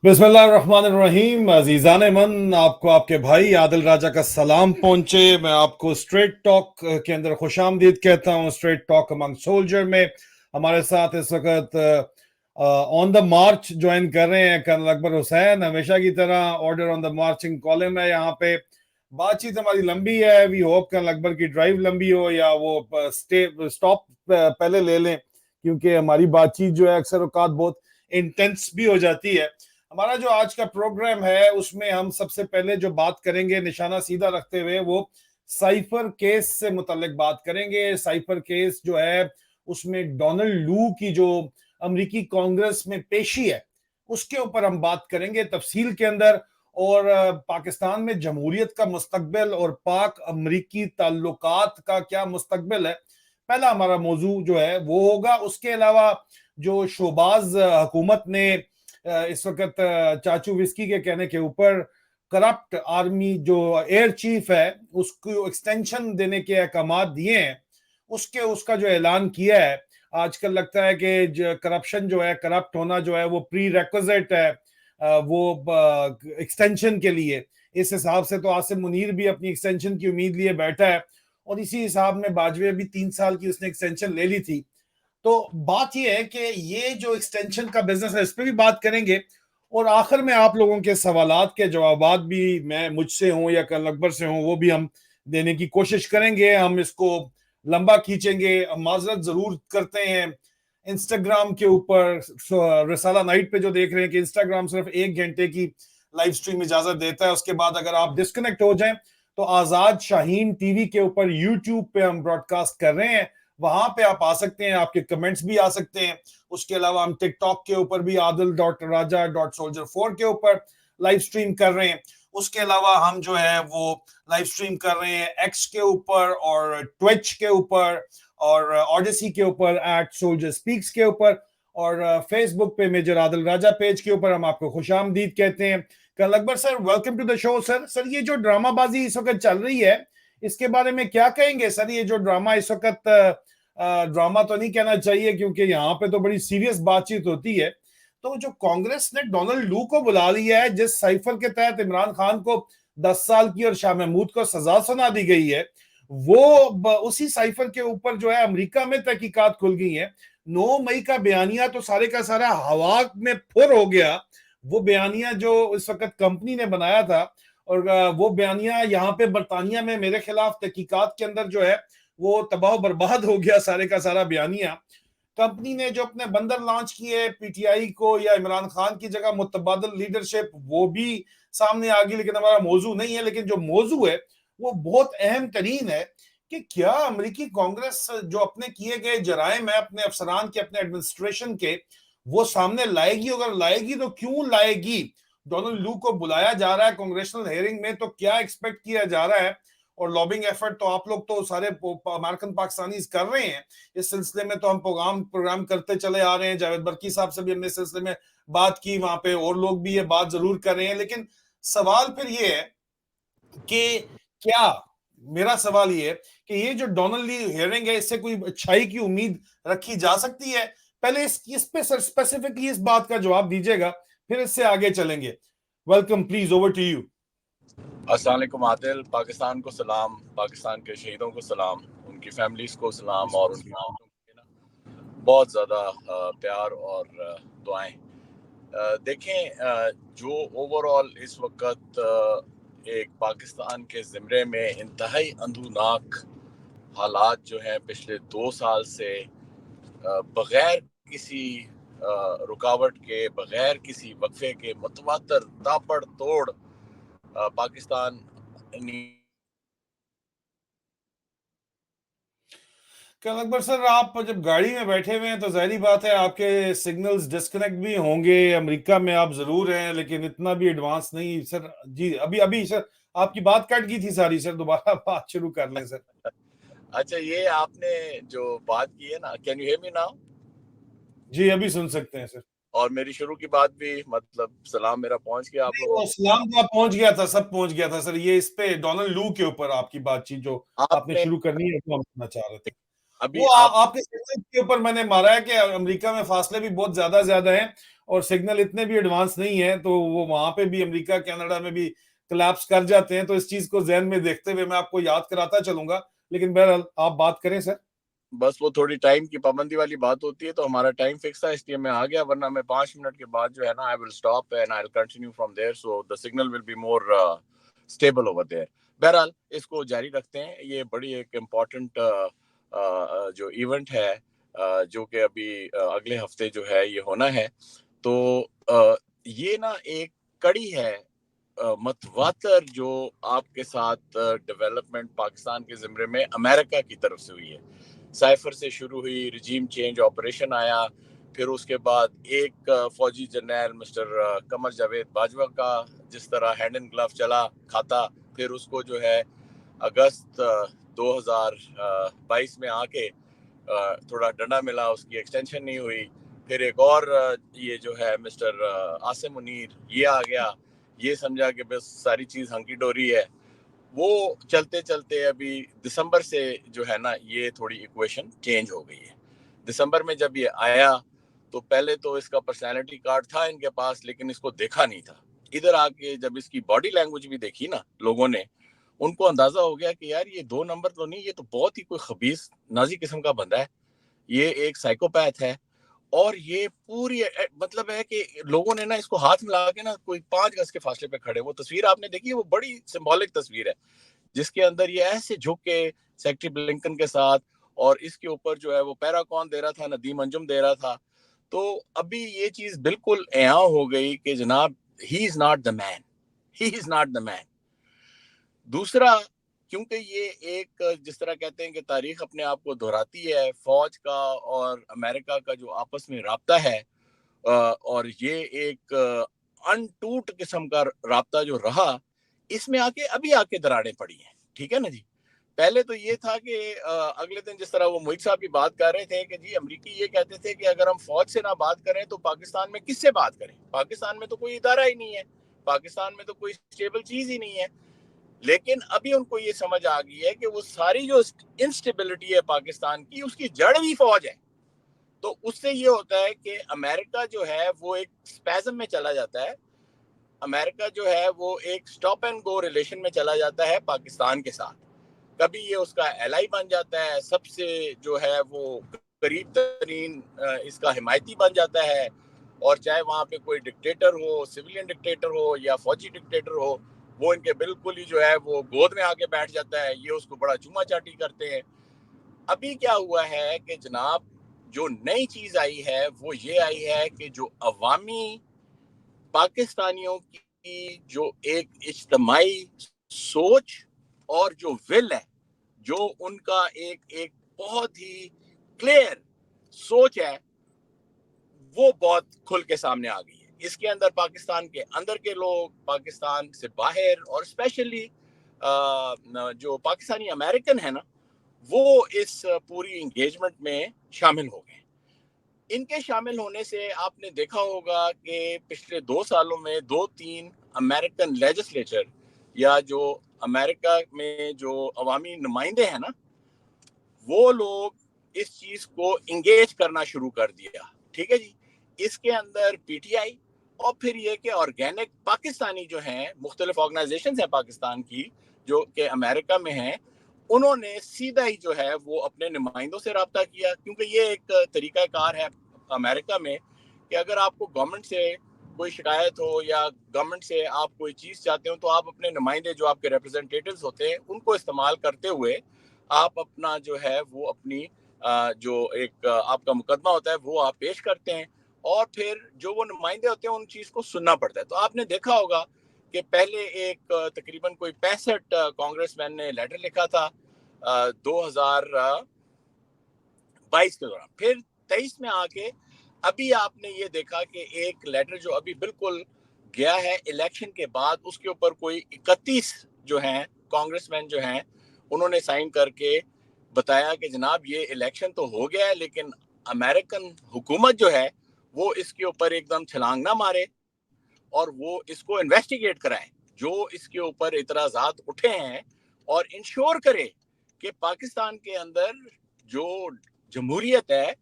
बिस्मिल्लाहिर्रहमानिर्रहीम। अजीज़ान मन, आपको आपके भाई आदिल राजा का सलाम पहुंचे। मैं आपको स्ट्रेट टॉक के अंदर खुशामदीद कहता हूं। स्ट्रेट टॉक अमंग सोल्जर में हमारे साथ इस वक्त ऑन द मार्च ज्वाइन कर रहे हैं कर्नल अकबर हुसैन। हमेशा की तरह order on the marching column है यहाँ पे। बातचीत हमारी लंबी है। वी होप कर्नल अकबर की ड्राइव लंबी हो या वो स्टॉप पहले ले लें, क्योंकि हमारी बातचीत जो है अक्सर औकात बहुत इंटेंस भी हो जाती है। हमारा जो आज का प्रोग्राम है उसमें हम सबसे पहले जो बात करेंगे, निशाना सीधा रखते हुए, वो साइफर केस से मुतल्लिक बात करेंगे। साइफर केस जो है उसमें डोनाल्ड लू की जो अमेरिकी कांग्रेस में पेशी है उसके ऊपर हम बात करेंगे तफसील के अंदर। और पाकिस्तान में जमहूरियत का मुस्तकबिल और पाक अमरीकी ताल्लुकात का क्या मुस्तकबिल है, पहला हमारा मौजू जो है वो होगा। उसके अलावा जो शोबाज हुकूमत ने इस वक्त चाचू विस्की के कहने के ऊपर करप्ट आर्मी जो एयर चीफ है उसको एक्सटेंशन देने के अहकाम दिए हैं, उसका जो ऐलान किया है। आजकल लगता है कि करप्शन जो है, करप्ट होना जो है वो प्री रेक्विजिट है वो एक्सटेंशन के लिए। इस हिसाब से तो आसिम मुनीर भी अपनी एक्सटेंशन की उम्मीद लिए बैठा है, और इसी हिसाब में बाजवे भी 3 साल की उसने एक्सटेंशन ले ली थी। तो बात यह है कि ये जो एक्सटेंशन का बिजनेस है इस पर भी बात करेंगे, और आखिर में आप लोगों के सवालात के जवाबात भी मैं मुझसे हों या कर्नल अकबर से हों वो भी हम देने की कोशिश करेंगे। हम इसको लंबा खींचेंगे, माजरत जरूर करते हैं इंस्टाग्राम के ऊपर। रिसाला नाइट पे जो देख रहे हैं कि इंस्टाग्राम सिर्फ 1 घंटे की लाइव स्ट्रीम इजाजत देता है, उसके बाद अगर आप डिस्कनेक्ट हो जाएं तो आजाद शाहीन टीवी के ऊपर यूट्यूब पे हम ब्रॉडकास्ट कर रहे हैं, वहां पे आप आ सकते हैं, आपके कमेंट्स भी आ सकते हैं। उसके अलावा हम टिकटॉक के ऊपर भी adil.raja.soldier4 के ऊपर लाइव स्ट्रीम कर रहे हैं। उसके अलावा हम जो है वो लाइव स्ट्रीम कर रहे हैं एक्स के ऊपर और ट्विच के ऊपर और ऑडिसी के ऊपर @soldierspeaks के ऊपर, और फेसबुक पे मेजर आदिल राजा पेज के ऊपर हम आपको खुशामदीद कहते हैं। Colonel Akbar sir, welcome to the show sir. Sir, ये जो ड्रामाबाजी इस वक्त चल रही है इसके बारे में क्या कहेंगे सर? ये जो ड्रामा इस वक्त, ड्रामा तो नहीं कहना चाहिए क्योंकि यहाँ पे तो बड़ी सीरियस बातचीत होती है। तो जो कांग्रेस ने डोनाल्ड लू को बुला लिया है, जिस साइफर के तहत इमरान खान को 10 साल की और शाह महमूद को सजा सुना दी गई है, वो उसी साइफर के ऊपर जो है अमेरिका में तहकीकात खुल गई है। 9 मई का बयानिया तो सारे का सारा हवा में फुर हो गया। वो बयानिया जो इस वक्त कंपनी ने बनाया था, और वो बयानिया यहाँ पे बरतानिया में मेरे खिलाफ तहकीकात के अंदर जो है वो तबाह बर्बाद हो गया सारे का सारा बयानिया। कंपनी ने जो अपने बंदर लॉन्च किए पीटीआई को या इमरान खान की जगह मुतबादल लीडरशिप, वो भी सामने आ गई। लेकिन हमारा मौजू नहीं है, लेकिन जो मौजू है वो बहुत अहम तरीन है कि क्या अमेरिकी कांग्रेस जो अपने किए गए जराइम है अपने अफसरान के, अपने एडमिनिस्ट्रेशन के, वो सामने लाएगी। अगर लाएगी तो क्यों लाएगी? डोनाल्ड लू को बुलाया जा रहा है कांग्रेशनल हेयरिंग में, तो क्या एक्सपेक्ट किया जा रहा है? और लॉबिंग एफर्ट तो आप लोग तो सारे अमेरिकन पाकिस्तानीज कर रहे हैं। इस सिलसिले में तो हम प्रोग्राम करते चले आ रहे हैं। जावेद बरकी साहब से भी हमने इस सिलसिले में बात की, वहां पे और लोग भी ये बात जरूर कर रहे हैं। लेकिन सवाल फिर ये है कि क्या, मेरा सवाल ये है कि ये जो डोनाल्ड ली हेयरिंग है इससे कोई अच्छाई की उम्मीद रखी जा सकती है? पहले इस पे सर स्पेसिफिकली इस बात का जवाब दीजिएगा, फिर इससे आगे चलेंगे। Welcome, please over to you. अस्सलाम वालेकुम आदिल, पाकिस्तान को सलाम, पाकिस्तान के शहीदों को सलाम, उनकी फैमिलीज को सलाम और उनकी बहुत ज़्यादा प्यार और दुआएं। देखें, जो ओवरऑल इस वक्त एक पाकिस्तान के ज़िम्रे में इंतहाई अंधुनाक हालात जो हैं पिछले 2 साल से बग़ैर किसी रुकावट के, बग़ैर किसी वक्फे के मुतवातर तापड़ तोड़ पाकिस्तान कर्नल अकबर सर, आप जब गाड़ी में बैठे हुए हैं तो जाहिर बात है आपके सिग्नल्स डिस्कनेक्ट भी होंगे। अमेरिका में आप जरूर हैं लेकिन इतना भी एडवांस नहीं सर। जी, अभी अभी सर आपकी बात कट गई थी सारी। सर दोबारा बात शुरू कर लें सर। अच्छा, ये आपने जो बात की है ना, can you hear me now? जी, अभी सुन सकते हैं सर। और मेरी शुरू की बात भी, मतलब सलाम मेरा पहुंच गया आप लोगों सलाम तो पहुंच गया था, सब पहुंच गया था सर। ये इस पे डोनाल्ड लू के ऊपर आपकी बातचीत जो आपने आपने शुरू करनी है वो हम सुनना चाह रहे थे। अभी वो आप आपके सेगमेंट के ऊपर मैंने मारा है कि अमेरिका में फासले भी बहुत ज्यादा हैं, और सिग्नल इतने भी एडवांस नहीं है, तो वो वहां पे भी अमेरिका कनाडा में भी कोलैप्स कर जाते हैं। तो इस चीज को जहन में देखते हुए मैं आपको याद कराता चलूंगा, लेकिन बहरहाल आप बात करें सर। बस वो थोड़ी टाइम की पाबंदी वाली बात होती है, तो हमारा टाइम फिक्स था इसलिए मैं आ गया, वरना मैं 5 मिनट के बाद जो है ना I will stop and I will continue from there, so the signal will be more stable over there. बहरहाल इसको जारी रखते हैं। ये बड़ी एक इम्पॉर्टेंट जो इवेंट है जो कि अभी अगले हफ्ते जो है ये होना है, तो ये ना एक कड़ी है मतवातर जो आपके साथ डेवलपमेंट पाकिस्तान के ज़िम्मे में अमेरिका की तरफ से हुई है। साइफर से शुरू हुई, रिजीम चेंज ऑपरेशन आया, फिर उसके बाद एक फौजी जनरल मिस्टर कमर जावेद बाजवा का जिस तरह हैंड एंड ग्लव चला खाता, फिर उसको जो है अगस्त 2022 में आके थोड़ा डंडा मिला, उसकी एक्सटेंशन नहीं हुई। फिर एक और ये जो है मिस्टर आसिम मुनीर ये आ गया, ये समझा कि बस सारी चीज़ हंकी डोरी है। वो चलते चलते अभी दिसंबर से जो है ना ये थोड़ी इक्वेशन चेंज हो गई है। दिसंबर में जब ये आया तो पहले तो इसका पर्सनालिटी कार्ड था इनके पास, लेकिन इसको देखा नहीं था। इधर आके जब इसकी बॉडी लैंग्वेज भी देखी ना लोगों ने, उनको अंदाजा हो गया कि यार ये 2 नंबर तो नहीं, ये तो बहुत ही कोई खबीस नाजी किस्म का बंदा है, ये एक साइकोपैथ है। और ये पूरी मतलब है कि लोगों ने ना इसको हाथ मिला के ना कोई 5 गज के फासले पे खड़े, वो तस्वीर आपने देखी है, वो बड़ी सिंबॉलिक तस्वीर है जिसके अंदर ये ऐसे झुक के सेक्रेटरी ब्लिंकन के साथ, और इसके ऊपर जो है वो पैरा कौन दे रहा था, नदीम अंजुम दे रहा था। तो अभी ये चीज बिल्कुल एया हो गई कि जनाब he is not the man, he is not the man. दूसरा, क्योंकि ये एक जिस तरह कहते हैं कि तारीख अपने आप को दोहराती है, फौज का और अमेरिका का जो आपस में राब्ता है, और ये एक अनटूट किस्म का राब्ता जो रहा, इसमें आके अभी आके दरारें पड़ी हैं। ठीक है ना जी। पहले तो ये था कि अगले दिन जिस तरह वो मोहित साहब भी बात कर रहे थे कि जी अमरीकी ये कहते थे कि अगर हम फौज से ना बात करें तो पाकिस्तान में किससे बात करें, पाकिस्तान में तो कोई इदारा ही नहीं है, पाकिस्तान में तो कोई स्टेबल चीज ही नहीं है। लेकिन अभी उनको ये समझ आ गई है कि वो सारी जो इंस्टेबिलिटी है पाकिस्तान की, उसकी जड़ भी फौज है। तो उससे ये होता है कि अमेरिका जो है वो एक स्पैज़म में चला जाता है, अमेरिका जो है वो एक स्टॉप एंड गो रिलेशन में चला जाता है पाकिस्तान के साथ। कभी ये उसका एलाई बन जाता है, सबसे जो है वो करीब तरीन इसका हिमायती बन जाता है, और चाहे वहाँ पे कोई डिक्टेटर हो, सिविलियन डिक्टेटर हो या फौजी डिक्टेटर हो, वो इनके बिल्कुल ही जो है वो गोद में आके बैठ जाता है, ये उसको बड़ा चूमा चाटी करते हैं। अभी क्या हुआ है कि जनाब जो नई चीज आई है वो ये आई है कि जो अवामी पाकिस्तानियों की जो एक इज्तमाही सोच और जो विल है, जो उनका एक एक बहुत ही क्लियर सोच है, वो बहुत खुल के सामने आ गई है। इसके अंदर पाकिस्तान के अंदर के लोग, पाकिस्तान से बाहर, और स्पेशली जो पाकिस्तानी अमेरिकन है ना, वो इस पूरी एंगेजमेंट में शामिल हो गए। इनके शामिल होने से आपने देखा होगा कि पिछले 2 सालों में 2-3 अमेरिकन लेजिस्लेचर या जो अमेरिका में जो अवामी नुमाइंदे हैं ना, वो लोग इस चीज को इंगेज करना शुरू कर दिया। ठीक है जी। इसके अंदर पीटीआई और फिर ये कि ऑर्गेनिक पाकिस्तानी जो हैं, मुख्तलिफ ऑर्गेनाइजेशन हैं पाकिस्तान की जो कि अमेरिका में हैं, उन्होंने सीधा ही जो है वो अपने नुमाइंदों से रब्ता किया, क्योंकि ये एक तरीकाकार है अमेरिका में कि अगर आपको गवर्नमेंट से कोई शिकायत हो या गवर्नमेंट से आप कोई चीज़ चाहते हो, तो आप अपने नुमाइंदे जो आपके रिप्रेजेंटेटिव्स होते हैं उनको इस्तेमाल करते हुए आप अपना जो है वो अपनी जो एक आपका मुकदमा होता है वो आप पेश करते हैं, और फिर जो वो नुमाइंदे होते हैं उन चीज़ को सुनना पड़ता है। तो आपने देखा होगा कि पहले एक तकरीबन कोई 65 कांग्रेसमैन ने लेटर लिखा था 2022 के दौरान, फिर 23 में आके अभी आपने ये देखा कि एक लेटर जो अभी बिल्कुल गया है इलेक्शन के बाद, उसके ऊपर कोई 31 जो हैं कांग्रेसमैन जो हैं उन्होंने साइन करके बताया कि जनाब ये इलेक्शन तो हो गया है, लेकिन अमेरिकन हुकूमत जो है वो इसके ऊपर एकदम छलांग ना मारे और वो इसको इन्वेस्टिगेट कराए जो इसके ऊपर इतराजात उठे हैं, और इंश्योर करे कि पाकिस्तान के अंदर जो जमहूरियत है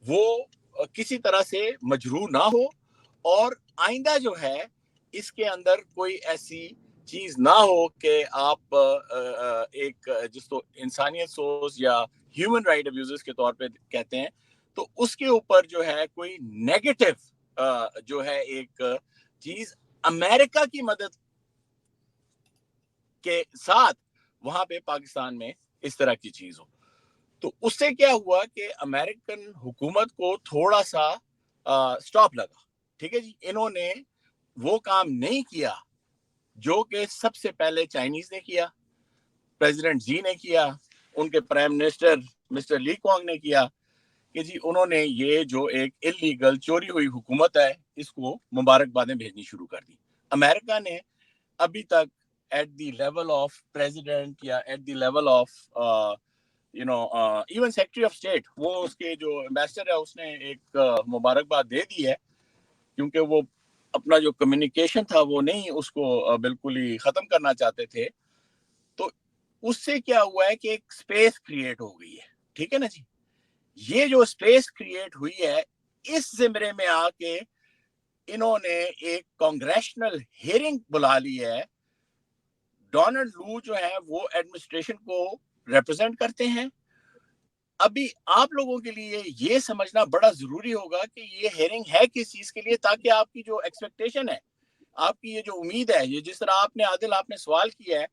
वो किसी तरह से मजरूह ना हो, और आइंदा जो है इसके अंदर कोई ऐसी चीज ना हो कि आप एक जिसको इंसानियत सोच या ह्यूमन राइट अब्यूजेस के तौर पे कहते हैं, तो उसके ऊपर जो है कोई नेगेटिव जो है एक चीज अमेरिका की मदद के साथ वहां पे पाकिस्तान में इस तरह की चीज हो। तो उससे क्या हुआ कि अमेरिकन हुकूमत को थोड़ा सा स्टॉप लगा। ठीक है जी, इन्होंने वो काम नहीं किया जो कि सबसे पहले चाइनीज ने किया, प्रेसिडेंट जी ने किया, उनके प्राइम मिनिस्टर मिस्टर ली क्वांग ने किया, कि जी उन्होंने ये जो एक इलीगल चोरी हुई हुकूमत है इसको मुबारकबादें भेजनी शुरू कर दी। अमेरिका ने अभी तक at the level of president या at the level of even secretary of state, वो उसके जो एम्बेसडर है उसने एक मुबारकबाद दे दी है, क्योंकि वो अपना जो कम्युनिकेशन था वो नहीं उसको बिल्कुल ही खत्म करना चाहते थे। तो उससे क्या हुआ है कि एक स्पेस क्रिएट हो गई है। ठीक है ना जी, ये जो स्पेस क्रिएट हुई है इस जिम्मे में आके इन्होंने एक कांग्रेशनल हियरिंग बुला ली है। डोनाल्ड लू जो है वो एडमिनिस्ट्रेशन को रिप्रेजेंट करते हैं। अभी आप लोगों के लिए ये समझना बड़ा जरूरी होगा कि ये हेयरिंग है किस चीज के लिए, ताकि आपकी जो एक्सपेक्टेशन है, आपकी ये जो उम्मीद है, ये जिस तरह आपने आदिल आपने सवाल किया है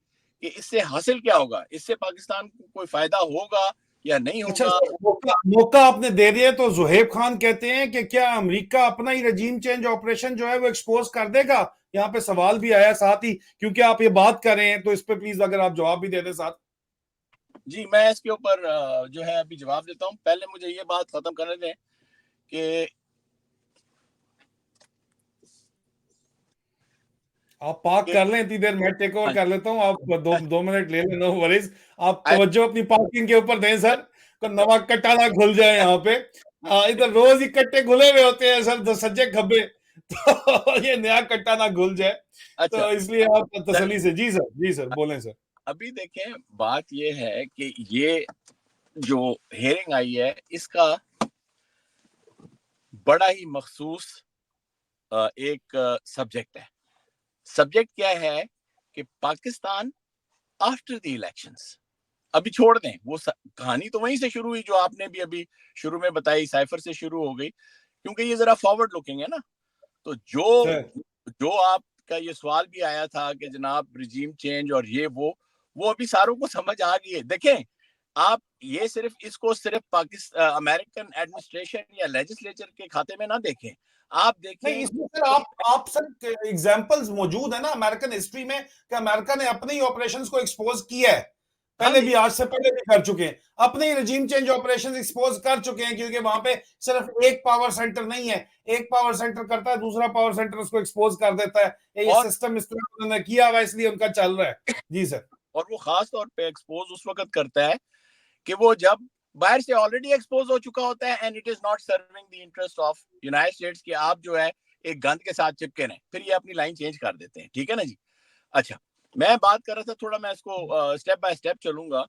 कि इससे हासिल क्या होगा, इससे पाकिस्तान को कोई फायदा होगा या नहीं अच्छा होगा। सर, मौका आपने दे दिया तो जुहेब खान कहते हैं कि क्या अमेरिका अपना ही रजीम चेंज ऑपरेशन जो है वो एक्सपोज कर देगा। यहाँ पे सवाल भी आया साथ ही, क्योंकि आप ये बात कर रहे हैं तो इस पे प्लीज अगर आप जवाब भी दे दें साथ। जी मैं इसके ऊपर जो है अभी जवाब देता हूँ। पहले मुझे ये बात खत्म करने दें कि आप पाक कर लें, इतनी देर मैं टेक ओवर कर लेता हूँ, आप दो मिनट ले लें, नो वरीज। आप तवज्जो अपनी पार्किंग के ऊपर दें सर, तो नवा कट्टा ना खुल जाए यहाँ पे। इधर रोज ही कट्टे खुले हुए होते हैं सर, सज्जे खब्बे, तो ये नया कट्टा ना खुल जाए, अच्छा तो इसलिए आप तसल्ली से। जी सर बोलें सर। अभी देखें, बात ये है कि ये जो हेयरिंग आई है इसका बड़ा ही मखसूस एक सब्जेक्ट है। सब्जेक्ट क्या है कि पाकिस्तान आफ्टर द इलेक्शंस। अभी छोड़ दें वो कहानी तो वहीं से शुरू हुई जो आपने भी अभी शुरू में बताई, साइफर से शुरू हो गई, क्योंकि ये जरा फॉरवर्ड लुकिंग है ना। तो जो सर जो आपका ये सवाल भी आया था कि जनाब रिजीम चेंज और ये वो अभी सारों को समझ आ गई है। देखें, आप ये इसको सिर्फ पाकिस्तान अमेरिकन एडमिनिस्ट्रेशन या लेजिस्लेचर के खाते में ना देखें, आप नहीं, देखें। इसमें सर आप सर एग्जांपल्स मौजूद है ना अमेरिकन हिस्ट्री में, कि अमेरिका ने अपने ही ऑपरेशंस को एक्सपोज किया है। हाँ पहले जी, भी, आज से पहले भी कर चुके हैं, अपने ही रजीम चेंज ऑपरेशंस एक्सपोज कर चुके हैं, क्योंकि वहां पे सिर्फ एक पावर सेंटर नहीं है, एक पावर सेंटर करता है, दूसरा पावर सेंटर उसको एक्सपोज कर देता है। ये और सिस्टम इस तरह उन्होंने किया हुआ, इसलिए उनका चल रहा है। जी सर। वो खास तौर पे एक्सपोज उस वक्त करता है कि वो जब बाहर से ऑलरेडी एक्सपोज हो चुका होता है and it is not serving the interest of United states की आप जो है एक गंद के साथ चिपके रहे, फिर ये अपनी लाइन चेंज कर देते हैं। ठीक है ना जी। अच्छा, मैं बात कर रहा था, थोड़ा मैं इसको स्टेप बाय स्टेप चलूंगा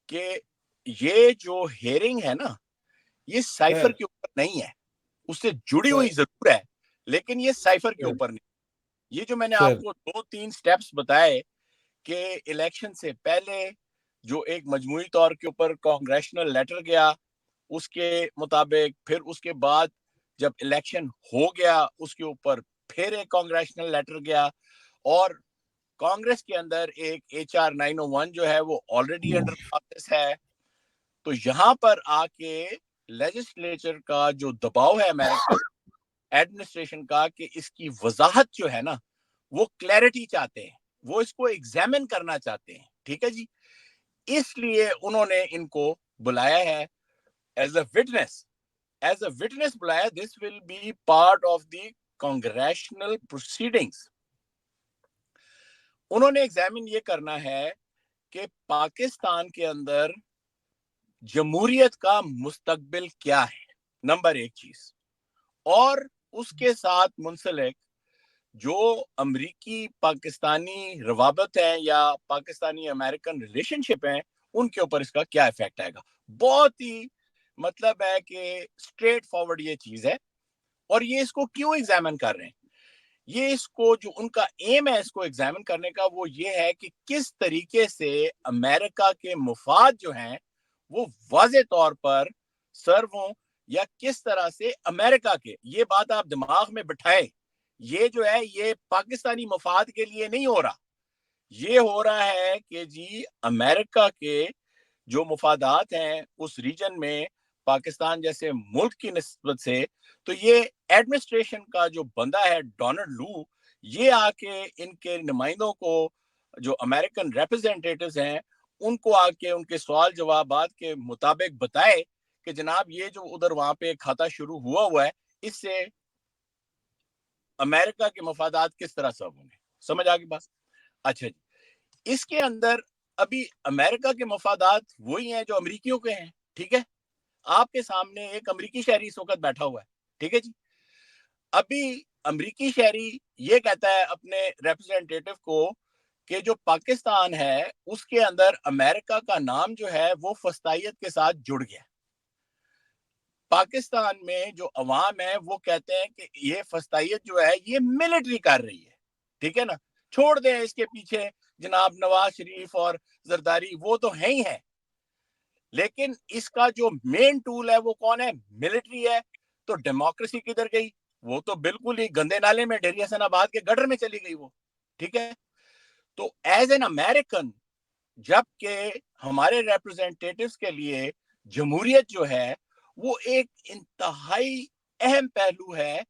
कि ये जो हेयरिंग है ना, ये साइफर सर के ऊपर नहीं है, उससे जुड़ी हुई सर जरूर है, लेकिन ये साइफर के सर ऊपर नहीं। ये जो मैंने सर आपको 2-3 स्टेप्स बताए कि इलेक्शन से पहले जो एक मजमूई तौर के ऊपर कांग्रेशनल लेटर गया, उसके मुताबिक फिर उसके बाद जब इलेक्शन हो गया उसके ऊपर फिर एक कांग्रेशनल लेटर गया, और कांग्रेस के अंदर एक HR 901 जो है वो ऑलरेडी अंडर प्रोसेस है। तो यहां पर आके लेजिस्लेचर का जो दबाव है अमेरिकन एडमिनिस्ट्रेशन का कि इसकी वजाहत जो है ना, वो क्लैरिटी चाहते हैं, वो इसको एग्जामिन करना चाहते हैं। ठीक है जी, इसलिए उन्होंने इनको बुलाया है as a witness. As a witness बुलाया, this will be part of the congressional proceedings. उन्होंने एग्जामिन ये करना है कि पाकिस्तान के अंदर जमहूरियत का मुस्तकबिल क्या है, नंबर एक चीज। और उसके साथ मुंसलिक जो अमरीकी पाकिस्तानी रवाबत है या पाकिस्तानी अमेरिकन रिलेशनशिप है, उनके ऊपर इसका क्या इफेक्ट आएगा। बहुत ही मतलब है कि स्ट्रेट फॉरवर्ड ये चीज है। और ये इसको क्यों एग्जामिन कर रहे हैं? ये इसको जो उनका एम है इसको एग्जामिन करने का, वो ये है कि किस तरीके से अमेरिका के मुफाद जो हैं वो वाज़े तौर पर सर्व हों, या किस तरह से अमेरिका के, ये बात आप दिमाग में बिठाएं, ये जो है ये पाकिस्तानी मुफाद के लिए नहीं हो रहा, ये हो रहा है कि जी अमेरिका के जो मुफादात हैं उस रीजन में पाकिस्तान जैसे मुल्क की निस्बत से, तो ये एडमिनिस्ट्रेशन का जो बंदा है डोनाल्ड लू, ये आके इनके नुमाइंदों को, जो अमेरिकन रिप्रेजेंटेटिव्स हैं, उनको आके उनके सवाल जवाबात के मुताबिक बताए कि जनाब ये जो उधर वहां पे खाता शुरू हुआ है, इससे अमेरिका के मफादात किस तरह सर्व होंगे। समझ आ गई बात? अच्छा जी, इसके अंदर अभी अमेरिका के मफादात वही हैं जो अमरीकियों के हैं, ठीक है? आपके सामने एक अमरीकी शहरी इस वक्त बैठा हुआ है, ठीक है जी? अभी अमरीकी शहरी ये कहता है अपने रिप्रेजेंटेटिव को कि जो पाकिस्तान है उसके अंदर अमेरिका का नाम जो है वो फस्तायत के साथ जुड़ गया। पाकिस्तान में जो अवाम है वो कहते हैं कि ये फस्तायत जो है ये मिलिट्री कर रही है, ठीक है ना? छोड़ दें इसके पीछे जनाब नवाज शरीफ और जरदारी, वो तो है ही है, लेकिन इसका जो मेन टूल है वो कौन है? मिलिट्री है। तो डेमोक्रेसी किधर गई? वो तो बिल्कुल ही गंदे नाले में, डेरिया सनाबाद के गटर में चली गई वो, ठीक है? तो एज एन अमेरिकन, जबकि हमारे रिप्रेजेंटेटिव्स के लिए जमहूरियत जो है वो एक इंतहाई अहम पहलू है,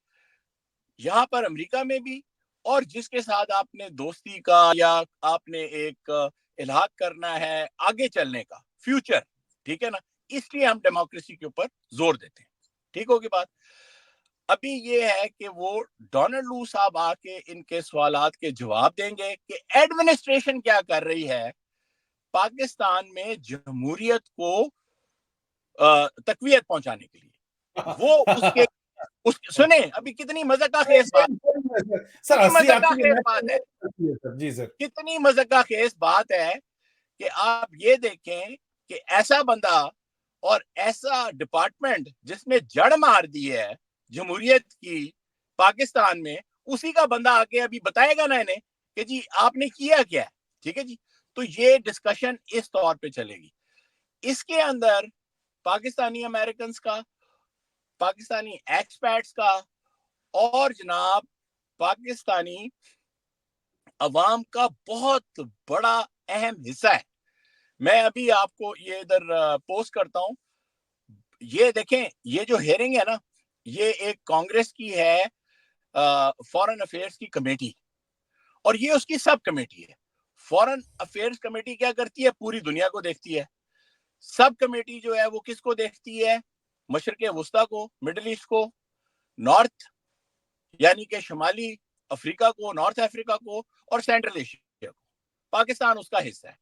यहाँ पर अमेरिका में भी, और जिसके साथ आपने दोस्ती का या आपने एक इलाहाक करना है आगे चलने का फ्यूचर, ठीक है ना? इसलिए हम डेमोक्रेसी के ऊपर जोर देते हैं। ठीक होगी बात? अभी ये है कि वो डोनाल्ड लू साहब आके इनके सवालात के जवाब देंगे कि एडमिनिस्ट्रेशन क्या कर रही है पाकिस्तान में जमहूरियत को तकवीयत पहुंचाने के लिए। वो उसके सुने, अभी कितनी मज़ाक़ खेज बात, सर कितनी असली मज़ाक़ आपकी खेज बात है, सर जी सर। कितनी मज़ाक़ खेज बात है कि आप ये देखें कि ऐसा बंदा और ऐसा डिपार्टमेंट जिसने जड़ मार दी है जमहूरियत की पाकिस्तान में, उसी का बंदा आके अभी बताएगा ना इन्हें कि जी आपने किया क्या है, ठीक है जी? तो ये डिस्कशन इस तौर पे चलेगी। इसके अंदर पाकिस्तानी अमेरिकन का, पाकिस्तानी एक्सपर्ट्स का, और जनाब पाकिस्तानी अवाम का बहुत बड़ा अहम हिस्सा है। मैं अभी आपको ये इधर पोस्ट करता हूं, ये देखें, ये जो हेयरिंग है ना, ये एक कांग्रेस की है फॉरेन अफेयर्स की कमेटी, और ये उसकी सब कमेटी है। फॉरेन अफेयर्स कमेटी क्या करती है? पूरी दुनिया को देखती है। सब कमेटी जो है वो किसको देखती है? मशरक़ वुस्ता को, मिडिल ईस्ट को, नॉर्थ यानी कि शुमाली अफ्रीका को, नॉर्थ अफ्रीका को, और सेंट्रल एशिया को। पाकिस्तान उसका हिस्सा है।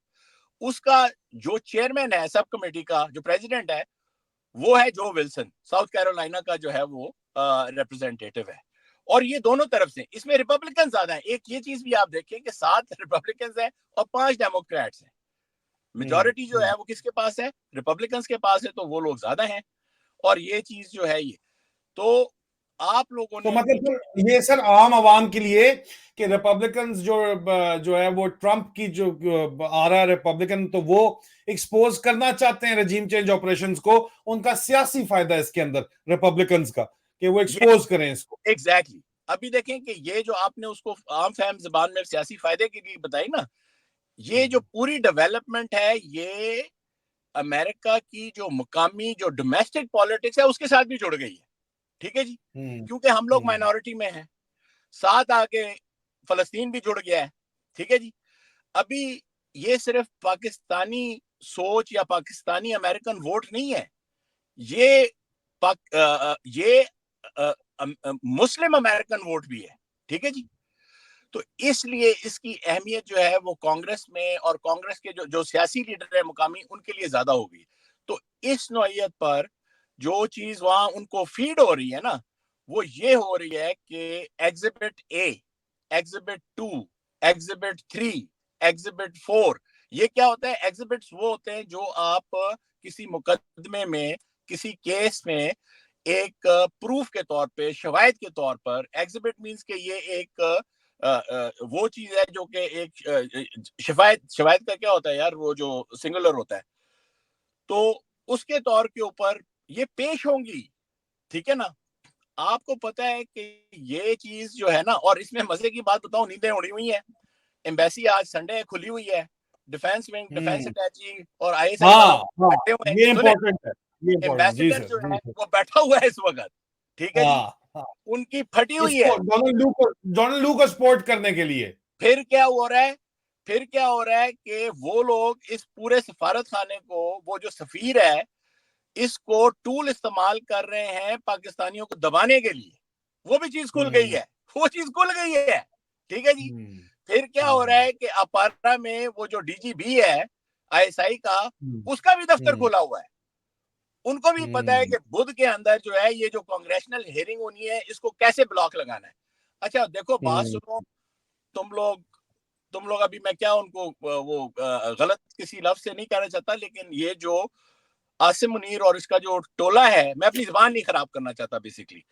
उसका जो चेयरमैन है सब कमेटी का, जो प्रेसिडेंट है, वो है जो विल्सन, साउथ कैरोलिना का जो है वो रिप्रेजेंटेटिव है। और ये दोनों तरफ से, इसमें रिपब्लिकन ज्यादा है। एक ये चीज भी आप देखें कि 7 रिपब्लिकन है और 5 डेमोक्रेट्स हैं। मेजोरिटी जो है वो किसके पास है? रिपब्लिकन के पास है, तो वो लोग ज्यादा हैं। और ये चीज जो है, ये तो आप लोगों तो ने मतलब ये सर आम आवाम के लिए कि रिपब्लिकन जो है वो ट्रंप की जो आ रहा है रिपब्लिकन, तो वो एक्सपोज करना चाहते हैं रजीम चेंज ऑपरेशंस को, उनका सियासी फायदा इसके अंदर रिपब्लिकन का, कि वो एक्सपोज करें इसको। एग्जैक्टली अभी देखें कि ये जो आपने उसको आम फहम जबान में सियासी फायदे के लिए बताई ना, ये जो पूरी डेवलपमेंट है, ये अमेरिका की जो मुकामी जो डोमेस्टिक पॉलिटिक्स है उसके साथ भी जुड़ गई है, ठीक है जी? क्योंकि हम लोग माइनॉरिटी में हैं, साथ आके फलस्तीन भी जुड़ गया है, ठीक है जी? अभी ये सिर्फ पाकिस्तानी सोच या पाकिस्तानी अमेरिकन वोट नहीं है, ये ये मुस्लिम अमेरिकन वोट भी है, ठीक है जी? तो इसलिए इसकी अहमियत जो है वो कांग्रेस में और कांग्रेस के जो जो सियासी लीडर है मुकामी, उनके लिए ज्यादा होगी। तो इस नौयत पर जो चीज वहां उनको फीड हो रही है ना, वो ये हो रही है कि exhibit A, exhibit 2, exhibit 3, exhibit 4, ये क्या होता है? एग्जिबिट्स वो होते हैं जो आप किसी मुकदमे में, किसी केस में एक प्रूफ के तौर पे, शवाहिद के तौर पर। एग्जिबिट मींस के ये एक वो चीज है जो कि एक शवाहिद का क्या होता है यार, वो जो सिंगुलर होता है, तो उसके तौर के ऊपर ये पेश होंगी, ठीक है ना। आपको पता है कि ये चीज जो है ना, और इसमें मजे की बात बताऊं, नींदें उड़ी हुई है। एम्बेसी आज संडे खुली हुई है, डिफेंस विंग, डिफेंस अटैची और आईएसआई वाला हाँ हाँ, बैठे हुए हैं। ये सुने, इम्पोर्टेंट है, ये इम्पोर्टेंट जी एम्बेसडर सर, जो जी है सर। वो बैठा हुआ है इस वक्त, ठीक है जी, हाँ हाँ, उनकी फटी हुई इसको है। डोनाल्ड लू को सपोर्ट करने के लिए। फिर क्या हो रहा है, फिर क्या हो रहा है कि वो लोग इस पूरे सफारत खाने को, वो जो सफीर है, इसको टूल इस्तेमाल कर रहे हैं पाकिस्तानियों को दबाने के लिए। वो भी चीज खुल गई हम्म है, वो चीज खुल गई है, ठीक है जी। हम्म फिर क्या हो रहा है कि अपारा में वो जो डीजीबी है आईएसआई का, हम्म उसका भी दफ्तर हम्म खुला हुआ है। उनको भी पता है हम्म कि बुध के अंदर जो है ये जो कांग्रेशनल हेयरिंग होनी है, इसको कैसे ब्लॉक लगाना है। अच्छा देखो, बात हम्म सुनो, तुम लोग तुम लोग अभी मैं क्या उनको वो गलत किसी लफ्ज से नहीं कहना चाहता, लेकिन ये जो आसिम मुनीर और इसका जो टोला है, मैं अपनी जबान नहीं खराब करना चाहता बेसिकली,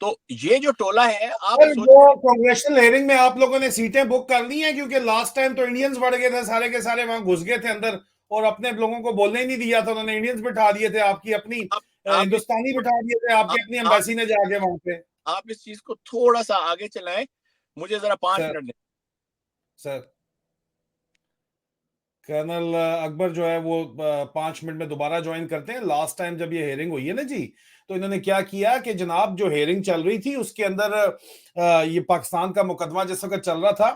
तो ये जो टोला है, आप सर, वो सोचिए। कांग्रेचुलल हेयरिंग में आप लोगों ने सीटें बुक कर ली हैं? क्योंकि लास्ट टाइम तो इंडियंस बढ़ गए थे, सारे के सारे वहां घुस गए थे अंदर, और अपने लोगों को बोलने ही नहीं दिया था। उन्होंने इंडियंस बिठा दिए थे, आपकी अपनी आप इस हिंदुस्तानी बिठा दिए थे, आपकी अपनी आप एम्बेसी ने जाके वहां पे। आप इस चीज को थोड़ा सा आगे चलाएं, मुझे जरा 5 मिनट दें। सर कर्नल अकबर जो है वो 5 मिनट में दोबारा ज्वाइन करते हैं। लास्ट टाइम जब ये हेयरिंग हुई है ना जी, तो इन्होंने क्या किया कि जनाब जो हेयरिंग चल रही थी उसके अंदर ये पाकिस्तान का मुकदमा जिस वक्त चल रहा था,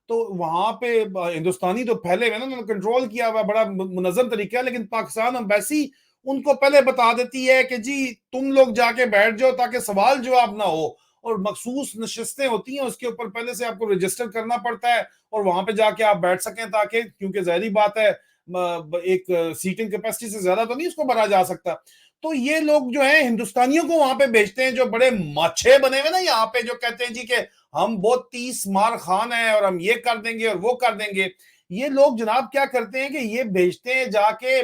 तो वहां पे हिंदुस्तानी तो पहले में ना उन्होंने कंट्रोल किया हुआ बड़ा मुनज़्ज़म तरीका है, लेकिन पाकिस्तान एम्बेसी उनको पहले बता देती है कि जी तुम लोग जाके बैठ जाओ ताकि सवाल जवाब ना हो, और मखसूस नशिस्तें होती हैं उसके ऊपर पहले से आपको रजिस्टर करना पड़ता है, और वहां पे जाके आप बैठ सकें, ताकि क्योंकि जहरी बात है एक सीटिंग कैपेसिटी से ज्यादा तो नहीं उसको भरा जा सकता। तो ये लोग जो है हिंदुस्तानियों को वहां पे भेजते हैं, जो बड़े माछे बने हुए ना यहाँ पे, जो कहते हैं जी कि हम बहुत 30 मार खान है और हम ये कर देंगे और वो कर देंगे। ये लोग जनाब क्या करते हैं कि ये भेजते हैं जाके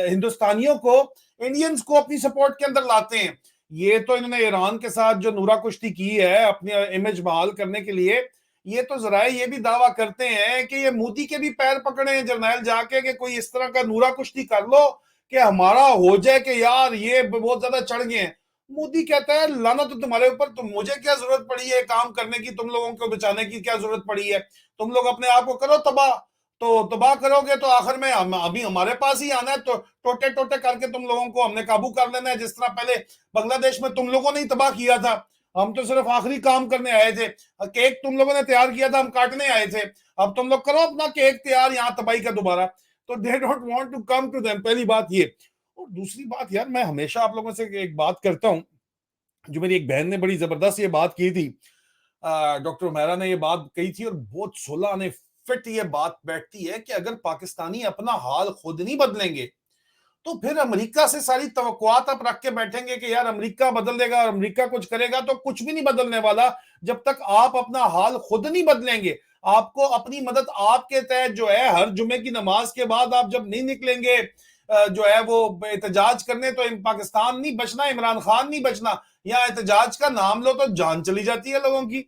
हिंदुस्तानियों को, इंडियंस को अपनी सपोर्ट के अंदर लाते हैं। ये तो इन्होंने ईरान के साथ जो नूरा कुश्ती की है अपनी इमेज बहाल करने के लिए, ये तो जरा ये भी दावा करते हैं कि ये मोदी के भी पैर पकड़े हैं जर्नैल जाके कि कोई इस तरह का नूरा कुश्ती कर लो कि हमारा हो जाए कि यार ये बहुत ज्यादा चढ़ गए हैं। मोदी कहता है लाना तो तुम्हारे ऊपर, तुम मुझे क्या जरूरत पड़ी है काम करने की, तुम लोगों को बचाने की क्या जरूरत पड़ी है, तुम लोग अपने आप को करो तबाह। तो तबाह करोगे तो आखिर में अभी हमारे पास ही आना है, तो टोटे टोटे करके तुम लोगों को हमने काबू कर लेना है, जिस तरह पहले बांग्लादेश में तुम लोगों ने ही तबाह किया था। हम तो सिर्फ आखिरी काम करने आए थे, केक तुम लोगों ने तैयार किया था, हम काटने आए थे। अब तुम लोग करो अपना केक तैयार यहाँ तबाही का दोबारा। तो they don't want to come to them, पहली बात ये। और दूसरी बात यार, मैं हमेशा आप लोगों से एक बात करता हूं, जो मेरी एक बहन ने बड़ी जबरदस्त ये बात की थी, डॉक्टर उमेरा ने ये बात कही थी, और बहुत 16 ने फिट ये बात बैठती है कि अगर पाकिस्तानी अपना हाल खुद नहीं बदलेंगे, तो फिर अमेरिका से सारी तवक्कुआत आप रख के बैठेंगे कि यार अमेरिका बदल देगा और अमेरिका कुछ करेगा, तो कुछ भी नहीं बदलने वाला जब तक आप अपना हाल खुद नहीं बदलेंगे। आपको अपनी मदद आपके तहत जो है, हर जुमे की नमाज के बाद आप जब नहीं निकलेंगे जो है वो एहतजाज करने, तो पाकिस्तान नहीं बचना, इमरान खान नहीं बचना। या एहतजाज का नाम लो तो जान चली जाती है लोगों की।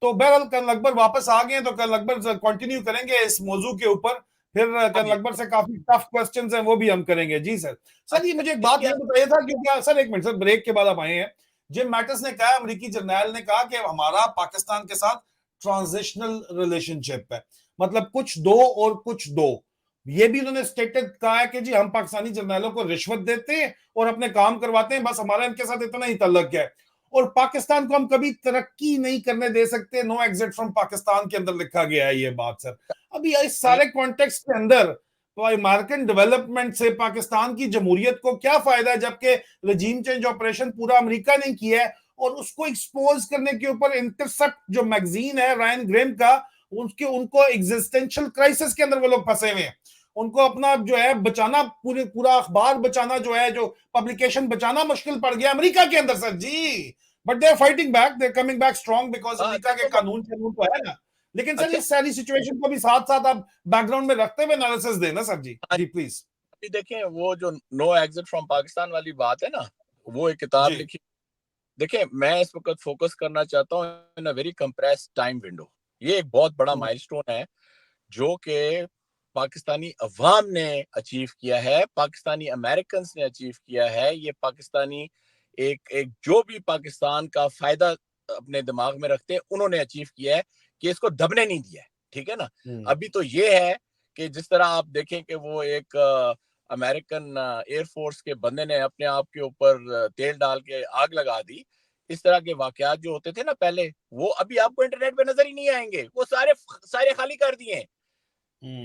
तो बहरहाल कल अकबर वापस आ गए, तो कल अकबर कंटिन्यू करेंगे इस मौजू के ऊपर। फिर हाँ कल जी। अकबर से काफी टफ क्वेश्चंस हैं, वो भी हम करेंगे जी सर। सर ये अच्छा मुझे एक बात इसके ये बताइए था, क्योंकि सर एक मिनट सर, ब्रेक के बाद आप आए हैं। जिम मैटिस ने कहा, अमेरिकी जर्नैल ने कहा कि हमारा पाकिस्तान के साथ ट्रांजिशनल रिलेशनशिप है, मतलब कुछ दो और कुछ दो। ये भी उन्होंने स्टेटेड कहा है कि जी हम पाकिस्तानी जर्नैलों को रिश्वत देते हैं और अपने काम करवाते हैं, बस हमारा इनके साथ इतना ही तल्लक है, और पाकिस्तान को हम कभी तरक्की नहीं करने दे सकते। नो एग्जिट फ्रॉम पाकिस्तान के अंदर लिखा गया है ये बात सर। अभी इस ये सारे कॉन्टेक्स्ट के अंदर तो अमेरिकन डेवलपमेंट से पाकिस्तान की जमहूरियत को क्या फायदा है, जबकि रजीम चेंज ऑपरेशन पूरा अमेरिका ने किया है, और उसको एक्सपोज करने के ऊपर इंटरसेप्ट जो मैगजीन है रायन ग्रेम का, उसके उनको एग्जिस्टेंशियल क्राइसिस के अंदर वो लोग फंसे हुए हैं। उनको अपना जो है बचाना, पूरा अखबार बचाना, जो है जो पब्लिकेशन बचाना मुश्किल पड़ गया अमेरिका के अंदर sir ji. But they are fighting back, they are coming back strong, because America के देखो कानून तो है ना। लेकिन सर अच्छा, इस सारी सिचुएशन को भी साथ साथ आप बैकग्राउंड में रखते हुए एनालिसिस देना सर जी, हाँ जी प्लीज। जी, देखें वो जो नो एग्जिट फ्रॉम पाकिस्तान वाली बात है ना, वो एक किताब जी। लिखी। देखिए, मैं इस वक्त फोकस करना चाहता हूँ in a very compressed time window. ये एक बहुत बड़ा माइलस्टोन है जो कि पाकिस्तानी अवाम ने अचीव किया है, पाकिस्तानी अमेरिकन्स ने अचीव किया है। ये पाकिस्तानी एक एक जो भी पाकिस्तान का फायदा अपने दिमाग में रखते हैं, उन्होंने अचीव किया है कि इसको दबने नहीं दिया है। ठीक है ना? अभी तो ये है कि जिस तरह आप देखें कि वो एक अमेरिकन एयरफोर्स के बंदे ने अपने आप के ऊपर तेल डाल के आग लगा दी। इस तरह के वाकयात जो होते थे ना पहले, वो अभी आपको इंटरनेट पे नजर ही नहीं आएंगे। वो सारे सारे खाली कर दिए हैं।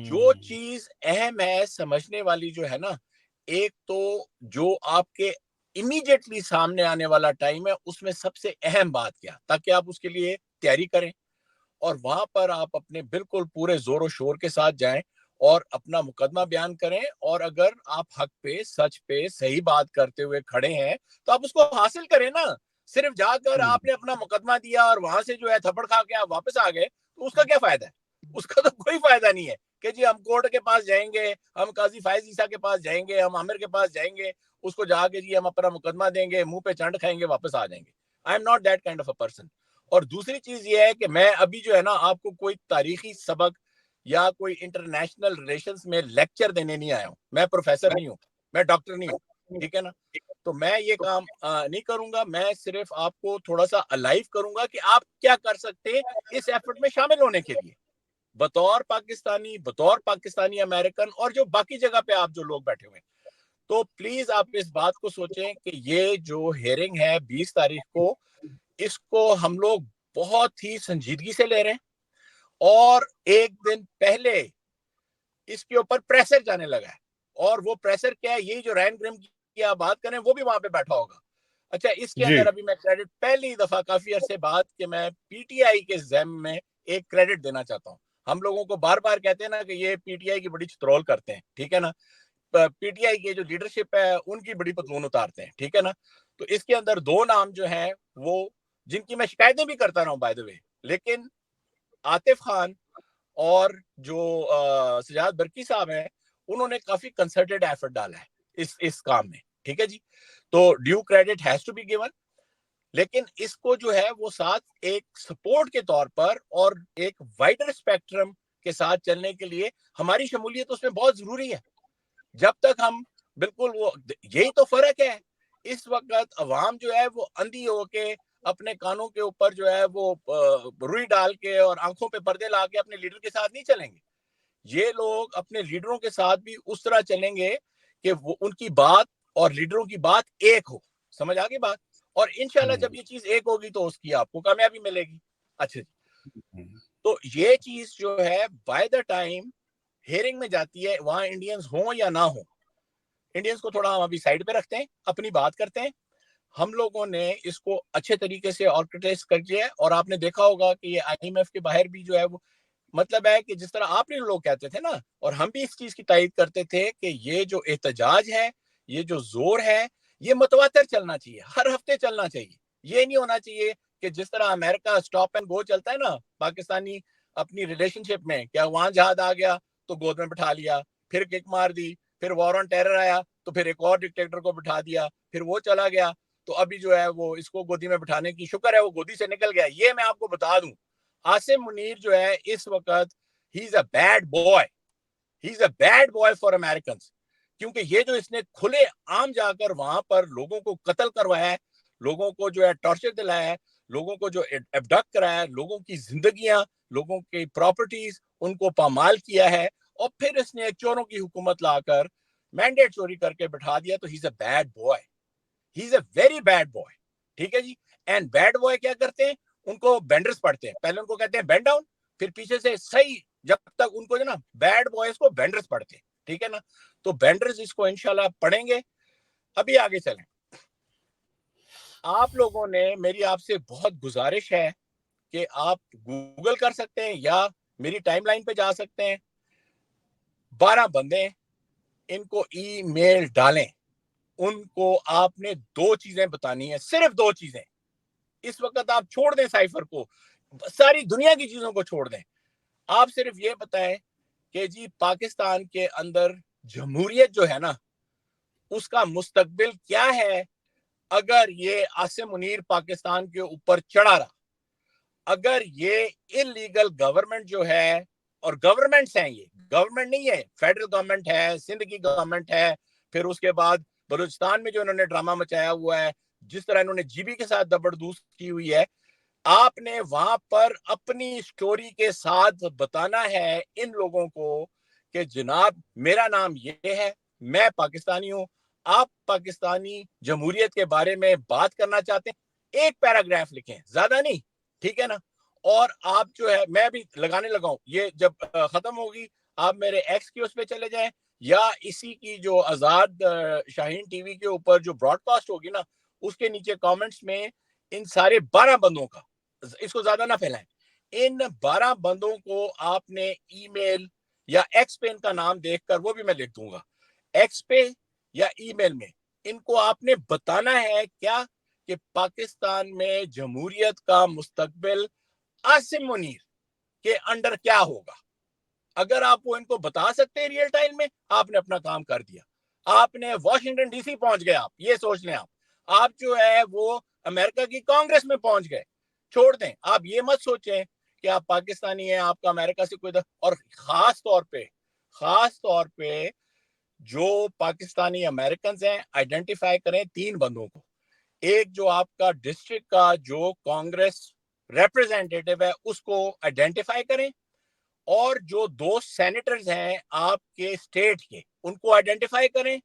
जो चीज अहम है समझने वाली जो है ना, एक तो जो आपके इमीडिएटली सामने आने वाला टाइम है, उसमें सबसे अहम बात क्या, ताकि आप उसके लिए तैयारी करें और वहां पर आप अपने बिल्कुल पूरे जोरों शोर के साथ जाएं और अपना मुकदमा बयान करें। और अगर आप हक पे, सच पे, सही बात करते हुए खड़े हैं, तो आप उसको हासिल करें ना। सिर्फ जाकर आपने अपना मुकदमा दिया और वहां से जो है थप्पड़ खा के आप वापस आ गए, तो उसका क्या फायदा है? उसका तो कोई फायदा नहीं है कि जी हम कोर्ट के पास जाएंगे, हम काजी फायज ईसा के पास जाएंगे, हम आमिर के पास जाएंगे, उसको जाके जी हम अपना मुकदमा देंगे, मुंह पे चंड खाएंगे, वापस आ जाएंगे। I am not that kind of a person. और दूसरी चीज ये है कि मैं अभी जो है ना आपको कोई तारीखी सबक या कोई इंटरनेशनल रिलेशंस में लेक्चर देने नहीं आया हूं। मैं प्रोफेसर नहीं हूं, मैं डॉक्टर नहीं हूं। ठीक है ना? तो मैं ये काम नहीं करूंगा। मैं सिर्फ आपको थोड़ा सा अलाइव करूंगा कि आप क्या कर सकते हैं इस एफर्ट में शामिल होने के लिए, बतौर पाकिस्तानी अमेरिकन और जो बाकी जगह पे आप जो लोग बैठे हुए हैं। तो प्लीज आप इस बात को सोचें कि ये जो हेयरिंग है 20 तारीख को, इसको हम लोग बहुत ही संजीदगी से ले रहे हैं। और एक दिन पहले इसके ऊपर प्रेशर जाने लगा है। और वो प्रेशर क्या है? यही जो रैन ग्रिम की आप बात करें, वो भी वहां पे बैठा होगा। अच्छा, इसके जी। अंदर अभी मैं क्रेडिट पहली दफा काफी अरसे बाद कि मैं पीटीआई के जैम में एक क्रेडिट देना चाहता हूँ। हम लोगों को बार बार कहते हैं ना कि ये पीटीआई की बड़ी चित्रोल करते हैं। ठीक है ना? पीटीआई की जो लीडरशिप है उनकी बड़ी पतलून उतारते हैं। ठीक है ना? तो इसके अंदर दो नाम जो हैं, वो जिनकी मैं शिकायतें भी करता रहा हूं बाय द वे, लेकिन आतिफ खान और जो सजाद बरकी साहब हैं, उन्होंने काफी कंसर्टेड एफर्ट डाला है इस काम में। ठीक है जी? तो due credit has to be given. लेकिन इसको जो है वो साथ एक सपोर्ट के तौर पर और एक वाइडर स्पेक्ट्रम के साथ चलने के लिए हमारी शमूलियत उसमें बहुत जरूरी है। जब तक हम बिल्कुल वो, यही तो फर्क है। इस वक्त अवाम जो है वो अंधी होके अपने कानों के ऊपर जो है वो रुई डाल के और आंखों पे पर्दे ला के अपने लीडर के साथ नहीं चलेंगे। ये लोग अपने लीडरों के साथ भी उस तरह चलेंगे कि वो उनकी बात और लीडरों की बात एक हो। समझ आ गई बात? और इंशाल्लाह जब ये चीज एक होगी तो उसकी आपको कामयाबी मिलेगी। अच्छा जी। तो ये चीज जो है बाय द टाइम हेयरिंग में जाती है, वहां इंडियंस हो या ना हो, इंडियंस को थोड़ा हम अभी साइड पे रखते हैं, अपनी बात करते हैं। हम लोगों ने इसको अच्छे तरीके से ऑर्गेनाइज कर दिया है। और आपने देखा होगा कि ये आईएमएफ के बाहर भी जो है वो, मतलब है कि जिस तरह आपने लोग कहते थे ना, और हम भी इस चीज की तायद करते थे कि ये जो एहतजाज है, ये जो जोर है, ये मुतवातर चलना चाहिए, हर हफ्ते चलना चाहिए। ये नहीं होना चाहिए कि जिस तरह अमेरिका स्टॉप एंड गो चलता है ना पाकिस्तानी अपनी रिलेशनशिप में, क्या वहां जहाज आ गया तो गोद में बिठा लिया, फिर किक मार दी, फिर वॉर ऑन टेरर आया तो फिर एक और डिक्टेटर को बिठा दिया, फिर वो चला गया, तो अभी जो है वो इसको गोदी में बिठाने की, शुक्र है वो गोदी से निकल गया। ये मैं आपको बता दूं, आसिम मुनीर जो है इस वक्त, he is a bad boy, he is a bad boy for American. क्योंकि ये जो इसने खुले आम जाकर वहां पर लोगों को कत्ल करवाया है, लोगों को जो है टॉर्चर दिलाया है, लोगों को जो एबडक्ट कराया है, लोगों की जिंदगियां, लोगों की प्रॉपर्टीज उनको पामाल किया है, और फिर इसने एक चोरों की हुकूमत लाकर मैंडेट चोरी करके बिठा दिया। तो he is a bad boy, he is a very bad boy. ठीक है जी? एंड बैड बॉय क्या करते हैं? उनको बेंडर्स पढ़ते हैं, पहले उनको कहते हैं बेंड डाउन, फिर पीछे से सही, जब तक उनको जो ना बैड बॉयज को बेंडर्स पढ़ते हैं। ठीक है ना? तो बेंडर्स इसको इंशाल्लाह पढ़ेंगे। अभी आगे चलें। आप लोगों ने, मेरी आपसे बहुत गुजारिश है कि आप गूगल कर सकते हैं या मेरी टाइमलाइन पे जा सकते हैं। 12 बंदे, इनको ईमेल डालें। उनको आपने दो चीजें बतानी है, सिर्फ दो चीजें। इस वक्त आप छोड़ दें साइफर को, सारी दुनिया की चीजों को छोड़ दें। आप सिर्फ ये बताएं कि जी पाकिस्तान के अंदर जमहूरियत जो है ना, उसका मुस्तकबिल क्या है अगर ये आसिम मुनीर पाकिस्तान के ऊपर चढ़ा रहा, अगर ये इलीगल गवर्नमेंट जो है, और गवर्नमेंट्स हैं, ये गवर्नमेंट नहीं है, फेडरल गवर्नमेंट है, सिंध की गवर्नमेंट है, फिर उसके बाद बलूचिस्तान में जो इन्होंने ड्रामा मचाया हुआ है, जिस तरह इन्होंने जीबी के साथ दबड़दूस की हुई है, आपने वहां पर अपनी स्टोरी के साथ बताना है इन लोगों को कि जनाब मेरा नाम ये है, मैं पाकिस्तानी हूं, आप पाकिस्तानी जमहूरियत के बारे में बात करना चाहते हैं, एक पैराग्राफ लिखें, ज्यादा नहीं, ठीक है ना। और आप जो है, मैं भी लगाने लगाऊं, ये जब खत्म होगी आप मेरे एक्स की उस पे चले जाएं, या इसी की जो आजाद शाहीन टीवी के ऊपर जो ब्रॉडकास्ट होगी ना, उसके नीचे कमेंट्स में इन सारे 12 बंदों का, इसको ज्यादा ना फैलाएं, इन 12 बंदों को आपने ईमेल या एक्स पे इनका नाम देखकर, वो भी मैं लिख दूंगा, एक्स पे या ईमेल में इनको आपने बताना है क्या कि पाकिस्तान में जमहूरियत का मुस्तकबिल आसिम मुनीर के अंडर क्या होगा। अगर आप वो इनको बता सकते हैं रियल टाइम में, आपने अपना काम कर दिया। आपने वॉशिंगटन डीसी पहुंच गए, आप ये सोच लें, आप जो है वो अमेरिका की कांग्रेस में पहुंच गए। छोड़ दें, आप ये मत सोचें कि आप पाकिस्तानी हैं, आपका अमेरिका से कोई और खास तौर पे जो पाकिस्तानी अमेरिकन हैं, आइडेंटिफाई करें 3 बंदों को। एक जो आपका डिस्ट्रिक्ट का जो कांग्रेस रिप्रेजेंटेटिव है उसको आइडेंटिफाई करें, और जो 2 सेनेटर्स हैं आपके स्टेट के उनको आइडेंटिफाई करें।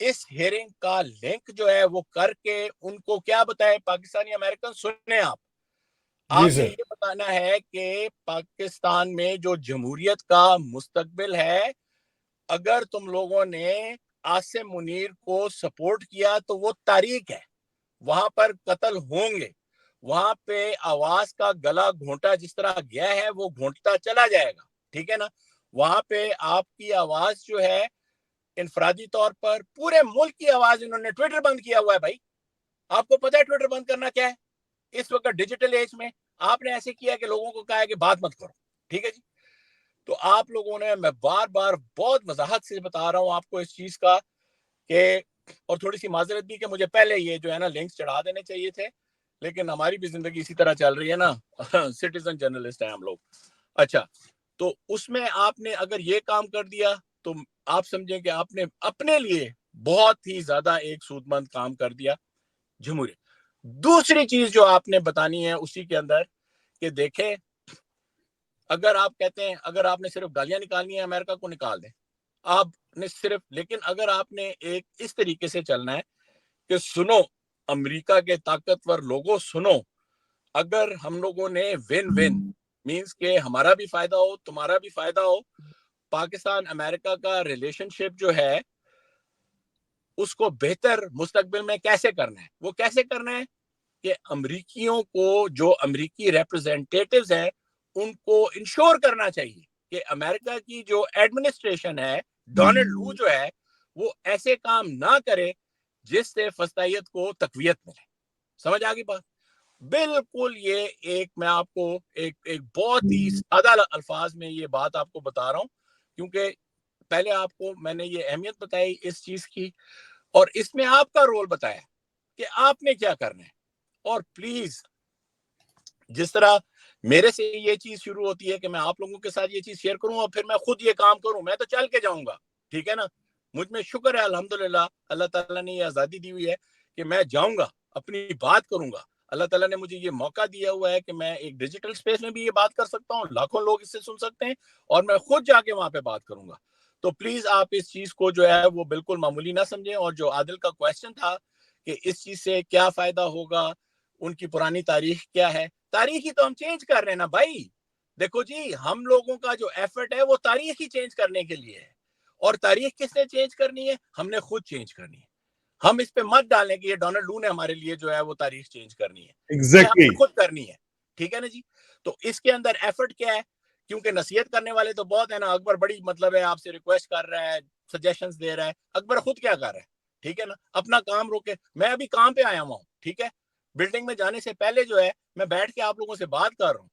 इस हियरिंग का लिंक जो है वो करके उनको क्या बताएं, पाकिस्तानी अमेरिकन सुने, जी आपने सर। ये बताना है कि पाकिस्तान में जो जमहूरियत का मुस्तकबिल है, अगर तुम लोगों ने आसिम मुनीर को सपोर्ट किया तो वो तारीख है, वहां पर कत्ल होंगे, वहां पे आवाज का गला घोंटा जिस तरह गया है वो घोंटता चला जाएगा, ठीक है ना। वहां पे आपकी आवाज जो है इनफरादी तौर पर, पूरे मुल्क की आवाज, इन्होंने ट्विटर बंद किया हुआ है भाई, आपको पता है ट्विटर बंद करना क्या है इस वक्त डिजिटल एज में। आपने ऐसे किया कि लोगों को कहा है कि बात मत करो, ठीक है जी। तो आप लोगों ने, मैं बार बार बहुत वजाहत से बता रहा हूं आपको इस चीज का कि, और थोड़ी सी माजरत भी कि मुझे पहले ये जो है ना लिंक्स चढ़ा देने चाहिए थे, लेकिन हमारी भी जिंदगी इसी तरह चल रही है ना सिटीजन जर्नलिस्ट हैं हम लोग। अच्छा, तो उसमें आपने अगर ये काम कर दिया तो आप समझें कि आपने अपने लिए बहुत ही ज्यादा एक सूदमंद काम कर दिया जमहूरियत। दूसरी चीज जो आपने बतानी है उसी के अंदर कि देखें, अगर आप कहते हैं अगर आपने सिर्फ गालियां निकालनी है अमेरिका को निकाल दें, आपने सिर्फ, लेकिन अगर आपने एक इस तरीके से चलना है कि सुनो अमेरिका के ताकतवर लोगों सुनो, अगर हम लोगों ने विन विन मींस के हमारा भी फायदा हो तुम्हारा भी फायदा हो, पाकिस्तान अमेरिका का रिलेशनशिप जो है उसको बेहतर मुस्तकबिल में कैसे करना है, वो कैसे करना है कि अमरीकियों को, जो अमरीकी रिप्रेजेंटेटिव्स हैं, उनको इंश्योर करना चाहिए कि अमेरिका की जो एडमिनिस्ट्रेशन है, डोनाल्ड लू जो है, वो ऐसे काम ना करे जिससे फस्तायत को तकवीयत मिले। समझ आ गई बात? बिल्कुल, ये एक मैं आपको एक एक बहुत ही सादा अल्फाज में ये बात आपको बता रहा हूं, क्योंकि पहले आपको मैंने ये अहमियत बताई इस चीज की, और इसमें आपका रोल बताया कि आपने क्या करना है। और प्लीज, जिस तरह मेरे से ये चीज शुरू होती है कि मैं आप लोगों के साथ ये चीज शेयर करूं और फिर मैं खुद ये काम करूं, मैं तो चल के जाऊंगा, ठीक है ना। मुझ में शुक्र है अल्हम्दुलिल्लाह, अल्लाह ताला ने ये आजादी दी हुई है कि मैं जाऊंगा, अपनी बात करूंगा। अल्लाह ताला ने मुझे ये मौका दिया हुआ है कि मैं एक डिजिटल स्पेस में भी ये बात कर सकता हूँ, लाखों लोग इससे सुन सकते हैं, और मैं खुद जाके वहां पे बात करूंगा। तो प्लीज आप इस चीज को जो है वो बिल्कुल मामूली ना समझें। और जो आदिल का क्वेश्चन था कि इस चीज से क्या फायदा होगा, उनकी पुरानी तारीख क्या है, तारीख ही तो हम चेंज कर रहे हैं ना भाई। देखो जी, हम लोगों का जो एफर्ट है वो तारीख ही चेंज करने के लिए है, और तारीख किसने चेंज करनी है, हमने खुद चेंज करनी है। हम इस पे मत डालें कि ये डोनाल्ड लू ने हमारे लिए जो है वो तारीख चेंज करनी है, ये एग्जैक्टली। हमने खुद करनी है, ठीक है ना जी। तो इसके अंदर एफर्ट क्या है, क्योंकि नसीहत करने वाले तो बहुत है ना, अकबर बड़ी मतलब है आपसे रिक्वेस्ट कर रहा है, सजेशंस दे रहा है, अकबर खुद क्या कर रहा है, ठीक है ना, अपना काम रोके। मैं अभी काम पे आया हुआ हूँ, ठीक है, बिल्डिंग में जाने से पहले जो है मैं बैठ के आप लोगों से बात कर रहा हूँ।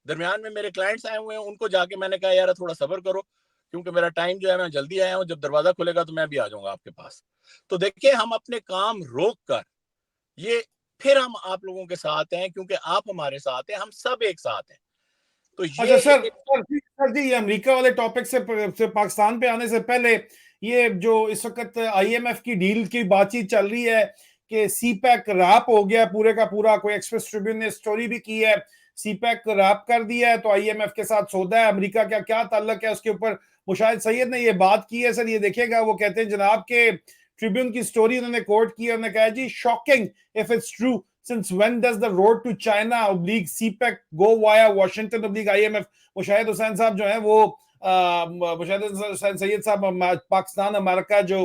दरमियान में मेरे क्लाइंट्स आए हुए हैं, उनको जाके मैंने कहा यार थोड़ा सब्र करो, क्योंकि मेरा टाइम जो है, मैं जल्दी आया हूँ, जब दरवाजा खुलेगा तो मैं भी आ जाऊंगा आपके पास। तो देखिए, हम अपने काम रोक कर ये फिर हम आप लोगों के साथ हैं, क्योंकि आप हमारे साथ हैं, हम सब एक साथ हैं। तो अच्छा ये सर जी, ये अमेरिका वाले टॉपिक से पाकिस्तान पे आने से पहले, ये जो इस वक्त आईएमएफ की डील की बातचीत चल रही है कि सीपैक रैप हो गया पूरे का पूरा, कोई एक्सप्रेस ट्रिब्यून ने स्टोरी भी की है, सीपैक रैप कर दिया है तो आईएमएफ के साथ सौदा है, अमेरिका का क्या ताल्लुक है उसके ऊपर मुशाहिद सैयद ने ये बात की है। सर ये देखिएगा, वो कहते हैं जनाब के ट्रिब्यून की स्टोरी उन्होंने कोट की, उन्होंने कहा जी shocking if it's true, since when does the road to China oblique CPEC go via Washington oblique IMF। Mushahid Hussain साहब जो है वो मुशाहिद हुसैन सैयद साहब पाकिस्तान अमेरिका जो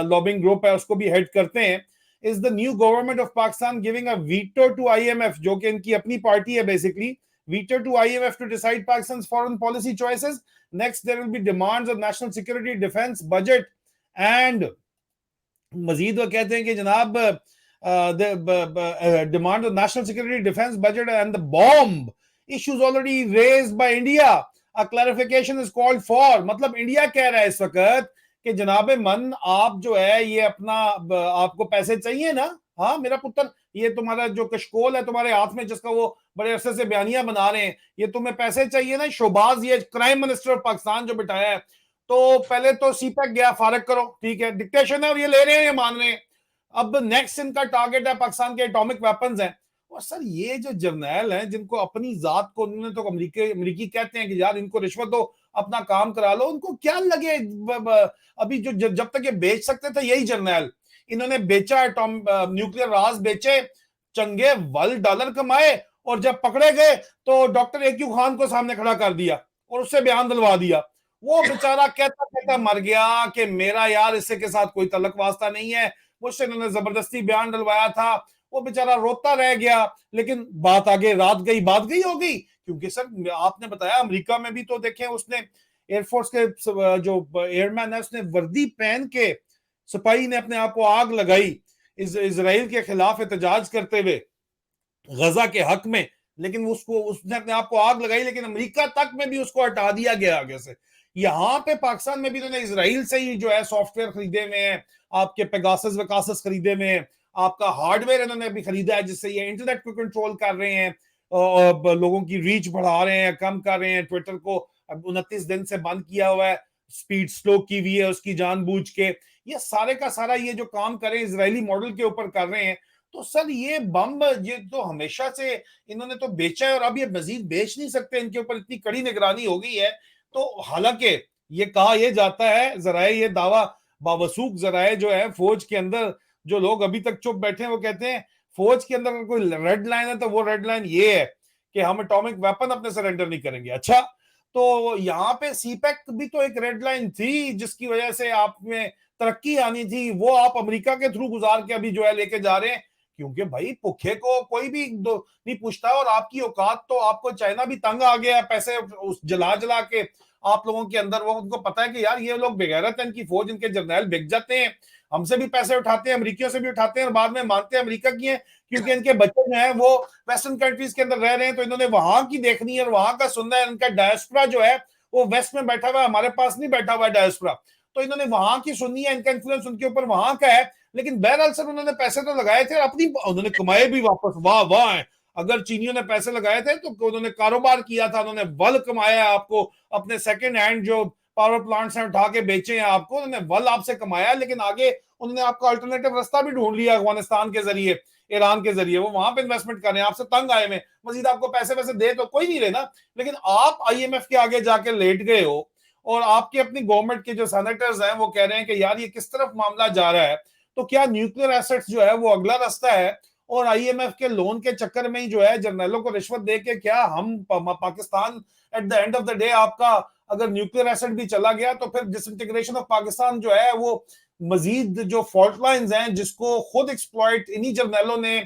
लॉबिंग ग्रुप है उसको भी हेड करते हैं। Is the new government of Pakistan giving a veto to IMF, जो कि इनकी अपनी पार्टी है basically, veto to IMF to decide Pakistan foreign policy choices. Next there will be demands of national security, defence, budget and Majeed वो कहते हैं कि जनाब demand of national security, defence, budget and the bomb issues already raised by India, a clarification is called for. मतलब India कह रहा है इस वक्त कि जनाब मन आप जो है ये अपना आपको पैसे चाहिए ना, हाँ मेरा पुत्र, ये तुम्हारा जो कशकोल है तुम्हारे हाथ में जिसका वो बड़े अरसे से बयानियां बना रहे हैं, ये तुम्हें पैसे चाहिए ना, शोबाज ये प्राइम मिनिस्टर ऑफ पाकिस्तान जो बिठाया है, तो पहले तो सीपैक गया फारग करो, ठीक है, डिक्टेशन है और ये ले रहे हैं, ये मान रहे हैं। अब नेक्स्ट इनका टारगेट है पाकिस्तान के एटॉमिक वेपन्स हैं। और सर ये जो जर्नैल हैं जिनको अपनी जात को उन्होंने तो अमरीकी कहते हैं कि यार इनको रिश्वत दो अपना काम करा लो, उनको क्या लगे अभी जो जब तक ये बेच सकते थे यही जर्नैल, इन्होंने बेचा न्यूक्लियर राज बेचे, चंगे वल डॉलर कमाए, और जब पकड़े गए तो डॉक्टर AQ खान को सामने खड़ा कर दिया और उससे बयान दिलवा दिया। वो बेचारा कहता कहता मर गया कि मेरा यार इससे के साथ कोई तलक वास्ता नहीं है, मुझसे इन्होंने जबरदस्ती बयान डलवाया था। वो बेचारा रोता रह गया, लेकिन बात आगे, रात गई बात गई हो गई, क्योंकि सर आपने बताया अमेरिका में भी तो देखें उसने एयरफोर्स के जो एयरमैन है उसने वर्दी पहन के, सिपाही ने अपने आप को आग लगाई इसराइल के खिलाफ एहतजाज करते हुए गजा के हक में, लेकिन उसने अपने आप को आग लगाई, लेकिन अमेरिका तक में भी उसको हटा दिया गया आगे से। यहाँ पे पाकिस्तान में भी इन्होंने इसराइल से ही जो है सॉफ्टवेयर खरीदे हुए हैं, आपके पेगासस वकासस खरीदे हुए हैं, आपका हार्डवेयर इन्होंने भी खरीदा है जिससे ये इंटरनेट को कंट्रोल कर रहे हैं, लोगों की रीच बढ़ा रहे हैं, कम कर रहे हैं। ट्विटर को 29 दिन से बंद किया हुआ है, स्पीड स्लो की हुई है उसकी जानबूझ के। ये सारे का सारा ये जो काम कर रहे हैं इजरायली मॉडल के ऊपर कर रहे हैं। तो सर ये बम ये तो हमेशा से इन्होंने तो बेचा है और अब ये मजीद बेच नहीं सकते, इनके ऊपर इतनी कड़ी निगरानी हो गई है। तो हालांकि ये कहा यह जाता है, जराए ये दावा बावसूख जराए जो है फौज के अंदर जो लोग अभी तक चुप बैठे हैं वो कहते हैं फौज के अंदर कोई रेड लाइन है तो वो रेड लाइन ये है कि हम एटॉमिक वेपन अपने सरेंडर नहीं करेंगे। अच्छा, तो यहाँ पे सीपैक भी तो एक रेड लाइन थी जिसकी वजह से आप में तरक्की आनी थी, वो आप अमेरिका के थ्रू गुजार के अभी जो है लेके जा रहे हैं, क्योंकि भाई भुखे को कोई भी नहीं पूछता। और आपकी औकात तो आपको चाइना भी तंग आ गया पैसे उस जला जला के आप लोगों के अंदर, वो उनको पता है कि यार ये लोग बेगैरत हैं, इनकी फौज इनके जर्नैल बिक जाते हैं, हमसे भी पैसे उठाते हैं, अमेरिकियों से भी उठाते हैं और बाद में मानते हैं अमेरिका की है, क्योंकि इनके बच्चे जो है वो वेस्टर्न कंट्रीज के अंदर रह रहे हैं, तो इन्होंने वहां की देखनी है और वहां का सुनना है। इनका डायस्पोरा जो है वो वेस्ट में बैठा हुआ है, हमारे पास नहीं बैठा हुआ है डायस्पोरा, तो इन्होंने वहां की सुननी है, इनका इन्फ्लुएंस उनके ऊपर वहां का है। लेकिन बहरहाल सर उन्होंने पैसे तो लगाए थे, अपनी उन्होंने कमाए भी वापस, वाह वाह। अगर चीनियों ने पैसे लगाए थे तो उन्होंने कारोबार किया था, उन्होंने बल कमाया है आपको, अपने सेकंड हैंड जो पावर प्लांट्स हैं उठा के बेचे हैं आपको, उन्होंने बल आपसे कमाया। लेकिन आगे उन्होंने आपका अल्टरनेटिव रास्ता भी ढूंढ लिया अफगानिस्तान के जरिए, ईरान के जरिए, वो वहां पे इन्वेस्टमेंट कर रहे हैं, आपसे तंग आए में, मजीद आपको पैसे वैसे दे तो कोई नहीं रहे ना। लेकिन आप आईएमएफ के आगे जाके लेट गए हो और आपके अपनी गवर्नमेंट के जो सेनेटर्स हैं वो कह रहे हैं कि यार ये किस तरफ मामला जा रहा है। तो क्या न्यूक्लियर एसेट्स जो है वो अगला रास्ता है और आईएमएफ के लोन के चक्कर में ही जो है जर्नैलों को रिश्वत दे के क्या हम Pakistan at the end of the day आपका अगर न्यूक्लियर एसेट भी चला गया तो फिर डिसइंटीग्रेशन ऑफ पाकिस्तान जो है वो मजीद जो फॉल्ट लाइंस हैं जिसको खुद एक्सप्लॉइट इन्हीं जर्नैलों ने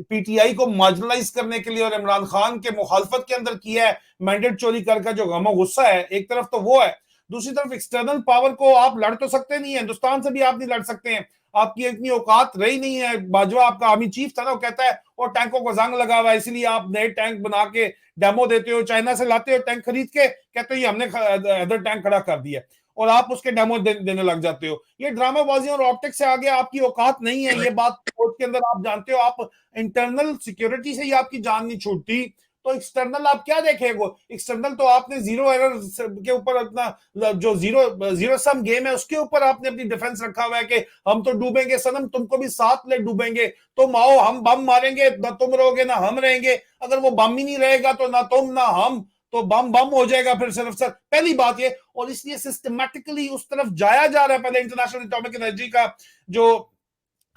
पीटीआई को मार्जिनलाइज करने के लिए और इमरान खान के मुखालफत के अंदर किया है, मैंडेट चोरी करके जो गम गुस्सा है, एक तरफ तो वो है, दूसरी तरफ एक्सटर्नल पावर को आप लड़ तो सकते नहीं है, हिंदुस्तान से भी आप नहीं लड़ सकते हैं, आपकी इतनी औकात रही नहीं है। बाजवा आपका आर्मी चीफ था ना, वो कहता है और टैंकों को जंग लगा हुआ है इसलिए आप नए टैंक बना के डेमो देते हो, चाइना से लाते हो टैंक खरीद के, कहते हो ये हमने अदर टैंक खड़ा कर दिया। और आप उसके डेमो देने लग जाते हो। ये ड्रामाबाजी और ऑप्टिक्स से आगे आपकी औकात नहीं है। ये बात कोर्ट के अंदर आप जानते हो। आप इंटरनल सिक्योरिटी से ही आपकी जान नहीं छूटती, तो एक्सटर्नल आप क्या देखेंगे? एक्सटर्नल तो आपने जीरो एरर के ऊपर अपना जो जीरो सम गेम है उसके ऊपर आपने अपनी डिफेंस रखा हुआ है कि हम तो डूबेंगे सनम, तुमको भी साथ ले डूबेंगे, तुम आओ हम बम मारेंगे, ना तुम रहोगे ना हम रहेंगे। अगर वो बम ही नहीं रहेगा तो ना तुम ना हम, तो बम बम हो जाएगा फिर सिर्फ। सर पहली बात ये, और इसलिए सिस्टमैटिकली उस तरफ जाया जा रहा है। पहले इंटरनेशनल एटॉमिक एनर्जी का जो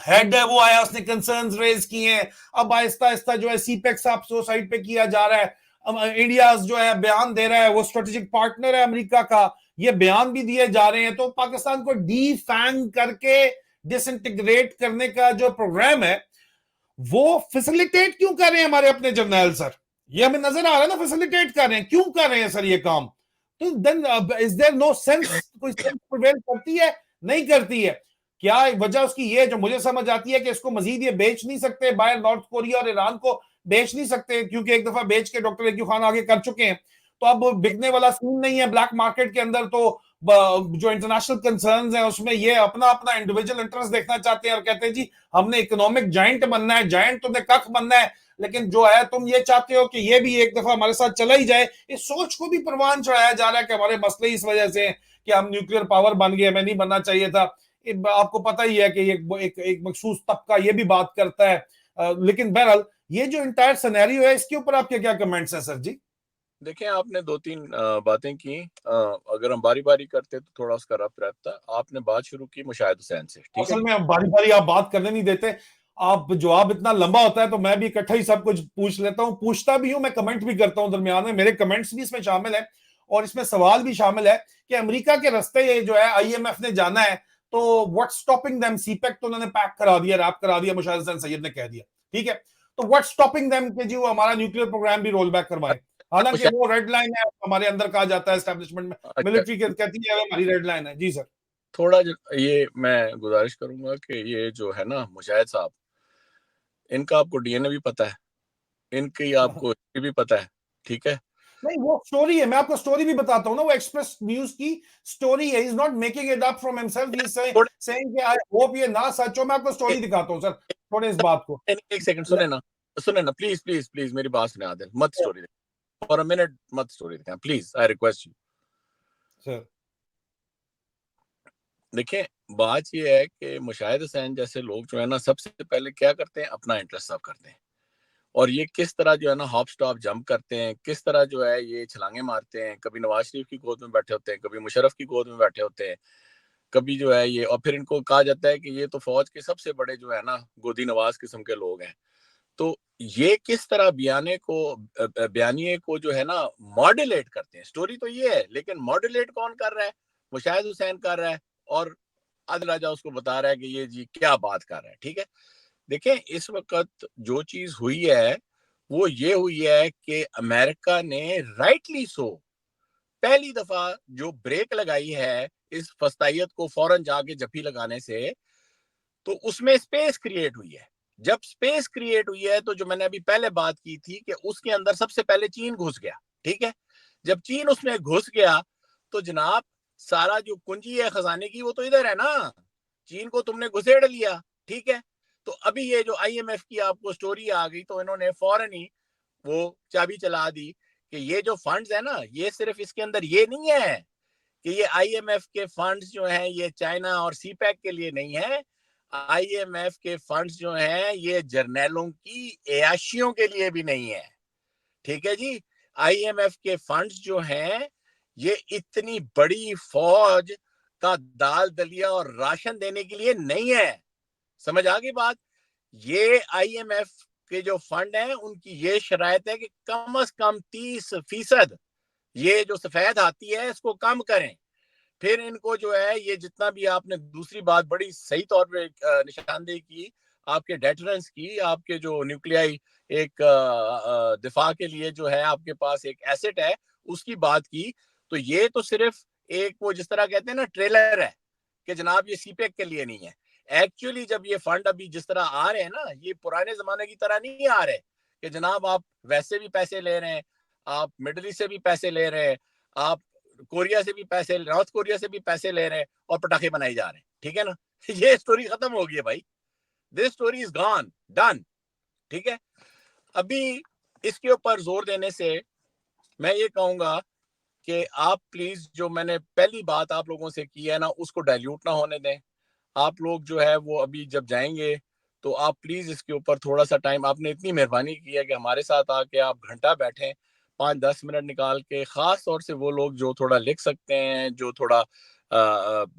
हेड है वो आया, उसने कंसर्न्स रेज किए हैं। अब आहिस्ता आहिस्ता जो है सीपेक्स आप साइड पे किया जा रहा है। इंडिया जो है बयान दे रहा है, वो स्ट्रेटेजिक पार्टनर है अमेरिका का, ये बयान भी दिए जा रहे हैं। तो पाकिस्तान को डीफैंग करके डिसइंटीग्रेट करने का जो प्रोग्राम है वो फैसिलिटेट क्यों कर रहे हैं हमारे अपने जर्नैल? सर ये हमें नजर आ रहा है ना, फैसिलिटेट कर रहे हैं, क्यों कर रहे हैं सर ये काम? तो then is there no sense? कोई सेंस प्रिवेल करती है? नहीं करती है। क्या वजह उसकी ये जो मुझे समझ आती है कि इसको मजीद ये बेच नहीं सकते बाहर, नॉर्थ कोरिया और ईरान को बेच नहीं सकते, क्योंकि एक दफा बेच के डॉक्टर एक्यू खान आगे कर चुके हैं। तो अब बिकने वाला सीन नहीं है ब्लैक मार्केट के अंदर। तो जो इंटरनेशनल कंसर्न्स हैं उसमें ये अपना अपना इंडिविजुअल इंटरेस्ट देखना चाहते हैं और कहते हैं जी हमने इकोनॉमिक जाइंट बनना है। जाइंट तुमने कख बनना है, लेकिन जो है तुम ये चाहते हो कि ये भी एक दफा हमारे साथ चला ही जाए। इस सोच को भी परवान चढ़ाया जा रहा है कि हमारे मसले इस वजह से कि हम न्यूक्लियर पावर बन गए, हमें नहीं बनना चाहिए था। आपको पता ही है कि एक मखसूस तबका ये भी बात करता है। लेकिन बहरहाल ये जो इंटायर सिनेरियो है इसके ऊपर आपके क्या कमेंट्स हैं सर जी? देखिए, आपने दो तीन बातें की। अगर हम बारी बारी करते तो थोड़ा उसका रफ रहता। आपने बात शुरू की मुशाहिद हुसैन से, ठीक है। असल में बारी बारी आप बात करने नहीं देते। आप जवाब इतना लंबा होता है तो मैं भी इकट्ठा ही सब कुछ पूछ लेता हूं, पूछता भी हूं, मैं कमेंट भी करता हूं दरमियान में। मेरे कमेंट्स भी इसमें शामिल है और इसमें सवाल भी शामिल है कि अमेरिका के रास्ते ये जो है आईएमएफ ने जाना है, तो व्हाट स्टॉपिंग देम? सीपेक तो उन्होंने पैक करा दिया, रैप करा दिया, मुशाहिद हुसैन सैयद ने कह दिया, ठीक है। तो व्हाट स्टॉपिंग देम कि जी वो हमारा न्यूक्लियर प्रोग्राम भी रोल बैक करवाए? हालांकि वो रेड लाइन है, हमारे अंदर कहा जाता है एस्टेब्लिशमेंट में, अच्छा, मिलिट्री कहती है हमारी रेड लाइन है। जी सर। थोड़ा ये मैं गुजारिश करूंगा कि ये जो है ना मुजाहिद साहब, इनका आपको डीएनए भी पता है, इनकी आपको हिस्ट्री भी पता है, ठीक है। नहीं वो स्टोरी है, मैं आपको स्टोरी भी बताता हूँ ना, वो एक्सप्रेस न्यूज की स्टोरी है। Is not making it up from himself, he is saying कि आई होप ये ना सच हो। मैं आपको स्टोरी दिखाता हूँ सर, थोड़े इस बात को। एक सेकंड सुने ना प्लीज प्लीज प्लीज, मेरी बात सुने आदिल, मत स्टोरी फॉर अ मिनट, मत स्टोरी दिखाएं please, I request you. Sir देखिए, बात ये है कि मुशाहिद हुसैन जैसे लोग जो है ना सबसे पहले क्या करते हैं, अपना इंटरेस्ट सर्व करते हैं। और ये किस तरह जो है ना हॉप स्टॉप जंप करते हैं, किस तरह जो है ये छलांगे मारते हैं। कभी नवाज शरीफ की गोद में बैठे होते हैं, कभी मुशर्रफ की गोद में बैठे होते हैं, कभी जो है ये, और फिर इनको कहा जाता है कि ये तो फौज के सबसे बड़े जो है ना गोदी नवाज किस्म के लोग हैं। तो ये किस तरह बयानिए को जो है ना मॉड्यूलेट करते हैं। स्टोरी तो ये है, लेकिन मॉड्यूलेट कौन कर रहा है? मुशाहिद हुसैन कर रहा है, और आदिल राजा उसको बता रहा है कि ये जी क्या बात कर रहा है, ठीक है। देखें, इस वक्त जो चीज हुई है वो ये हुई है कि अमेरिका ने राइटली सो पहली दफा जो ब्रेक लगाई है इस फस्तायत को फौरन जाके जप्पी लगाने से, तो उसमें स्पेस क्रिएट हुई है। जब स्पेस क्रिएट हुई है तो जो मैंने अभी पहले बात की थी कि उसके अंदर सबसे पहले चीन घुस गया, ठीक है। जब चीन उसमें घुस गया तो जनाब सारा जो कुंजी है खजाने की वो तो इधर है ना, चीन को तुमने घुसेड़ लिया, ठीक है। तो अभी ये जो आईएमएफ की आपको स्टोरी आ गई तो इन्होंने फौरन ही वो चाबी चला दी कि ये जो फंड्स है ना, ये सिर्फ इसके अंदर ये नहीं है कि ये आईएमएफ के फंड्स जो हैं ये चाइना और सीपैक के लिए नहीं है। आईएमएफ के फंड्स जो हैं ये जर्नैलों की एयाशियों के लिए भी नहीं है, ठीक है जी। आईएमएफ के फंड्स जो हैं ये इतनी बड़ी फौज का दाल दलिया और राशन देने के लिए नहीं है। समझ आ गई बात? ये आईएमएफ के जो फंड हैं उनकी ये शरायत है कि कम से कम 30% ये जो सफेद हाथी है इसको कम करें। फिर इनको जो है ये जितना भी, आपने दूसरी बात बड़ी सही तौर पे निशानदेही की, आपके डेटरेंस की, आपके जो न्यूक्लियाई एक दिफा के लिए जो है आपके पास एक एसेट है उसकी बात की। तो ये तो सिर्फ एक वो जिस तरह कहते हैं ना ट्रेलर है कि जनाब ये सीपेक के लिए नहीं है। एक्चुअली जब ये फंड अभी जिस तरह आ रहे हैं ना, ये पुराने जमाने की तरह नहीं आ रहे कि जनाब आप वैसे भी पैसे ले रहे हैं, आप मिडल ईस्ट से भी पैसे ले रहे हैं, आप कोरिया से भी पैसे, नॉर्थ कोरिया से भी पैसे ले रहे हैं और पटाखे बनाए जा रहे हैं, ठीक है ना। ये स्टोरी खत्म हो गई है भाई, this story is gone, done, ठीक है। अभी इसके ऊपर जोर देने से मैं ये कहूंगा कि आप प्लीज, जो मैंने पहली बात आप लोगों से की है ना, उसको डाइल्यूट ना होने दें। आप लोग जो है वो अभी जब जाएंगे तो आप प्लीज इसके ऊपर थोड़ा सा टाइम, आपने इतनी मेहरबानी की है कि हमारे साथ आके आप घंटा बैठें, 5-10 मिनट निकाल के, खास तौर से वो लोग जो थोड़ा लिख सकते हैं, जो थोड़ा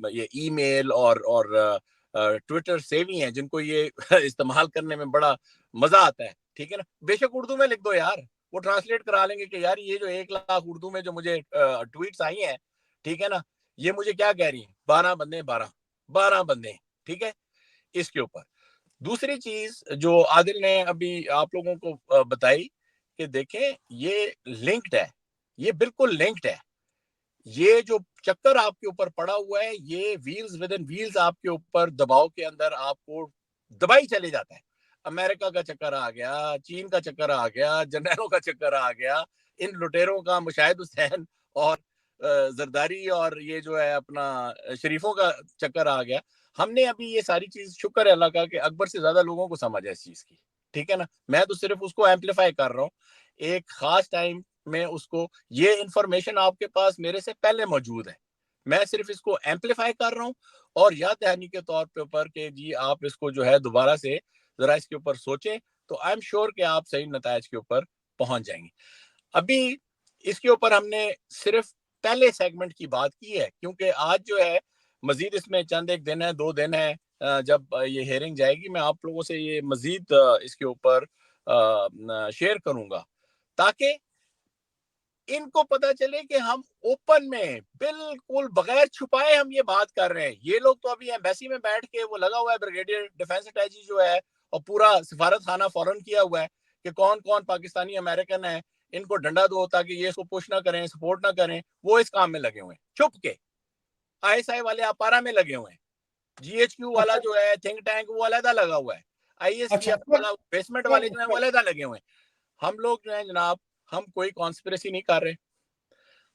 ये ईमेल और ट्विटर सेवी हैं, जिनको ये इस्तेमाल करने में बड़ा मजा आता है, ठीक है ना। बेशक उर्दू में लिख दो यार, वो ट्रांसलेट करा लेंगे कि यार ये जो 1 लाख उर्दू में जो मुझे ट्वीट्स आई हैं, ठीक है ना, ये मुझे क्या कह रही है, 12 बंदे, 12 बंदे, ठीक है। इसके ऊपर दूसरी चीज जो आदिल ने अभी आप लोगों को बताई कि देखें ये लिंक्ड है, ये बिल्कुल लिंक्ड है। ये जो चक्कर आपके ऊपर पड़ा हुआ है, ये व्हील्स विद इन व्हील्स आपके ऊपर दबाव के अंदर आपको दबाई चले जाता है। अमेरिका का चक्कर आ गया, चीन का चक्कर आ गया, जर्नैलों का चक्कर आ गया, इन लुटेरों का, मुशाहिद हुसैन और जरदारी और ये जो है अपना शरीफों का चक्कर आ गया। हमने अभी ये सारी चीज, शुक्र है अल्लाह का कि अकबर से ज्यादा लोगों को समझ है इस चीज की, ठीक है ना। मैं तो सिर्फ उसको एम्पलीफाई कर रहा हूँ एक खास टाइम में उसको, ये इंफॉर्मेशन आपके पास मेरे से पहले मौजूद है, मैं सिर्फ इसको एम्पलीफाई कर रहा हूँ और याद दहानी के तौर पे ऊपर कि जी आप इसको जो है दोबारा से जरा इसके ऊपर सोचें, तो आई एम श्योर कि आप सही नतायज के ऊपर पहुंच जाएंगे। अभी इसके ऊपर हमने सिर्फ पहले सेगमेंट की बात की है, क्योंकि आज जो है मजीद इसमें चंद एक दिन है, 2 दिन है, जब ये हेयरिंग जाएगी मैं आप लोगों से ये मजीद इसके ऊपर शेयर करूंगा, ताकि इनको पता चले कि हम ओपन में बिल्कुल बगैर छुपाए हम ये बात कर रहे हैं। ये लोग तो अभी एम्बेसी में बैठ के वो लगा हुआ है, ब्रिगेडियर डिफेंस स्ट्रेटजी जो है, और पूरा सिफारत खाना फौरन किया हुआ है कि कौन कौन पाकिस्तानी अमेरिकन है, इनको डंडा दो ताकि ये इसको पुश ना करें, सपोर्ट ना करें। वो इस काम में लगे हुए हैं छुप के। ISI वाले अपारा में लगे हुए हैं, GHQ वाला अच्छा जो है थिंक टैंक वो अलहदा लगा हुआ है, अच्छा ISDF वाला बेसमेंट वाले जो है वो अलहदा लगे हुए हैं। हम लोग जो है जनाब, हम कोई कॉन्स्पिरेसी नहीं कर रहे,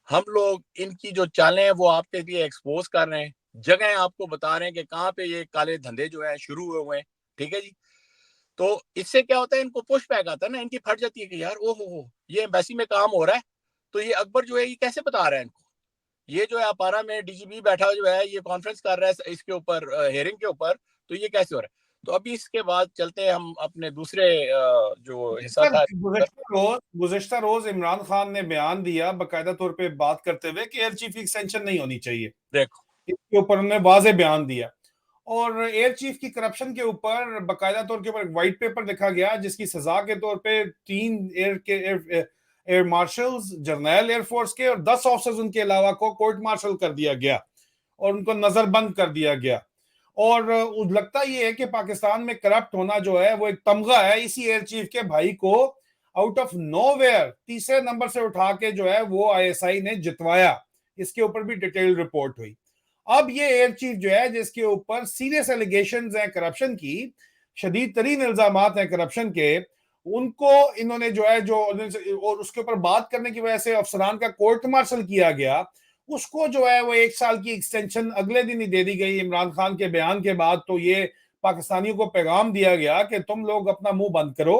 हम लोग इनकी जो चालें हैं वो आपके लिए एक्सपोज कर रहे हैं, जगह आपको बता रहे हैं कि कहाँ पे ये काले धंधे जो है शुरू हुए हैं, ठीक है जी। तो इससे क्या होता है, इनको पुश बैक आता है ना, इनकी फट जाती है कि यार ओहो ये एम्बेसी में काम हो रहा है, तो ये अकबर जो है ये कैसे बता रहा है इनको, ये जो है अपारा में DGP बैठा जो है ये कॉन्फ्रेंस कर रहा है इसके ऊपर, हेयरिंग के ऊपर, तो ये कैसे हो रहा है। तो अभी इसके बाद चलते हैं हम अपने दूसरे जो हिस्सा सर, था। गुज़िश्ता रोज इमरान खान ने बयान दिया बाकायदा तौर पे बात करते हुए कि एयर चीफ की एक्सटेंशन नहीं होनी चाहिए। देखो इसके ऊपर उन्होंने वाज़े बयान दिया और एयर चीफ की करप्शन के ऊपर बाकायदा तौर के ऊपर एक वाइट पेपर लिखा गया जिसकी सजा के तौर पे 3 एयर मार्शल्स, जर्नैल एयरफोर्स के और 10 ऑफिसर्स उनके अलावा को कोर्ट मार्शल कर दिया गया और उनको नजरबंद कर दिया गया। और लगता ये है कि पाकिस्तान में करप्ट होना जो है वो एक तमगा है। इसी एयर चीफ के भाई को आउट ऑफ नोवेयर तीसरे नंबर से उठा के जो है वो ISI ने जितवाया। इसके ऊपर भी डिटेल रिपोर्ट हुई। अब ये एयर चीफ जो है जिसके ऊपर सीरियस एलिगेशंस हैं करप्शन की, शदीद तरीन इल्जामात हैं करप्शन के, उनको इन्होंने जो है जो और उसके ऊपर बात करने की वजह से अफसरान का कोर्ट मार्शल किया गया, उसको जो है वो 1 साल की एक्सटेंशन अगले दिन ही दे दी गई इमरान खान के बयान के बाद। तो ये पाकिस्तानियों को पैगाम दिया गया कि तुम लोग अपना मुंह बंद करो,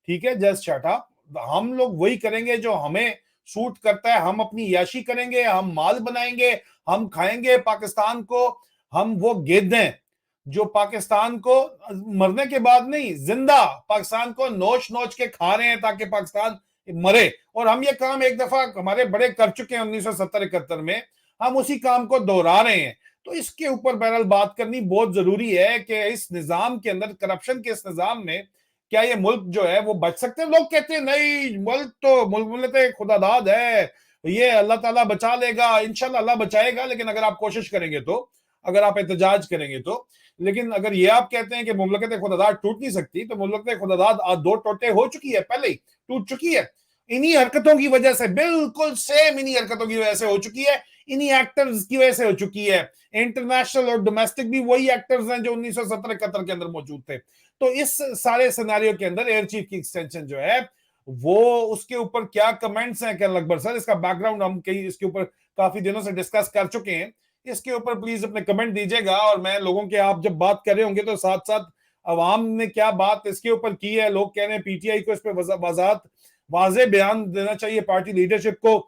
ठीक है, जस्ट शट अप। हम लोग वही करेंगे जो हमें सूट करता है, हम अपनी याशी करेंगे, हम माल बनाएंगे, हम खाएंगे पाकिस्तान को। हम वो गेंदें जो पाकिस्तान को मरने के बाद नहीं, जिंदा पाकिस्तान को नोच नोच के खा रहे हैं ताकि पाकिस्तान मरे। और हम ये काम एक दफा हमारे बड़े कर चुके हैं 1970-71 में, हम उसी काम को दोहरा रहे हैं। तो इसके ऊपर बहरहाल बात करनी बहुत जरूरी है कि इस निजाम के अंदर, करप्शन के इस निजाम में, क्या ये मुल्क जो है वो बच सकते हैं। लोग कहते हैं नहीं, मुल्क तो मुल्क खुदादाद है, ये अल्लाह ताला बचा लेगा, इंशाल्लाह अल्लाह बचाएगा, लेकिन अगर आप कोशिश करेंगे तो, अगर आप एहतजाज करेंगे तो। लेकिन अगर ये आप कहते हैं कि मुमलकत खुदादाद टूट नहीं सकती, तो मुमलकत खुदादाद आज 2 टोटे हो चुकी है, पहले ही टूट चुकी है। इन्हीं हरकतों की वजह से, बिल्कुल सेम इन्हीं हरकतों की वजह से हो चुकी है, इन्हीं एक्टर्स की वजह से हो चुकी है। इंटरनेशनल और डोमेस्टिक भी वही एक्टर्स हैं जो 1970-71 के अंदर मौजूद थे। तो इस सारे सिनेरियो के अंदर एयर चीफ की एक्सटेंशन जो है वो, उसके ऊपर क्या कमेंट्स हैं क्या अकबर सर, इसका बैकग्राउंड हम कहीं इसके ऊपर काफी दिनों से डिस्कस कर चुके हैं। इसके ऊपर प्लीज अपने कमेंट दीजिएगा, और मैं लोगों के, आप जब बात कर रहे होंगे तो साथ साथ अवाम ने क्या बात इसके ऊपर की है। लोग कह रहे हैं पीटीआई को इस पर वजाहत, वाज़ेह बयान देना चाहिए पार्टी लीडरशिप को,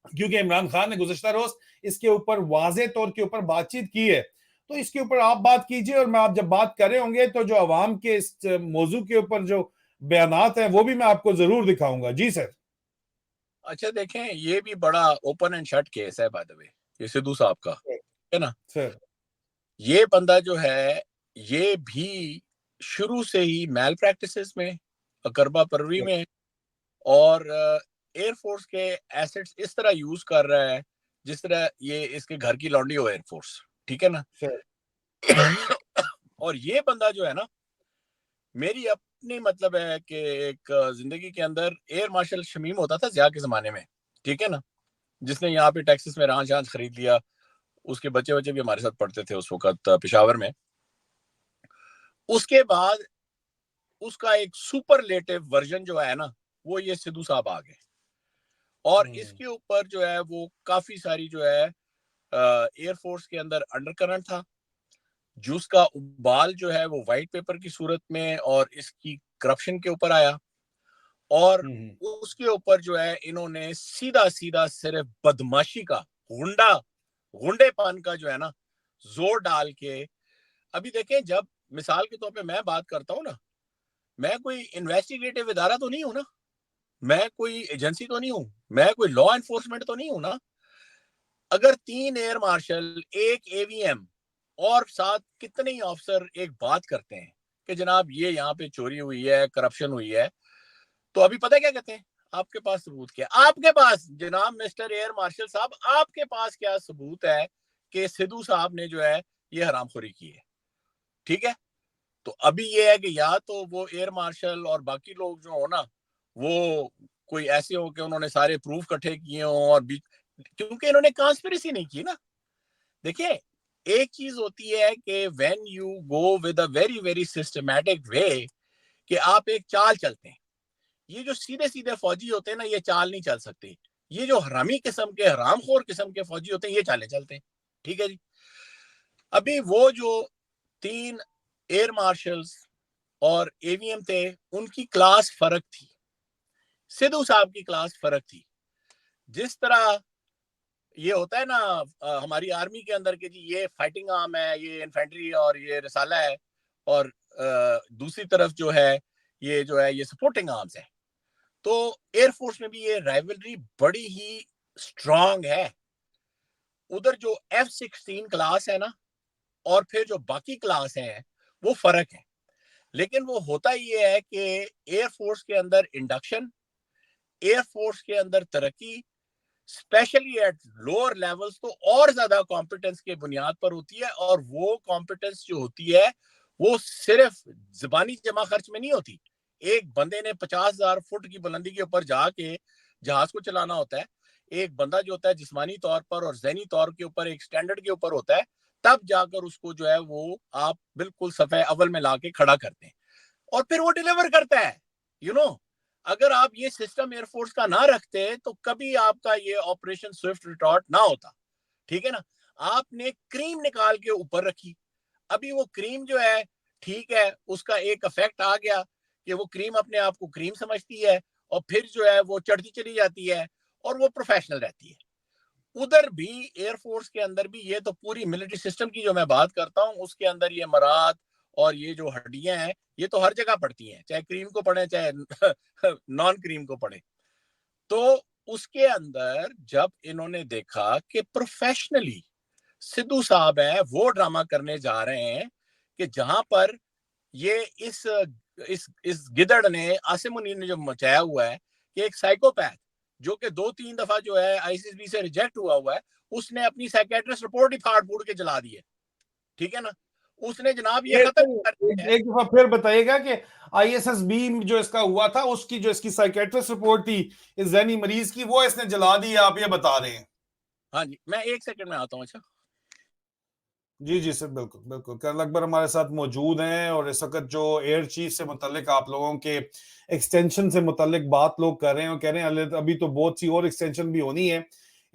क्योंकि इमरान खान ने गुज़िश्ता रोज इसके ऊपर वाज़ेह तौर के ऊपर बातचीत की है। तो इसके ऊपर आप बात कीजिए, और मैं, आप जब बात कर रहे होंगे तो जो अवाम के इस मौजू के ऊपर जो बयानात हैं वो भी मैं आपको जरूर दिखाऊंगा। जी सर। अच्छा देखें, ये भी बड़ा ओपन एंड शट केस है बाय द वे, ये सिद्धू साहब का, है ना सर ये बंदा जो है ये भी शुरू से ही मैल प्रैक्टिसेस में, अकरबा परवी में, और एयरफोर्स के एसेट्स इस तरह यूज कर रहा है जिस तरह ये इसके घर की लौंडी हो एयरफोर्स, ठीक है ना। और ये बंदा जो है ना, मेरी अपनी मतलब है कि एक जिंदगी के अंदर एयर मार्शल शमीम होता था ज़िया के जमाने में, ठीक है ना, जिसने यहाँ पे टेक्सास में रांच आंच खरीद लिया। उसके बच्चे बच्चे भी हमारे साथ पढ़ते थे उस वक्त पेशावर में। उसके बाद उसका एक सुपरलेटिव वर्जन जो है ना, वो ये सिद्धू साहब आ गए, और इसके ऊपर जो है वो काफी सारी जो है एयरफोर्स के अंदर अंडरकरंट था, जिसका उबाल जो है वो वाइट पेपर की सूरत में और इसकी करप्शन के ऊपर आया। और उसके ऊपर जो है इन्होंने सीधा सीधा सिर्फ बदमाशी का, गुंडेपन का जो है ना जोर डाल के, अभी देखें, जब मिसाल के तौर पे मैं बात करता हूं ना, मैं कोई इन्वेस्टिगेटिव इदारा तो नहीं हूं ना, मैं कोई एजेंसी तो नहीं हूं, मैं कोई लॉ एनफोर्समेंट तो नहीं हूं ना। अगर 3 एयर मार्शल, 1 एवीएम और साथ कितने ही ऑफिसर एक बात करते हैं कि जनाब ये यहाँ पे चोरी हुई है, करप्शन हुई है, तो अभी पता है क्या कहते हैं, आपके पास सबूत क्या, आपके पास जनाब मिस्टर एयर मार्शल साहब, आपके पास क्या सबूत है कि सिद्धू साहब ने जो है ये हरामखोरी की है, ठीक है। तो अभी ये है कि या तो वो एयर मार्शल और बाकी लोग जो हो ना, वो कोई ऐसे हो कि उन्होंने सारे प्रूफ इकट्ठे किए हों, और क्योंकि इन्होंने कॉन्स्पिरेसी नहीं की ना। देखिए, एक चीज होती है कि when you go with a very very systematic way, कि आप एक चाल चलते हैं। ये जो सीधे सीधे फौजी होते हैं ना, ये चाल नहीं चल सकते। ये जो हरामी किस्म के, हरामखोर किस्म के फौजी होते हैं, ये चालें चलते हैं, ठीक है जी। अभी वो जो 3 एयर मार्शल्स और एवीएम थे, उनकी क्लास फर्क थी, सिद्धू साहब की क्लास फर्क थी। जिस तरह ये होता है ना हमारी आर्मी के अंदर के जी ये फाइटिंग आर्म है, ये इन्फेंट्री और ये रिसाला है, और दूसरी तरफ जो है ये सपोर्टिंग आर्म्स है। तो एयरफोर्स में भी ये राइवलरी बड़ी ही स्ट्रांग है। उधर जो F-16 क्लास है ना, और फिर जो बाकी क्लास हैं, वो फर्क है। लेकिन वो होता ये है कि एयरफोर्स के अंदर इंडक्शन, एयरफोर्स के अंदर तरक्की, स्पेशली एट लोअर लेवल्स, तो और ज्यादा कॉम्पिटेंस के बुनियाद पर होती है। और वो कॉम्पिटेंस जो होती है वो सिर्फ जबानी जमा खर्च में नहीं होती। एक बंदे ने 50,000 फुट की बुलंदी के ऊपर जाके जहाज को चलाना होता है। एक बंदा जो होता है जिस्मानी तौर पर और ज़हनी तौर के ऊपर एक स्टैंडर्ड के ऊपर होता है, तब जाकर उसको जो है वो आप बिल्कुल सफ़े अव्वल में लाके खड़ा करते हैं, और फिर वो डिलीवर करता है। यू नो, अगर आप ये सिस्टम एयरफोर्स का ना रखते तो कभी आपका ये ऑपरेशन स्विफ्ट रिटॉर्ट ना होता, ठीक है ना। आपने क्रीम निकाल के ऊपर रखी। अभी वो क्रीम जो है, ठीक है, उसका एक इफेक्ट आ गया कि वो क्रीम अपने आप को क्रीम समझती है, और फिर जो है वो चढ़ती चली जाती है, और वो प्रोफेशनल रहती है। उधर भी एयरफोर्स के अंदर भी ये तो पूरी मिलिट्री सिस्टम की जो मैं बात करता हूँ, उसके अंदर ये मराद और ये जो हड्डियां हैं, ये तो हर जगह पड़ती हैं, चाहे क्रीम को पढ़े चाहे नॉन क्रीम को पढ़े। तो उसके अंदर जब इन्होंने देखा कि प्रोफेशनली सिद्धू साहब है वो ड्रामा करने जा रहे हैं, कि जहां पर ये इस गिदड़ ने, आसिम मुनीर ने जो मचाया हुआ है कि एक साइकोपैथ जो कि 2-3 दफा जो है आईसीएसबी से रिजेक्ट हुआ है, उसने अपनी साइकेट्रिस्ट रिपोर्ट ही फाड़ फूड़ के जला दी है, ठीक है ना। उसने जनाब ये खत्म कर दिया है। एक दफा फिर बताइएगा कि आईएसएसबी जो इसका हुआ था, उसकी जो इसकी साइकेट्रिस्ट रिपोर्ट थी इस जहनी मरीज की, वो इसने जला दी, आप ये बता रहे हैं। हाँ जी, मैं 1 सेकंड में आता हूँ। अच्छा जी जी सर, बिल्कुल बिल्कुल। कर्नल अकबर हमारे साथ मौजूद हैं, और इस वक्त जो एयर चीफ से मुतल्लिक आप लोगों के एक्सटेंशन से मुतल्लिक बात लोग कर रहे हैं, और कह रहे हैं अभी तो बहुत सी और एक्सटेंशन भी होनी है।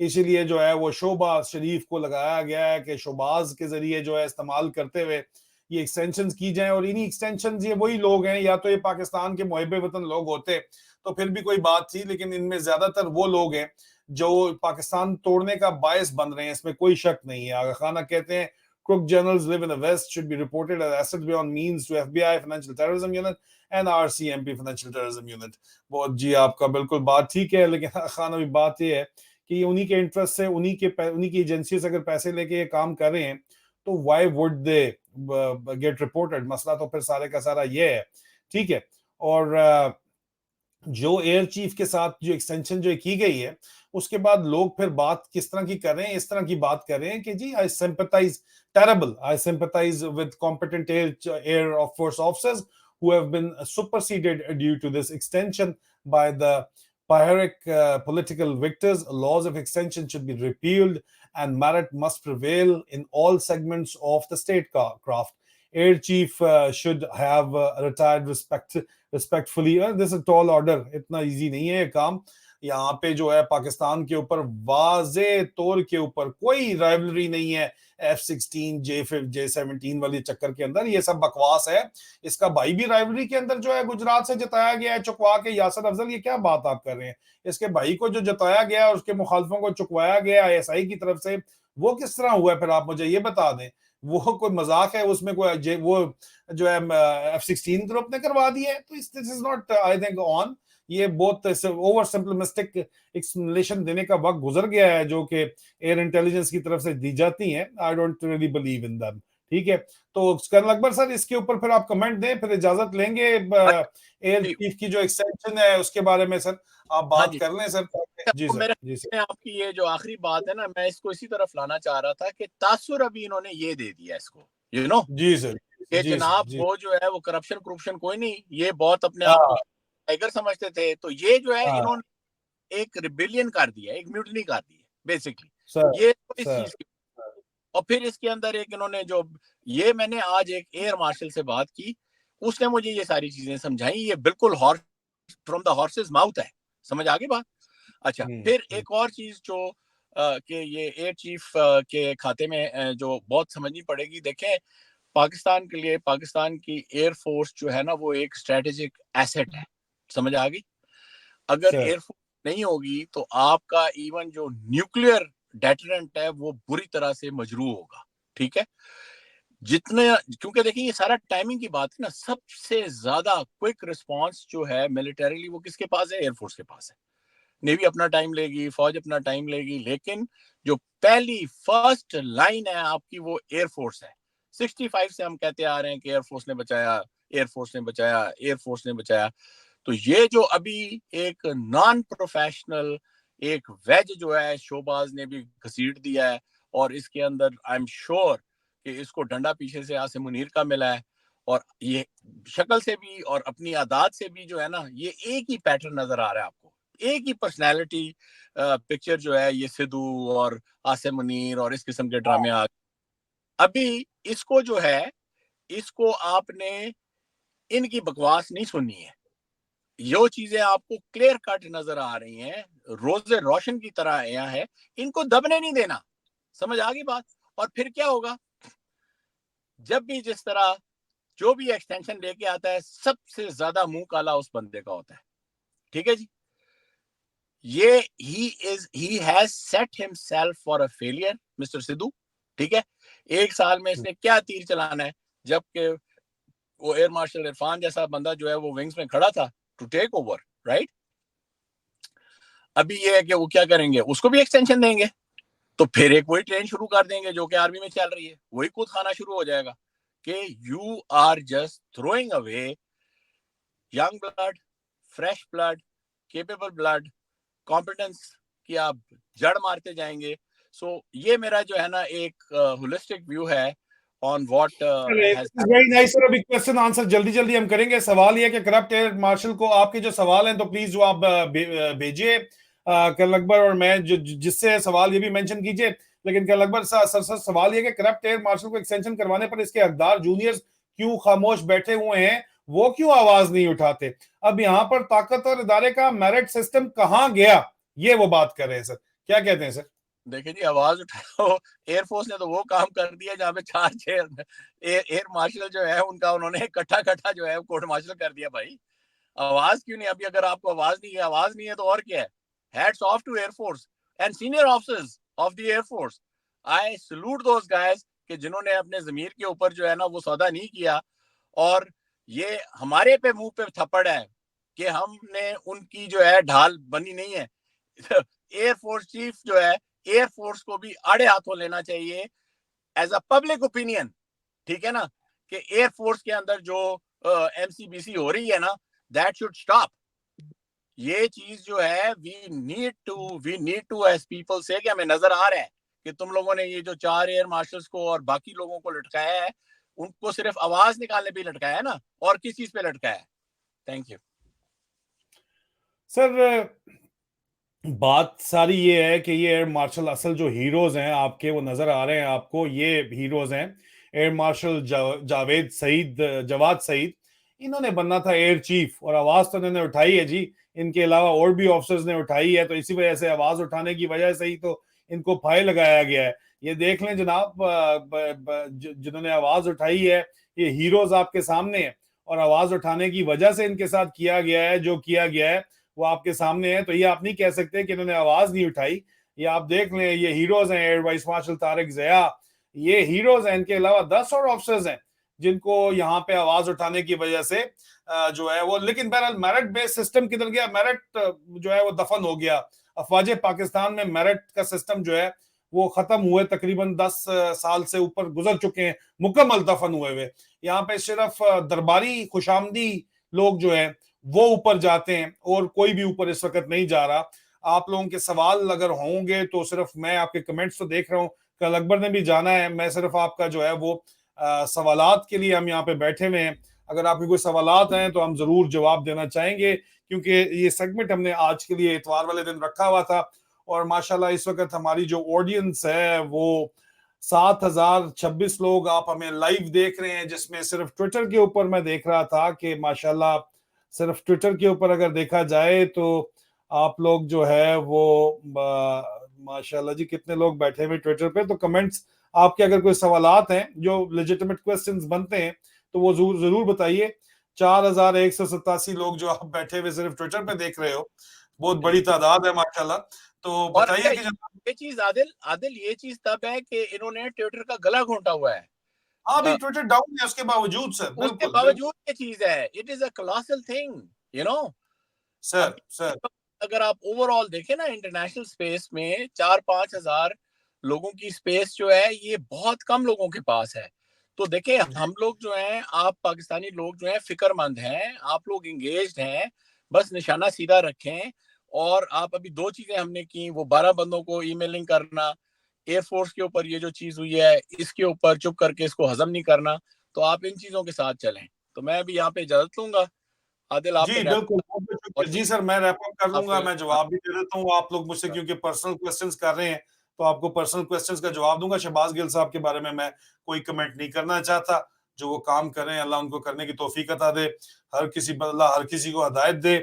इसीलिए जो है वो शोबाज शरीफ को लगाया गया है कि शोबाज के जरिए जो है इस्तेमाल करते हुए ये एक्सटेंशन की जाए। और इन्हीं एक्सटेंशन ये वही लोग हैं, या तो ये पाकिस्तान के मुहिब वतन लोग होते तो फिर भी कोई बात थी, लेकिन इनमें ज्यादातर वो लोग हैं जो पाकिस्तान तोड़ने का बायस बन रहे हैं, इसमें कोई शक नहीं है। आगा खाना कहते हैं crook journals live in the West should be reported as assets beyond means to FBI Financial Terrorism Unit and RCMP Financial Terrorism Unit। बहुत जी आपका बिल्कुल बात ठीक है, लेकिन खान अभी बात ये है कि उन्हीं के इंटरेस्ट से उन्हीं की एजेंसी से अगर पैसे लेके ये काम कर रहे हैं तो why would they get reported. मसला तो फिर सारे का सारा ये है, ठीक है। और जो एयर चीफ के साथ जो एक्सटेंशन जो की गई है उसके बाद लोग फिर बात किस तरह की कर रहे हैं, इस तरह की बात कर रहे हैं कि जी आई sympathize with competent air force officers who have been superseded due to this extension by the pyrrhic political victors. Laws of extension should be repealed and merit must prevail in all segments of the statecraft. Air chief should have retired respectfully. This is a tall order, इतना easy नहीं है ये काम। यहाँ पे जो है पाकिस्तान के ऊपर वाजे तौर के ऊपर कोई राइवलरी नहीं है F-16 J-17 वाली चक्कर के अंदर, ये सब बकवास है। इसका भाई भी राइवलरी के अंदर जो है गुजरात से जताया गया है चुकवा के, यासर अफजल। ये क्या बात आप कर रहे हैं? इसके भाई को जो जताया गया है उसके मुखालफों को चुकवाया गया ISI की तरफ से, वो किस तरह हुआ है? फिर आप मुझे ये बता दें। वो कोई मजाक है? उसमें कोई वो जो है F-16 ग्रुप ने करवा दिया है? तो this is not I think on. ये बहुत ओवर सिंपलिस्टिक एक्सप्लेनेशन देने का वक्त गुजर गया है जो कि एयर इंटेलिजेंस की तरफ से दी जाती हैं। I don't really believe in them, ठीक है। तो कर्नल अकबर सर इसके ऊपर फिर आप कमेंट दें, फिर इजाजत लेंगे। एयर चीफ की जो एक्सटेंशन है उसके बारे में सर आप बात कर लें सर। जी सर, जी सर। आपकी ये जो आखिरी बात है ना, मैं इसको इसी तरफ लाना चाह रहा था कि तासुर अभी इन्होंने ये दे दिया इसको, यू नो। जी सर, कि जनाब वो जो है वो करप्शन कोई नहीं, ये बहुत अपने आप को टाइगर समझते थे। तो ये जो है इन्होंने एक रिबेलियन कर दिया, एक म्यूटनी कर दी है बेसिकली। ये तो इस चीज की। और फिर इसके अंदर एक इन्होंने जो ये, मैंने आज एक एयर मार्शल से बात की, उसने मुझे ये सारी चीजें समझाई। ये बिल्कुल horse from the horses mouth है, समझ आ गई बात। अच्छा, फिर एक और चीज जो कि ये एयर चीफ के खाते में जो बहुत समझनी पड़ेगी। देखें, पाकिस्तान के लिए पाकिस्तान की एयर फोर्स जो है ना वो एक स्ट्रेटेजिक एसेट है, समझ आ गई। अगर एयर फोर्स नहीं होगी तो आपका इवन जो न्यूक्लियर डेटरेंट है वो बुरी तरह से मजरू होगा, ठीक है। जितने, क्योंकि देखिए ये सारा टाइमिंग की बात है ना, सबसे ज्यादा क्विक रिस्पांस जो है मिलिटरीली वो किसके पास है? एयरफोर्स के पास है। नेवी अपना टाइम लेगी, फौज अपना टाइम लेगी, लेकिन जो पहली फर्स्ट लाइन है आपकी वो एयरफोर्स है। 65 से हम कहते आ रहे हैं कि एयरफोर्स ने बचाया, एयरफोर्स ने बचाया, एयरफोर्स ने बचाया। तो ये जो अभी एक नॉन प्रोफेशनल एक वेज जो है शोबाज ने भी घसीट दिया है, और इसके अंदर आई एम श्योर कि इसको डंडा पीछे से आसिम मुनीर का मिला है। और ये शक्ल से भी और अपनी आदात से भी जो है ना, ये एक ही पैटर्न नजर आ रहा है आपको, एक ही पर्सनैलिटी पिक्चर जो है ये सिद्धू और आसिम मुनीर और इस किस्म के ड्रामे आ। अभी इसको जो है, इसको आपने इनकी बकवास नहीं सुननी है। यो चीजें आपको क्लियर कट नजर आ रही हैं, रोजे रोशन की तरह यहाँ है, इनको दबने नहीं देना, समझ आ गई बात। और फिर क्या होगा, जब भी जिस तरह जो भी एक्सटेंशन लेके आता है सबसे ज्यादा मुंह काला उस बंदे का होता है, ठीक है जी। ये he has set himself for a failure, mister Sidhu, ठीक है। एक साल में इसने क्या तीर चलाना है, जबकि वो एयर मार्शल इरफान जैसा बंदा जो है वो विंग्स में खड़ा था टू टेक ओवर, राइट। अभी ये है कि वो क्या करेंगे, उसको भी एक्सटेंशन देंगे, तो फिर एक वही ट्रेन शुरू कर देंगे जो कि आर्मी में चल रही है, वही कूद खाना शुरू हो जाएगा कि you are just throwing away young blood, fresh blood, capable blood, competence की आप जड़ मारते जाएंगे। सो ये मेरा जो है ना एक होलिस्टिक व्यू है on what very nice sir। अभी क्वेश्चन आंसर जल्दी जल्दी हम करेंगे। सवाल ये कि करप्ट एयर मार्शल को आपके जो सवाल हैं तो प्लीज जो आप भेजिए कर्नल अकबर, और मैं जिससे सवाल ये भी मेंशन कीजिए। लेकिन कर्नल अकबर सर सवाल ये कि करप्ट एयर मार्शल को एक्सटेंशन करवाने पर इसके हकदार जूनियर्स क्यों खामोश बैठे हुए हैं, वो क्यों आवाज नहीं उठाते? अब यहाँ पर ताकत और इदारे का मेरिट सिस्टम कहाँ गया, ये वो बात कर रहे हैं सर। क्या कहते हैं सर? देखिए जी, आवाज उठाओ, एयरफोर्स ने तो वो काम कर दिया जहाँ पे 4 6 एयर मार्शल जो है उनका उन्होंने इकट्ठा जो है कोर्ट मार्शल कर दिया भाई। आवाज क्यों नहीं? अभी अगर आपको आवाज नहीं है तो और क्या है? Hats off to air force and senior officers of the air force. I salute those guys कि जिन्होंने अपने ज़मीर के ऊपर जो है ना वो सौदा नहीं किया। और ये हमारे पे मुंह पे थप्पड़ है कि हमने उनकी जो है ढाल बनी नहीं है। एयरफोर्स चीफ जो है, एयरफोर्स को भी आड़े हाथों लेना चाहिए एज अ पब्लिक ओपिनियन, ठीक है ना, कि एयरफोर्स के अंदर जो एमसीबीसी हो रही है ना, दैट शुड स्टॉप। ये चीज जो है we need to as people से कि हमें नजर आ रहा है कि तुम लोगों ने ये जो 4 एयर मार्शल्स को और बाकी लोगों को लटकाया है, उनको सिर्फ आवाज निकालने पे लटकाया है ना, और किस चीज पे लटकाया है? थैंक यू सर, बात सारी ये है कि ये एयर मार्शल असल जो हीरोज हैं आपके, वो नजर आ रहे हैं आपको, ये हीरोज हैं। एयर मार्शल जवाद सईद, इन्होंने बनना था एयर चीफ, और आवाज तो इन्होंने उठाई है जी। इनके अलावा और भी ऑफिसर्स ने उठाई है, तो इसी वजह से आवाज उठाने की वजह से ही तो इनको फाइल लगाया गया है। ये देख लें जनाब, जिन्होंने आवाज उठाई है, ये हीरोज आपके सामने है, और आवाज उठाने की वजह से इनके साथ किया गया है जो किया गया है, वो आपके सामने है। तो ये आप नहीं कह सकते कि इन्होंने आवाज नहीं उठाई। ये आप देख लें, ये हीरोज हैं। Air vice marshal Tariq Zia, ये हीरोज हैं। इनके अलावा 10 और ऑफिसर्स हैं जिनको यहाँ पे आवाज उठाने की वजह से जो है वो, लेकिन बहरहाल मेरिट बेस्ड सिस्टम किधर गया? मेरिट जो है वो दफन हो गया। अफवाज पाकिस्तान में मेरिट का सिस्टम जो है वो खत्म हुए, तकरीबन 10 साल से ऊपर गुजर चुके हैं, मुकम्मल दफन हुए हुए। यहाँ पे सिर्फ दरबारी खुशामदी लोग जो है वो ऊपर जाते हैं, और कोई भी ऊपर इस वक्त नहीं जा रहा। आप लोगों के सवाल अगर होंगे तो सिर्फ मैं आपके कमेंट्स तो देख रहा हूँ, कल अकबर ने भी जाना है। मैं सिर्फ आपका जो है वो सवालात के लिए हम यहाँ पे बैठे हुए हैं। अगर आपके कोई सवालात हैं तो हम जरूर जवाब देना चाहेंगे, क्योंकि ये सेगमेंट हमने आज के लिए इतवार वाले दिन रखा हुआ था। और माशाल्लाह इस वक्त हमारी जो ऑडियंस है वो 7026 लोग आप हमें लाइव देख रहे हैं, जिसमें सिर्फ ट्विटर के ऊपर मैं देख रहा था कि माशाल्लाह सिर्फ ट्विटर के ऊपर अगर देखा जाए तो आप लोग जो है वो माशाल्लाह जी कितने लोग बैठे हुए ट्विटर पे। तो कमेंट्स, आपके अगर कोई सवालात हैं जो लेजिटिमेट क्वेश्चंस बनते हैं तो वो जरूर बताइए। 4187 लोग जो आप बैठे हुए सिर्फ ट्विटर पे देख रहे हो, बहुत बड़ी तादाद है माशाल्लाह। तो और बताइए कि ये चीज आदिल आदिल ये चीज तब है कि इन्होंने ट्विटर का गला घोंटा हुआ है। हाँ भी ट्विटर डाउन है उसके बावजूद सर, उसके बिल्कुल बिल्कुल बावजूद ये चीज है, it is a colossal thing, you know. Sir. अभी सर अगर आप ओवरऑल देखें ना, इंटरनेशनल स्पेस में 4-5 हजार लोगों की स्पेस जो है ये बहुत कम लोगों के पास है। तो देखें, हम लोग जो हैं, आप पाकिस्तानी लोग जो हैं फिक्रमंद हैं, आप लोग इंगेज्ड हैं, बस निशाना सीधा रखें। और आप अभी 2 चीजें हमने की, वो 12 बंदों को ईमेलिंग करना, एयरफोर्स के ऊपर ये जो चीज हुई है इसके ऊपर चुप करके इसको हजम नहीं करना। तो आप इन चीजों के साथ चलें। तो मैं अभी यहाँ पे इजाजत लूंगा। आदिल आप पे जी रैप बिल्कुल, बहुत बहुत और शुक्रिया जी सर। मैं रैप अप कर लूंगा, मैं आपको जवाब भी दे देता हूँ। आप लोग मुझसे क्योंकि पर्सनल क्वेश्चंस कर रहे हैं, तो आपको पर्सनल क्वेश्चंस का जवाब दूंगा। शहबाज गिल साहब के बारे में मैं कोई कमेंट नहीं करना चाहता। जो वो काम कर रहे हैं, अल्लाह उनको करने की तौफीक अता दे, अल्लाह हर किसी को हिदायत दे।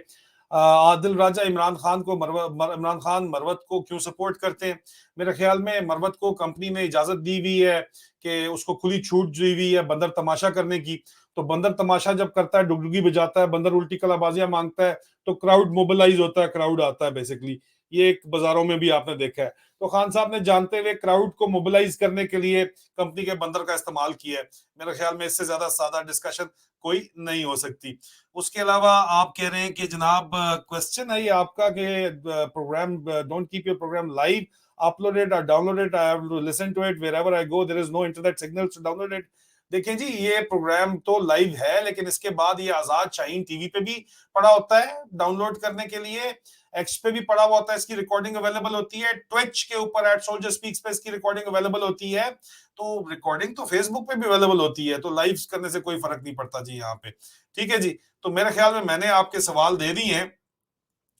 आदिल राजा इमरान खान मरवत को क्यों सपोर्ट करते हैं? मेरे ख्याल में मरवत को कंपनी ने इजाजत दी हुई है कि उसको खुली छूट दी हुई है बंदर तमाशा करने की। तो बंदर तमाशा जब करता है, डुगडुगी बजाता है, बंदर उल्टी कलाबाजियां मांगता है, तो क्राउड मोबिलाइज होता है, क्राउड आता है बेसिकली। ये एक बाजारों में भी आपने देखा है। तो खान साहब ने जानते हुए क्राउड को मोबिलाइज करने के लिए कंपनी के बंदर का इस्तेमाल किया है। मेरे ख्याल में इससे ज्यादा सादा डिस्कशन कोई नहीं हो सकती। उसके अलावा आप कह रहे हैं कि जनाब, क्वेश्चन है ये आपका कि program, don't keep your program live, upload it or download it. I have to listen to it wherever I go. There is no internet signal to download it. देखें जी, ये प्रोग्राम तो लाइव है, लेकिन इसके बाद ये आजाद शाहीन टीवी पे भी पड़ा होता है डाउनलोड करने के लिए, एक्स पे भी पड़ा हुआ होता है, इसकी रिकॉर्डिंग अवेलेबल होती है, ट्विच के ऊपर @soldierspeaks पे इसकी रिकॉर्डिंग अवेलेबल होती है। तो रिकॉर्डिंग तो फेसबुक पे भी अवेलेबल होती है, तो लाइव करने से कोई फर्क नहीं पड़ता जी यहाँ पे। ठीक है जी। तो मेरे ख्याल में मैंने आपके सवाल दे दिए हैं।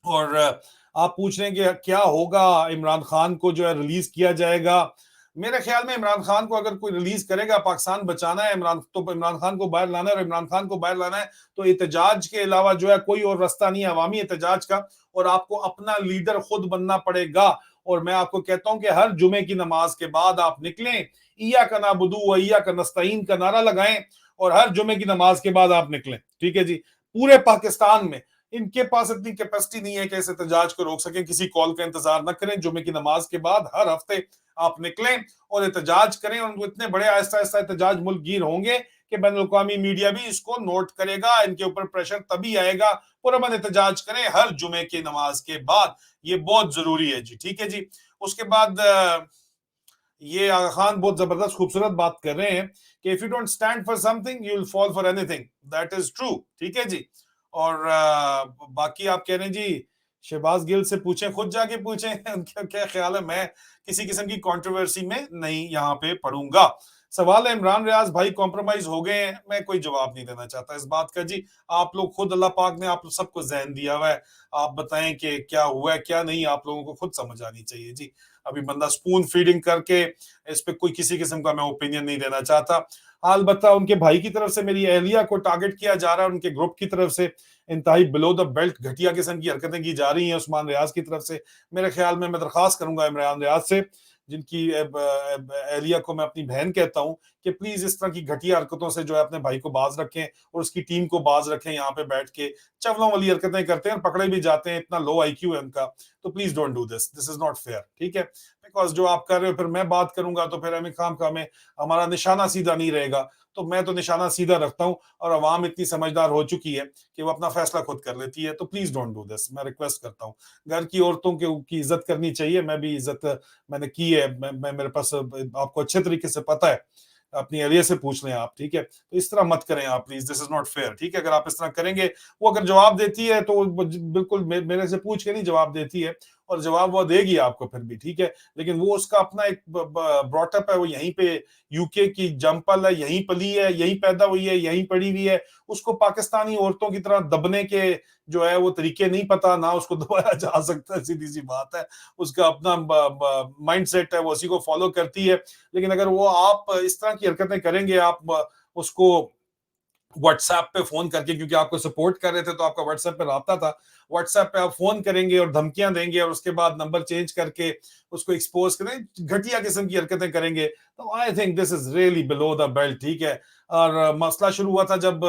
और आप पूछ रहे हैं कि क्या होगा, इमरान खान को जो है रिलीज किया जाएगा? मेरे ख्याल में इमरान खान को अगर कोई रिलीज करेगा, पाकिस्तान बचाना है, इमरान खान को बाहर लाना है, और इमरान खान को बाहर लाना है तो एहतजाज के अलावा जो है कोई और रास्ता नहीं है अवामी एहतजाज का, और आपको अपना लीडर खुद बनना पड़ेगा। और मैं आपको कहता हूं कि हर जुमे की नमाज के बाद आप निकलें, इया का नाबुदू व इया का नस्तईन का नारा लगाएं और हर जुमे की नमाज के बाद आप निकलें। ठीक है जी। पूरे पाकिस्तान में इनके पास इतनी कैपेसिटी नहीं है कि इस एहतजाज को रोक सकें। किसी कॉल का इंतजार न करें, जुमे की नमाज के बाद हर हफ्ते आप निकलें और एहतजाज करें। और इतने बड़े आहिस्ता आहिस्ता एहतजाज मुल्क गिर होंगे कि बैनुल अक़वामी मीडिया भी इसको नोट करेगा, इनके ऊपर प्रेशर तभी आएगा। पुरअमन एहतजाज करें हर जुमे की नमाज के बाद, ये बहुत जरूरी है जी। ठीक है जी। उसके बाद ये आगा खान बहुत जबरदस्त खूबसूरत बात कर रहे हैं कि if you don't stand for something you will fall for anything, that is true. ठीक है जी। और बाकी आप कह रहे हैं जी शहबाज गिल से पूछें, खुद जाके पूछें उनका क्या ख्याल है। मैं किसी किस्म की कंट्रोवर्सी में नहीं यहाँ पे पढ़ूंगा। सवाल है इमरान रियाज भाई कॉम्प्रोमाइज हो गए हैं, मैं कोई जवाब नहीं देना चाहता इस बात का जी। आप लोग खुद, अल्लाह पाक ने आप सबको ज़हन दिया हुआ है, आप बताएं कि क्या हुआ है क्या नहीं, आप लोगों को खुद समझ आनी चाहिए जी। अभी बंदा स्पून फीडिंग करके इस पे कोई किसी किस्म का मैं ओपिनियन नहीं देना चाहता। अलबत्ता उनके भाई की तरफ से मेरी अहलिया को टारगेट किया जा रहा है, उनके ग्रुप की तरफ से इंतहाई बिलो द बेल्ट घटिया किस्म की हरकतें की जा रही हैं उस्मान रियाज की तरफ से। मेरे ख्याल में मैं दरख्वास्त करूंगा इमरान रियाज से, जिनकी एहलिया को मैं अपनी बहन कहता हूं, कि प्लीज इस तरह की घटिया हरकतों से जो है अपने भाई को बाज रखें और उसकी टीम को बाज रखें। यहाँ पे बैठ के चवलों वाली हरकतें करते हैं और पकड़े भी जाते हैं, इतना लो IQ है उनका। तो please don't do this, this is not fair. ठीक है। बिकॉज जो आप कर रहे हो फिर मैं बात करूंगा तो फिर हमें खाम में हमारा निशाना सीधा नहीं रहेगा। तो मैं तो निशाना सीधा रखता हूं और अवाम इतनी समझदार हो चुकी है कि वो अपना फैसला खुद कर लेती है। तो प्लीज डोंट डू दिस, मैं रिक्वेस्ट करता हूं। घर की औरतों की इज्जत करनी चाहिए, मैं भी इज्जत मैंने की है। मैं मेरे पास आपको अच्छे तरीके से पता है, अपनी एरिया से पूछ लें आप। ठीक है। तो इस तरह मत करें आप please, this is not fair. ठीक है। अगर आप इस तरह करेंगे, वो अगर जवाब देती है तो बिल्कुल मेरे से पूछ के नहीं जवाब देती है, और जवाब वो देगी आपको फिर भी। ठीक है। लेकिन वो उसका अपना एक ब्रॉटअप है, वो यहीं पे UK की जंपल है, यहीं पली है, यहीं पैदा हुई है, यहीं पड़ी हुई है। उसको पाकिस्तानी औरतों की तरह दबने के जो है वो तरीके नहीं पता, ना उसको दबाया जा सकता, सीधी सी बात है। उसका अपना माइंड सेट है, वो उसी को फॉलो करती है। लेकिन अगर वो आप इस तरह की हरकतें करेंगे, आप उसको व्हाट्सएप पे फोन करके, क्योंकि आपको सपोर्ट कर रहे थे तो आपका व्हाट्सएप पे राब्ता था, व्हाट्सएप पे आप फोन करेंगे और धमकियां देंगे और उसके बाद नंबर चेंज करके उसको एक्सपोज करें, घटिया किस्म की हरकतें करेंगे, तो I think this is really below the belt. ठीक है। और मसला शुरू हुआ था जब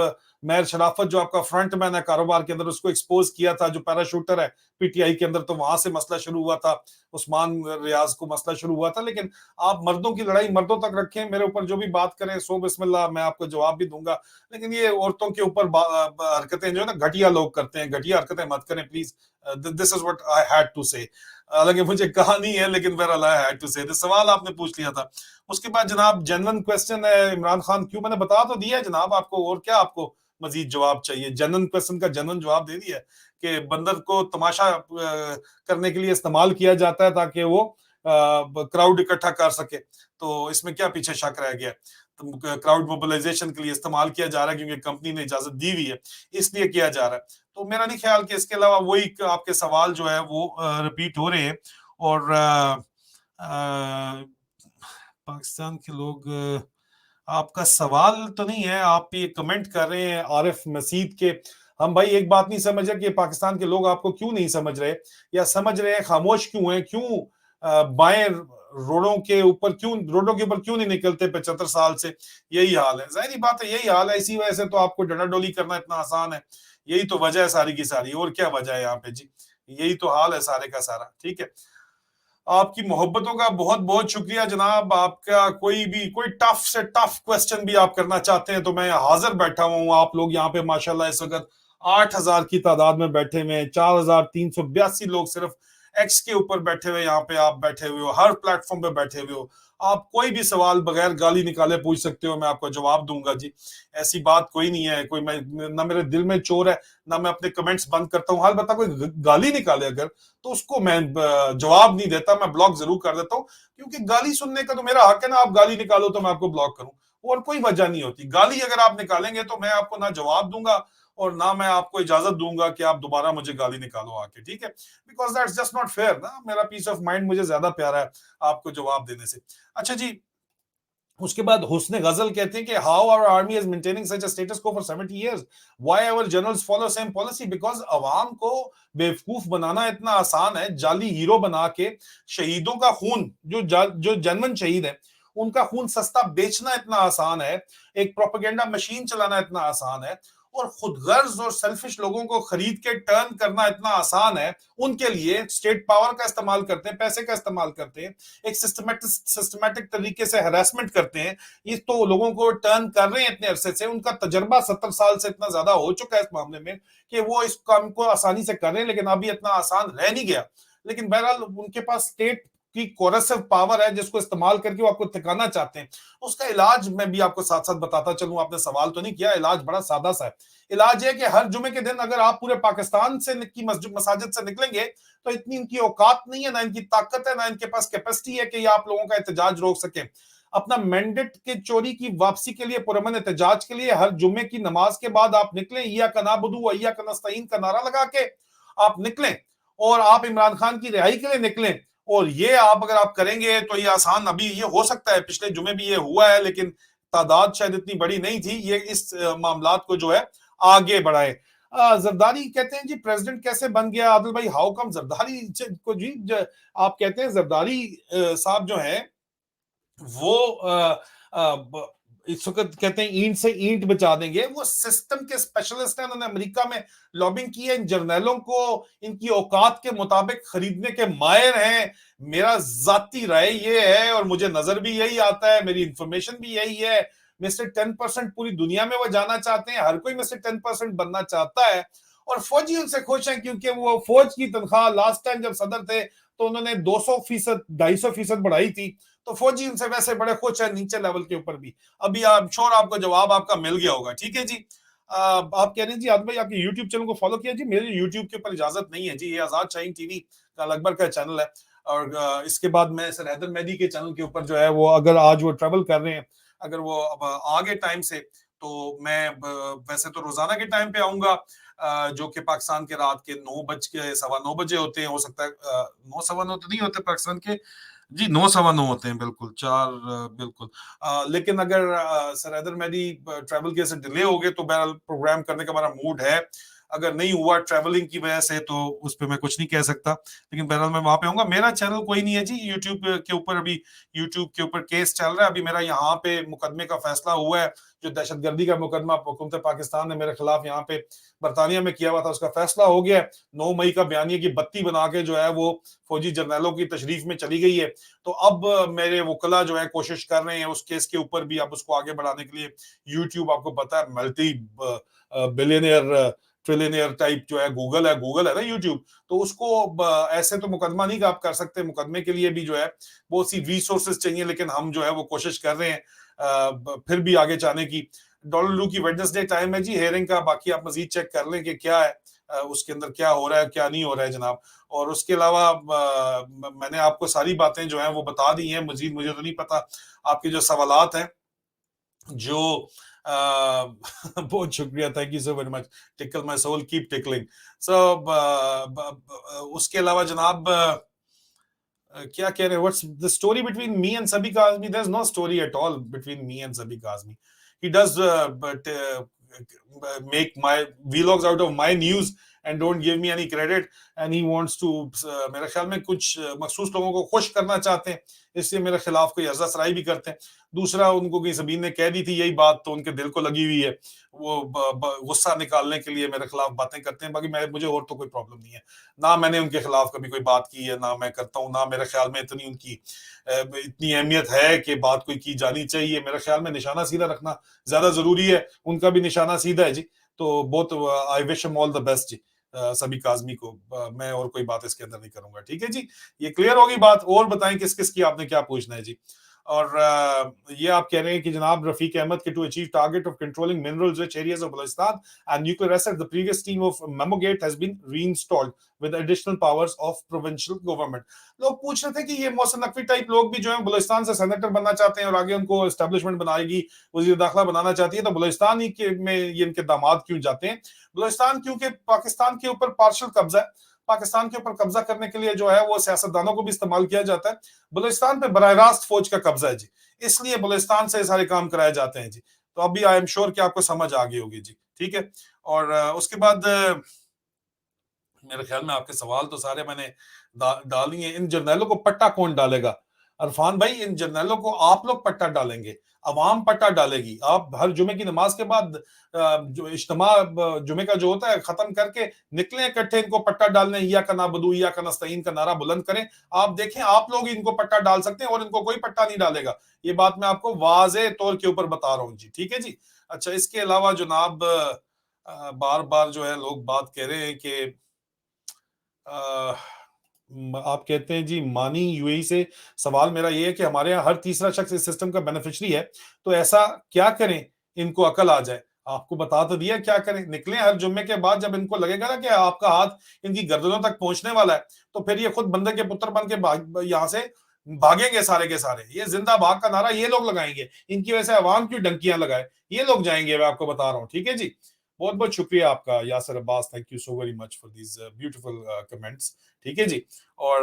मेहर शराफत जो आपका फ्रंट मैन है कारोबार के अंदर, उसको एक्सपोज किया था, जो पैराशूटर है PTI के अंदर, तो वहां से मसला शुरू हुआ था, उस्मान रियाज को मसला शुरू हुआ था। लेकिन आप मर्दों की लड़ाई मर्दों तक रखें, मेरे ऊपर जो भी बात करें सो बिस्मिल्लाह, मैं आपको जवाब भी दूंगा। लेकिन ये औरतों के ऊपर हरकतें जो है ना घटिया लोग करते हैं, घटिया हरकतें मत करें please. This is what I had to say. हालांकि मुझे कहा नहीं है, लेकिन बहरहाल आई हैड टू से। सवाल आपने पूछ लिया था। उसके बाद जनाब जेन्युइन क्वेश्चन है इमरान खान क्यों, मैंने बता तो दिया है जनाब आपको, और क्या आपको मजीद जवाब चाहिए? जेन्युइन क्वेश्चन का जेन्युइन जवाब दे दिया कि बंदर को तमाशा करने के लिए इस्तेमाल किया जाता है ताकि वो क्राउड इकट्ठा कर सके। तो इसमें क्या पीछे शक रह गया? तो क्राउड मोबिलाइजेशन के लिए इस्तेमाल किया जा रहा है, क्योंकि कंपनी ने इजाजत दी हुई है, इसलिए किया जा रहा है। तो मेरा नहीं ख्याल कि इसके अलावा वही आपके सवाल जो है वो रिपीट हो रहे हैं। और पाकिस्तान के लोग, आपका सवाल तो नहीं है, आप ये कमेंट कर रहे हैं आरिफ मसीद के। हम भाई एक बात नहीं समझ रहे कि पाकिस्तान के लोग आपको क्यों नहीं समझ रहे, या समझ रहे हैं खामोश क्यों हैं, क्यों बाएं रोडों के ऊपर क्यों नहीं निकलते 75 साल से? यही हाल है, जाहिर बात है यही हाल है। इसी वजह से तो आपको डंडाडोली करना इतना आसान है। यही तो वजह है सारी की सारी, और क्या वजह है यहाँ पे जी? यही तो हाल है सारे का सारा। ठीक है। आपकी मोहब्बतों का बहुत बहुत शुक्रिया जनाब। आपका कोई टफ से टफ क्वेश्चन भी आप करना चाहते हैं तो मैं हाजिर बैठा हुआ हूँ। आप लोग यहाँ पे माशाल्लाह इस वक्त 8000 की तादाद में बैठे हुए हैं, 4382 लोग सिर्फ एक्स के ऊपर बैठे हुए, यहाँ पे आप बैठे हुए हो, हर प्लेटफॉर्म पे बैठे हुए हो। आप कोई भी सवाल बगैर गाली निकाले पूछ सकते हो, मैं आपको जवाब दूंगा जी। ऐसी बात कोई नहीं है, कोई मैं ना मेरे दिल में चोर है, ना मैं अपने कमेंट्स बंद करता हूँ। हाल बता कोई गाली निकाले अगर, तो उसको मैं जवाब नहीं देता, मैं ब्लॉक जरूर कर देता हूँ, क्योंकि गाली सुनने का तो मेरा हक है ना। आप गाली निकालो तो मैं आपको ब्लॉक करूं, और कोई वजह नहीं होती। गाली अगर आप निकालेंगे तो मैं आपको ना जवाब दूंगा और ना मैं आपको इजाजत दूंगा कि आप दोबारा मुझे गाली निकालो आके। ठीक है। Because that's just not fair ना। मेरा पीस ऑफ माइंड मुझे ज्यादा प्यारा है आपको जवाब देने से। अच्छा जी, उसके बाद हुस्न गजल कहते हैं कि how our army is maintaining such a status quo for 70 years, why our generals follow same policy, because अवाम को बेवकूफ बनाना इतना आसान है, जाली हीरो बना के शहीदों का खून, जो जनमन शहीद है उनका खून सस्ता बेचना इतना आसान है, एक प्रोपेगेंडा मशीन चलाना इतना आसान है, और खुदगर्ज और सेल्फिश लोगों को खरीद के टर्न करना इतना आसान है उनके लिए। स्टेट पावर का इस्तेमाल करते हैं, पैसे का इस्तेमाल करते हैं, एक सिस्टमैटिक तरीके से हरासमेंट करते हैं, ये तो लोगों को टर्न कर रहे हैं इतने अरसे से, उनका तजर्बा 70 साल से इतना ज्यादा हो चुका है इस मामले में कि वो इस काम को आसानी से कर रहे हैं, लेकिन अभी इतना आसान रह नहीं गया। लेकिन बहरहाल उनके पास स्टेट की कोरेसिव पावर है जिसको इस्तेमाल करके वो आपको ठिकाना चाहते हैं। उसका इलाज मैं भी आपको साथ साथ बताता चलूं, आपने सवाल तो नहीं किया, इलाज बड़ा सादा सा है। इलाज है कि हर जुमे के दिन अगर आप पूरे पाकिस्तान से की मस्जिद मसाजिद से निकलेंगे तो इतनी इनकी औकात नहीं है, ना इनकी ताकत है, ना इनके पास कैपेसिटी है कि ये आप लोगों का एहतजाज रोक सके। अपना मैंडेट के चोरी की वापसी के लिए, पुरअमन एहतजाज के लिए हर जुम्मे की नमाज के बाद आप निकलें, इय्या का नाबुदु व इय्या का नस्तईन का नारा लगा के आप निकलें, और आप इमरान खान की रिहाई के लिए निकलें। और ये आप अगर आप करेंगे तो ये आसान, अभी ये हो सकता है, पिछले जुमे भी ये हुआ है, लेकिन तादाद शायद इतनी बड़ी नहीं थी, ये इस मामलात को जो है आगे बढ़ाए। जरदारी कहते हैं जी प्रेसिडेंट कैसे बन गया आदिल भाई, हाउ कम जरदारी को जी आप कहते हैं जरदारी साहब जो है वो इस वक्त कहते हैं ईंट से ईंट बचा देंगे, वो सिस्टम के स्पेशलिस्ट हैं, उन्होंने अमेरिका में लॉबिंग की है, इन जर्नलों को इनकी औकात के मुताबिक खरीदने के माहिर हैं। मेरा जाती राय ये है, और मुझे नजर भी यही आता है, मेरी इंफॉर्मेशन भी यही है, मिस्टर 10% पूरी दुनिया में वो जाना चाहते हैं, हर कोई मिस्टर 10% बनना चाहता है, और फौजी उनसे खुश हैं क्योंकि वो फौज की तनख्वाह लास्ट टाइम जब सदर थे तो उन्होंने 200%, 250% बढ़ाई थी, तो फौजी उनसे वैसे बड़े खुश है नीचे लेवल के ऊपर भी। अभी आप श्योर आपको जवाब आपका मिल गया होगा, ठीक है जी। आप कह रहे हैं जी आदिल भाई आपके यूट्यूब चैनल को फॉलो किया जी, मेरे यूट्यूब के ऊपर इजाजत नहीं है जी, ये आजाद शाहीन टीवी का अकबर का चैनल है, और इसके बाद मैं सर हैदर मेहदी के चैनल के ऊपर जो है वो, अगर आज वो ट्रेवल कर रहे हैं, अगर वो अब आगे टाइम से, तो मैं वैसे तो रोजाना के टाइम पे आऊंगा, जो कि पाकिस्तान के रात के 9 बजे होते हैं, हो सकता है 9 सवा 9 तो नहीं होते पाकिस्तान के जी, 9 सवा 9 होते हैं, बिल्कुल 4 बिल्कुल। लेकिन अगर सर हैदर मेहदी ट्रैवल के से डिले हो गए तो बहरहाल प्रोग्राम करने का हमारा मूड है, अगर नहीं हुआ ट्रैवलिंग की वजह से तो उस पर मैं कुछ नहीं कह सकता, लेकिन बहरहाल मैं वहां पे आऊंगा। मेरा चैनल कोई नहीं है जी यूट्यूब के ऊपर, अभी यूट्यूब के ऊपर केस चल रहा है, अभी मेरा यहाँ पे मुकदमे का फैसला हुआ है, जो दहशतगर्दी का मुकदमा हुकूमत पाकिस्तान ने मेरे खिलाफ यहाँ पे बरतानिया में किया हुआ था, उसका फैसला हो गया है। 9 मई का बयानिया की बत्ती बना के जो है वो फौजी जर्नलों की तशरीफ में चली गई है, तो अब मेरे वकला जो है कोशिश कर रहे हैं उस केस के ऊपर भी, अब उसको आगे बढ़ाने के लिए यूट्यूब आपको पता है मल्टी बिलियनियर ट्रिलियनियर टाइप जो है गूगल है ना यूट्यूब, तो उसको ऐसे तो मुकदमा नहीं आप कर सकते, मुकदमे के लिए भी जो है बहुत सी रिसोर्सेज चाहिए, लेकिन हम जो है वो कोशिश कर रहे हैं फिर भी आगे जाने की। डॉलर लू की वेडनेसडे टाइम है जी हेयरिंग का, बाकी आप मजीद चेक कर लें कि क्या है उसके अंदर, क्या हो रहा है क्या नहीं हो रहा है जनाब। और उसके अलावा मैंने आपको सारी बातें जो है वो बता दी हैं, मजीद मुझे तो नहीं पता, आपके जो सवालात हैं जो बहुत शुक्रिया, thank you so very much, tickle my soul keep tickling. So उसके अलावा जनाब क्या कह रहे हैं, what's the story between me and Sabeeq Azmi, there is no story at all between me and Sabeeq Azmi, he does but make my vlogs out of my news and don't give me any credit, and he wants to मेरे ख्याल में कुछ मखसूस लोगों को खुश करना चाहते हैं, इसलिए मेरे खिलाफ कोई अर्जा सराई भी करते हैं। दूसरा, उनको कहीं ज़बीन ने कह दी थी यही बात, तो उनके दिल को लगी हुई है, वो गुस्सा निकालने के लिए मेरे खिलाफ बातें करते हैं, बाकी मुझे और तो कोई प्रॉब्लम नहीं है, ना मैंने उनके खिलाफ कभी कोई बात की है, ना मैं करता हूँ, ना मेरे ख्याल में इतनी उनकी इतनी अहमियत है कि बात कोई की जानी चाहिए। मेरे ख्याल में निशाना सीधा रखना ज्यादा जरूरी है, उनका भी निशाना सीधा है जी, तो बहुत I wish him all the best जी सभी काजमी को। मैं और कोई बात इसके अंदर नहीं करूंगा, ठीक है जी, ये क्लियर होगी बात। और बताएं किस किस की आपने क्या पूछना है जी। और ये आप कह रहे हैं कि जनाब रफीक अहमद के to achieve target of controlling minerals rich areas of Balochistan and nuclear assets the previous team of memogate has been reinstalled with additional powers of provincial government. लोग पूछ रहे थे कि ये मोहसिन नकवी टाइप लोग भी जो है बलूचिस्तान से सेनेटर बनना चाहते हैं और आगे उनको एस्टेब्लिशमेंट बनाएगी, वजीर दाखिला बनाना चाहती है, तो बलूचिस्तान ही में ये इनके दामाद क्यों जाते हैं? बलूचिस्तान क्योंकि पाकिस्तान के ऊपर पार्शियल कब्जा है, पाकिस्तान के ऊपर कब्जा करने के लिए जो है वो सियासतदानों को भी इस्तेमाल किया जाता है। बलूचिस्तान पे बराह रास्त फौज का कब्जा है जी, इसलिए बलूचिस्तान से सारे काम कराए जाते हैं जी। तो अभी आई एम श्योर कि आपको समझ आ गई होगी जी, ठीक है। और उसके बाद मेरे ख्याल में आपके सवाल तो सारे मैंने डाल दिए। इन जर्नैलों को पट्टा कौन डालेगा? अरफान भाई, इन जर्नैलों को आप लोग पट्टा डालेंगे, अवाम पट्टा डालेगी। आप हर जुमे की नमाज के बाद जो इज्तिमा जुमे का जो होता है खत्म करके निकले इकट्ठे इनको पट्टा डालने, या का नाबुदू या का नस्तईन का नारा बुलंद करें। आप देखें, आप लोग इनको पट्टा डाल सकते हैं और इनको कोई पट्टा नहीं डालेगा। ये बात मैं आपको वाज़े तौर के ऊपर बता रहा हूँ जी, ठीक है जी। अच्छा, इसके अलावा जनाब बार बार जो है लोग बात कह रहे हैं कि आप कहते हैं जी मानी यूएई से। सवाल मेरा ये है कि हमारे यहाँ हर तीसरा शख्स इस सिस्टम का बेनिफिशरी है, तो ऐसा क्या करें इनको अकल आ जाए? आपको बता तो दिया क्या करें। निकलें हर जुम्मे के बाद, जब इनको लगेगा ना कि आपका हाथ इनकी गर्दनों तक पहुंचने वाला है, तो फिर ये खुद बंदे के पुत्र बन के यहाँ से भागेंगे सारे के सारे। ये जिंदा भाग का नारा ये लोग लगाएंगे, इनकी वजह से अवाम की डंकियां लगाए ये लोग जाएंगे, मैं आपको बता रहा हूँ, ठीक है जी। बहुत बहुत शुक्रिया आपका Yasir Abbas, thank you so very much for these beautiful comments, ठीक है जी। और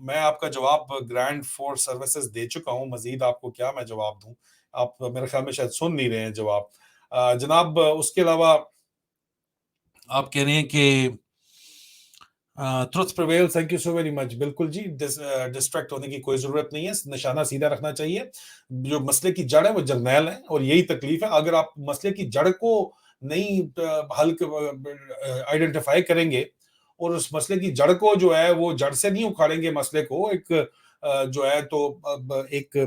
मैं आपका जवाब ग्रैंड फोर्स सर्विसेज दे चुका हूं, मजीद आपको क्या मैं जवाब दूं? आप मेरे ख्याल में शायद सुन नहीं रहे हैं जवाब। जनाब उसके अलावा आप कह रहे हैं कि truth prevail, thank you so very much. बिल्कुल जी, डिस्ट्रैक्ट होने की कोई जरूरत नहीं है, निशाना सीधा रखना चाहिए। जो मसले की जड़ है वो जर्नैल है, और यही तकलीफ है। अगर आप मसले की जड़ को नहीं हल आइडेंटिफाई करेंगे और उस मसले की जड़ को जो है वो जड़ से नहीं उखाड़ेंगे मसले को, एक जो है तो एक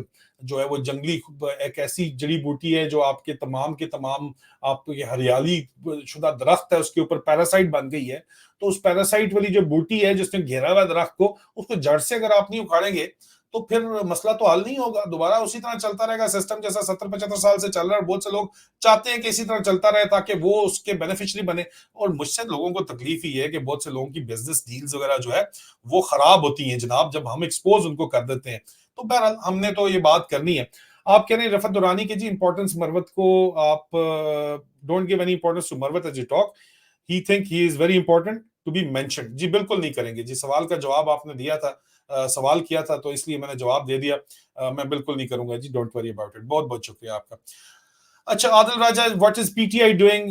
जो है वो जंगली एक ऐसी जड़ी बूटी है जो आपके तमाम आपके हरियाली शुदा दरख्त है उसके ऊपर पैरासाइट बन गई है। तो उस पैरासाइट वाली जो बूटी है जिसने घेरा हुआ दरख्त को, उसको जड़ से अगर आप नहीं उखाड़ेंगे तो फिर मसला तो हल नहीं होगा, दोबारा उसी तरह चलता रहेगा सिस्टम जैसा 70-75 साल से चल रहा है। बहुत से लोग चाहते हैं कि इसी तरह चलता रहे ताकि वो उसके बेनिफिशियरी बने। और मुझसे लोगों को तकलीफ ही है कि बहुत से लोगों की बिजनेस डील्स वगैरह जो है वो खराब होती हैं जनाब, जब हम एक्सपोज उनको कर देते हैं। तो बहरहाल हमने तो ये बात करनी है। आप कह रहे हैं रफत दुरानी के जी इंपॉर्टेंस मरवत को, आप don't give any importance to Marwat as you talk, he think he is very important to be mentioned. जी बिल्कुल नहीं करेंगे जी, सवाल का जवाब आपने दिया था, सवाल किया था तो इसलिए मैंने जवाब दे दिया। मैं बिल्कुल नहीं करूंगा जी, डोंट वरी अबाउट इट। बहुत बहुत शुक्रिया आपका। अच्छा, आदिल राजा, what is PTI doing?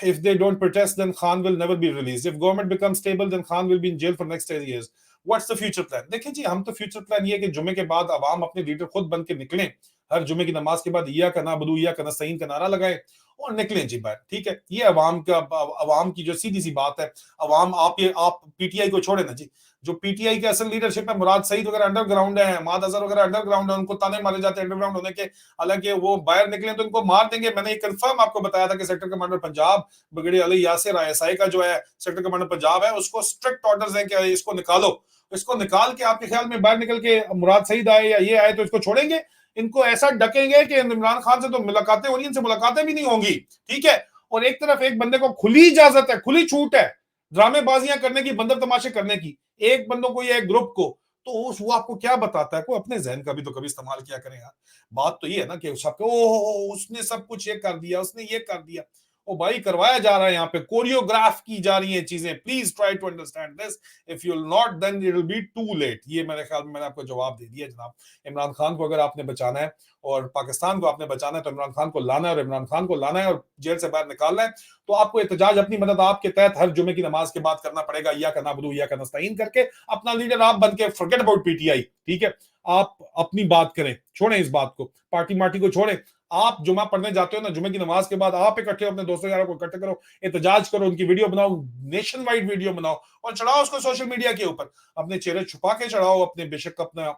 If they don't protest, then Khan will never be released. If government becomes stable, then Khan will be in jail for next 10 years. What's the future plan? देखिए जी, हम तो future plan ये है कि जुमे के बाद अवाम अपने लीडर खुद बन के निकलें, हर जुमे की नमाज के बाद या का नाबुदू या का नस्तईन का नारा लगाएं और निकलें जी बाहर, ठीक है। ये अवाम की जो सीधी सी बात है। अवाम, आप पीटीआई को छोड़े ना जी, जो पीटीआई के असल लीडरशिप है, मुराद सईद वगैरह अंडरग्राउंड है, हमाद अजहर वगैरह अंडरग्राउंड है, उनको ताने मारे जाते हैं अंडरग्राउंड होने के। हालांकि वो बाहर निकले तो इनको मार देंगे। मैंने ये कंफर्म आपको बताया था कि sector commander Punjab brigadier Ali Yasir ISI का जो है सेक्टर कमांडर पंजाब है, उसको स्ट्रिक्ट ऑर्डर्स हैं कि इसको निकालो। इसको निकाल के आपके ख्याल में बाहर निकल के मुराद सईद आए या ये आए तो इसको छोड़ेंगे? इनको ऐसा डकेंगे कि इमरान खान से तो मुलाकातें हो रही, इनसे मुलाकातें भी नहीं होंगी, ठीक है। और एक तरफ एक बंदे को खुली इजाजत है, खुली छूट है ड्रामेबाजियां करने की, बंदर तमाशे करने की, एक बंदों को या एक ग्रुप को। तो वो आपको क्या बताता है? कोई अपने जहन का भी तो कभी इस्तेमाल किया करें यार। बात तो ये है ना कि सबको ओ उसने सब कुछ ये कर दिया, उसने ये कर दिया। ओ भाई, करवाया जा रहा है यहाँ पे, कोरियोग्राफ की जा रही हैं चीजें। Please try to understand this, if you will not then it will be too late. ये मेरे ख्याल में मैंने आपको जवाब दे दिया जनाब। इमरान खान को अगर आपने बचाना है और पाकिस्तान को आपने बचाना है तो इमरान खान को लाना है, और इमरान खान को लाना है और जेल से बाहर निकालना है, तो आपको एहतजाज अपनी मदद आपके तहत हर जुमे की नमाज के बाद करना पड़ेगा, या का नाबुदू या का नस्तईन करके अपना लीडर आप बन के। फॉरगेट अबाउट पीटीआई, ठीक है। आप अपनी बात करें, छोड़ें इस बात को, पार्टी मार्टी को छोड़ें। आप जुमा पढ़ने जाते हो ना, जुमे की नमाज के बाद आप इकट्ठे अपने दोस्तों यारों को इकट्ठे करो, एहतजाज करो, उनकी वीडियो बनाओ, नेशन वाइड वीडियो बनाओ और चढ़ाओ उसको सोशल मीडिया के ऊपर। अपने चेहरे छुपा के चढ़ाओ, अपने बेशक अपना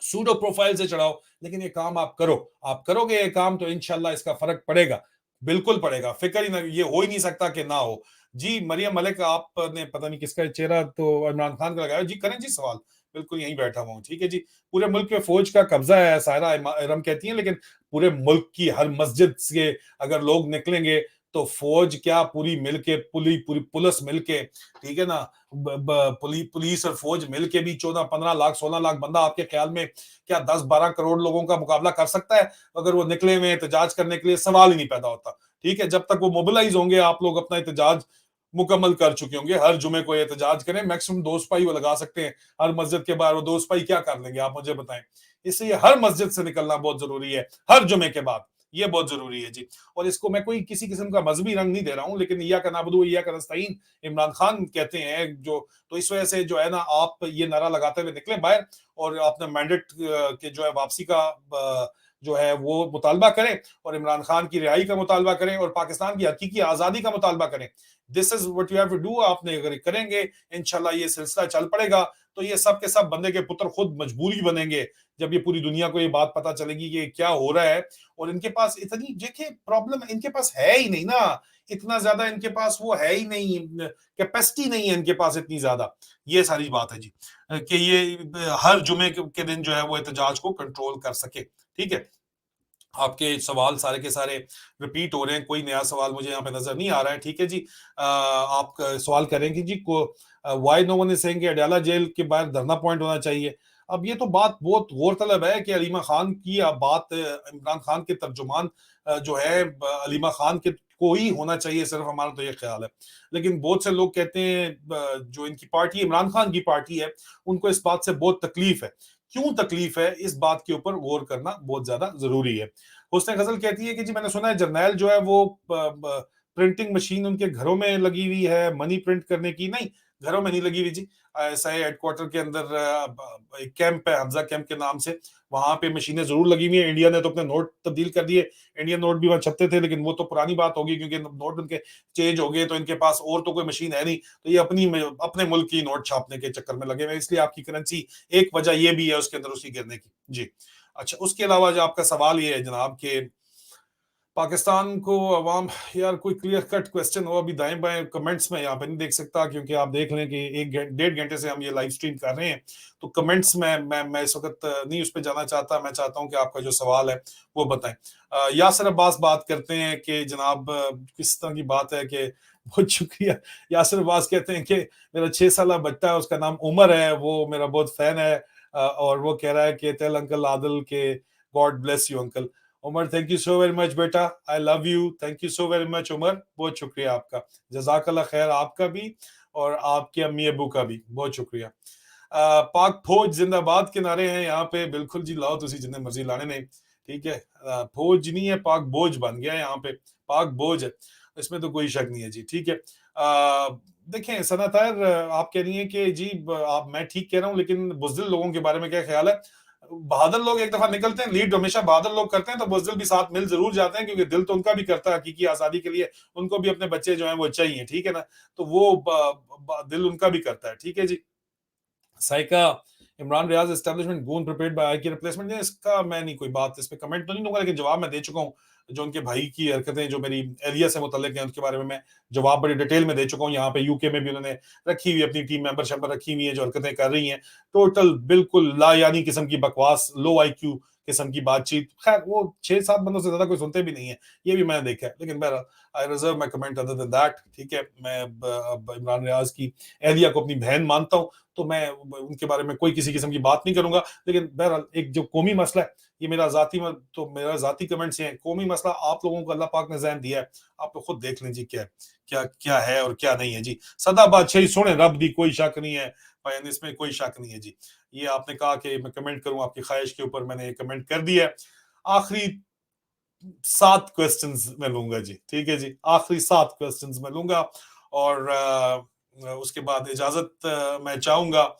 सूडो प्रोफाइल से चढ़ाओ, लेकिन ये काम आप करो। आप करोगे ये काम तो इंशाल्लाह इसका फर्क पड़ेगा, बिल्कुल पड़ेगा। फिक्र ही ना, ये हो ही नहीं सकता कि ना हो जी। मरियम मलिक, आपने पता नहीं किसका चेहरा तो इमरान खान का लगाया जी, करें जी सवाल, बिल्कुल यहीं बैठा हुआ हूँ, ठीक है जी। पूरे मुल्क में फौज का कब्जा है, सायरा इरम कहती हैं, लेकिन पूरे मुल्क की हर मस्जिद से अगर लोग निकलेंगे तो फौज क्या, पूरी मिलके पूरी पुलिस मिलके, ठीक है ना, पुलिस और फौज मिलके भी 14-15 लाख 16 लाख बंदा आपके ख्याल में क्या 10-12 करोड़ लोगों का मुकाबला कर सकता है? अगर वो निकले हुए एहतजाज करने के लिए, सवाल ही नहीं पैदा होता, ठीक है। जब तक वो मोबिलाइज होंगे, आप लोग अपना एहतजाज मुकम्मल कर चुके होंगे। हर जुमे को एहतजाज करें, मैक्सिमम 2 सिपाही वो लगा सकते हैं हर मस्जिद के बाहर। वो 2 सिपाही क्या कर लेंगे, आप मुझे बताएं। इसलिए हर मस्जिद से निकलना बहुत जरूरी है हर जुमे के बाद, ये बहुत जरूरी है जी। और इसको मैं कोई किसी किस्म का मजहबी रंग नहीं दे रहा हूं, लेकिन इय्याका नअबुदु व इय्याका नस्तईन इमरान खान कहते हैं जो, तो इस वजह से जो है ना, आप ये नारा लगाते हुए निकले बाहर और अपने मैंडेट के जो है वापसी का जो है वो मुतालबा करें, और इमरान खान की रिहाई का मुतालबा करें, और पाकिस्तान की हकीकी आजादी का मुतालबा करें। This is what you have to do. आपने अगर करेंगे, इंशाल्लाह ये सिलसिला चल पड़ेगा, तो ये सब के सब बंदे के पुत्र खुद मजबूरी बनेंगे जब ये पूरी दुनिया को ये बात पता चलेगी कि क्या हो रहा है। और इनके पास इतनी, देखिए प्रॉब्लम इनके पास है ही नहीं ना, इतना ज्यादा इनके पास वो है ही नहीं, कैपेसिटी नहीं है इनके पास इतनी ज्यादा। ये सारी बात है जी, कि ये हर जुमे के दिन जो है वो एहतजाज को कंट्रोल कर सके। ठीक है, आपके सवाल सारे के सारे रिपीट हो रहे हैं, कोई नया सवाल मुझे यहाँ पे नजर नहीं आ रहा है। ठीक है जी, आप सवाल करेंगे जी को, why no one is saying कि अडयाला जेल के बाहर धरना पॉइंट होना चाहिए। अब ये तो बात बहुत गौरतलब है कि अलीमा खान की बात, इमरान खान के तर्जुमान जो है अलीमा खान के को ही होना चाहिए सिर्फ, हमारा तो ये ख्याल है। लेकिन बहुत से लोग कहते हैं जो इनकी पार्टी इमरान खान की पार्टी है, उनको इस बात से बहुत तकलीफ है। क्यों तकलीफ है, इस बात के ऊपर गौर करना बहुत ज्यादा जरूरी है। हुस्न गजल कहती है कि जी मैंने सुना है जर्नैल जो है वो प्रिंटिंग मशीन उनके घरों में लगी हुई है, मनी प्रिंट करने की। नहीं, घरों में नहीं लगी हुई जी। एसआई हेडक्वार्टर के अंदर एक कैंप है हमजा कैंप के नाम से, वहां पे मशीनें जरूर लगी हुई है। इंडिया ने तो अपने नोट तब्दील कर दिए, इंडियन नोट भी वहां छपते थे, लेकिन वो तो पुरानी बात होगी क्योंकि नोट उनके चेंज हो गए, तो इनके पास और तो कोई मशीन है नहीं, तो ये अपने मुल्क की नोट छापने के चक्कर में लगे हुए। इसलिए आपकी करेंसी, एक वजह ये भी है उसके अंदर उसकी गिरने की जी। अच्छा, उसके अलावा जो आपका सवाल ये है जनाब के पाकिस्तान को अवाम, यार कोई क्लियर कट क्वेश्चन हो अभी दाएं बाएं कमेंट्स में यहाँ पे नहीं देख सकता, क्योंकि आप देख लें कि 1-1.5 घंटे से हम ये लाइव स्ट्रीम कर रहे हैं, तो कमेंट्स में मैं इस वक्त नहीं उस पर जाना चाहता। मैं चाहता हूं कि आपका जो सवाल है वो बताएं। यासिर अब्बास बात करते हैं कि जनाब किस तरह की बात है कि, बहुत शुक्रिया। यासिर अब्बास कहते हैं कि मेरा 6 साल बच्चा है, उसका नाम उमर है, वो मेरा बहुत फैन है, और वो कह रहा है कि टेल अंकल आदिल के God bless you uncle. Umar, thank you so very much बेटा, I love you, thank you so very much Umar, बहुत शुक्रिया आपका, जजाकल्ला खैर आपका भी और आपके अम्मी अबू का भी बहुत शुक्रिया। पाक फौज जिंदाबाद के नारे हैं यहाँ पे, बिल्कुल जी, लाओ तुसी जितने मर्जी लाने नहीं, ठीक है। फौज नहीं है, पाक बोझ बन गया है यहाँ पे, पाक बोझ है, इसमें तो कोई शक नहीं है जी। ठीक है, देखें सना ताहिर, आप कह रही हैं कि जी आप, मैं ठीक कह रहा हूँ, लेकिन बुज़दिल लोगों के बारे में क्या ख्याल है। बहादुर लोग एक दफा निकलते हैं, लीड हमेशा बहादुर लोग करते हैं, तो बुज़दिल भी साथ मिल जरूर जाते हैं, क्योंकि दिल तो उनका भी करता है हकीकी आजादी के लिए, उनको भी अपने बच्चे जो हैं वो चाहिए, ठीक है ना, तो वो दिल उनका भी करता है। ठीक है जी। Saika, Imran Riaz establishment goon prepared by आई की रिप्लेसमेंट, इसका मैं नहीं कोई बात इस पे कमेंट तो नहीं दूंगा, लेकिन जवाब मैं दे चुका हूँ। जो उनके भाई की हरकतें जो मेरी एरिया से मुतल्लिक हैं, उसके बारे में मैं जवाब बड़ी डिटेल में दे चुका हूँ। यहाँ पे यूके में भी उन्होंने रखी हुई अपनी टीम मेंबरशिप रखी हुई है, जो हरकतें कर रही हैं, टोटल बिल्कुल लायानी किस्म की बकवास, लो IQ किस्म की बातचीत। खैर वो 6-7 बंदों से ज्यादा कोई सुनते भी नहीं है, ये भी मैंने देखा है, लेकिन बहरहाल I reserve my comment other than that. ठीक है, मैं अब इमरान रियाज की एहलिया को अपनी बहन मानता हूँ, तो मैं उनके बारे में कोई किसी किस्म की बात नहीं करूंगा। लेकिन बहरहाल एक जो कौमी मसला है, ये मेरा जाती कमेंट्स हैं। कौमी मसला आप लोगों को अल्लाह पाक ने ज़हन दिया है, आप लोग खुद देख लीजिए क्या क्या क्या है और क्या नहीं है जी। सदा बादशाही सुने रब दी, कोई शक नहीं है, इसमें कोई शक नहीं है जी। ये आपने कहा कि मैं कमेंट करूं आपकी ख्वाहिश के ऊपर, मैंने कमेंट कर दिया है। आखिरी 7 क्वेश्चंस में लूंगा जी, ठीक है जी, आखिरी 7 क्वेश्चंस में लूंगा, और उसके बाद इजाजत मैं चाहूंगा।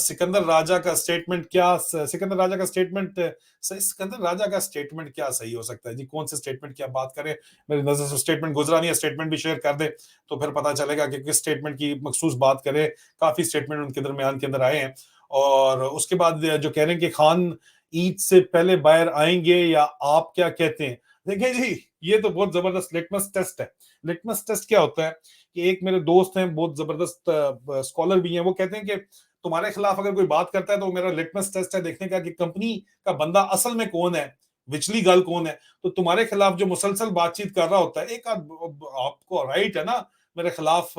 सिकंदर राजा का स्टेटमेंट क्या, सिकंदर राजा का स्टेटमेंट सिकंदर राजा का स्टेटमेंट क्या सही हो सकता है जी, कौन से स्टेटमेंट की आप बात करें, मेरी नजर से स्टेटमेंट गुजरा नहीं है, स्टेटमेंट भी शेयर कर दे तो फिर पता चलेगा कि किस स्टेटमेंट की मखसूस बात करें। काफी स्टेटमेंट उनके दरमियान के अंदर आए हैं, और उसके बाद जो कह रहे हैं कि खान ईद से पहले बाहर आएंगे, या आप क्या कहते हैं। देखिए जी, ये तो बहुत जबरदस्त लिटमस टेस्ट है। लिटमस टेस्ट क्या होता है कि एक मेरे दोस्त हैं, बहुत जबरदस्त स्कॉलर भी हैं, वो कहते हैं कि तुम्हारे खिलाफ अगर कोई बात करता है तो मेरा लिटमस टेस्ट है देखने का कि कंपनी का बंदा असल में कौन है, विचली गल कौन है। तो तुम्हारे खिलाफ जो मुसलसल बातचीत कर रहा होता है, एक आपको राइट है ना मेरे खिलाफ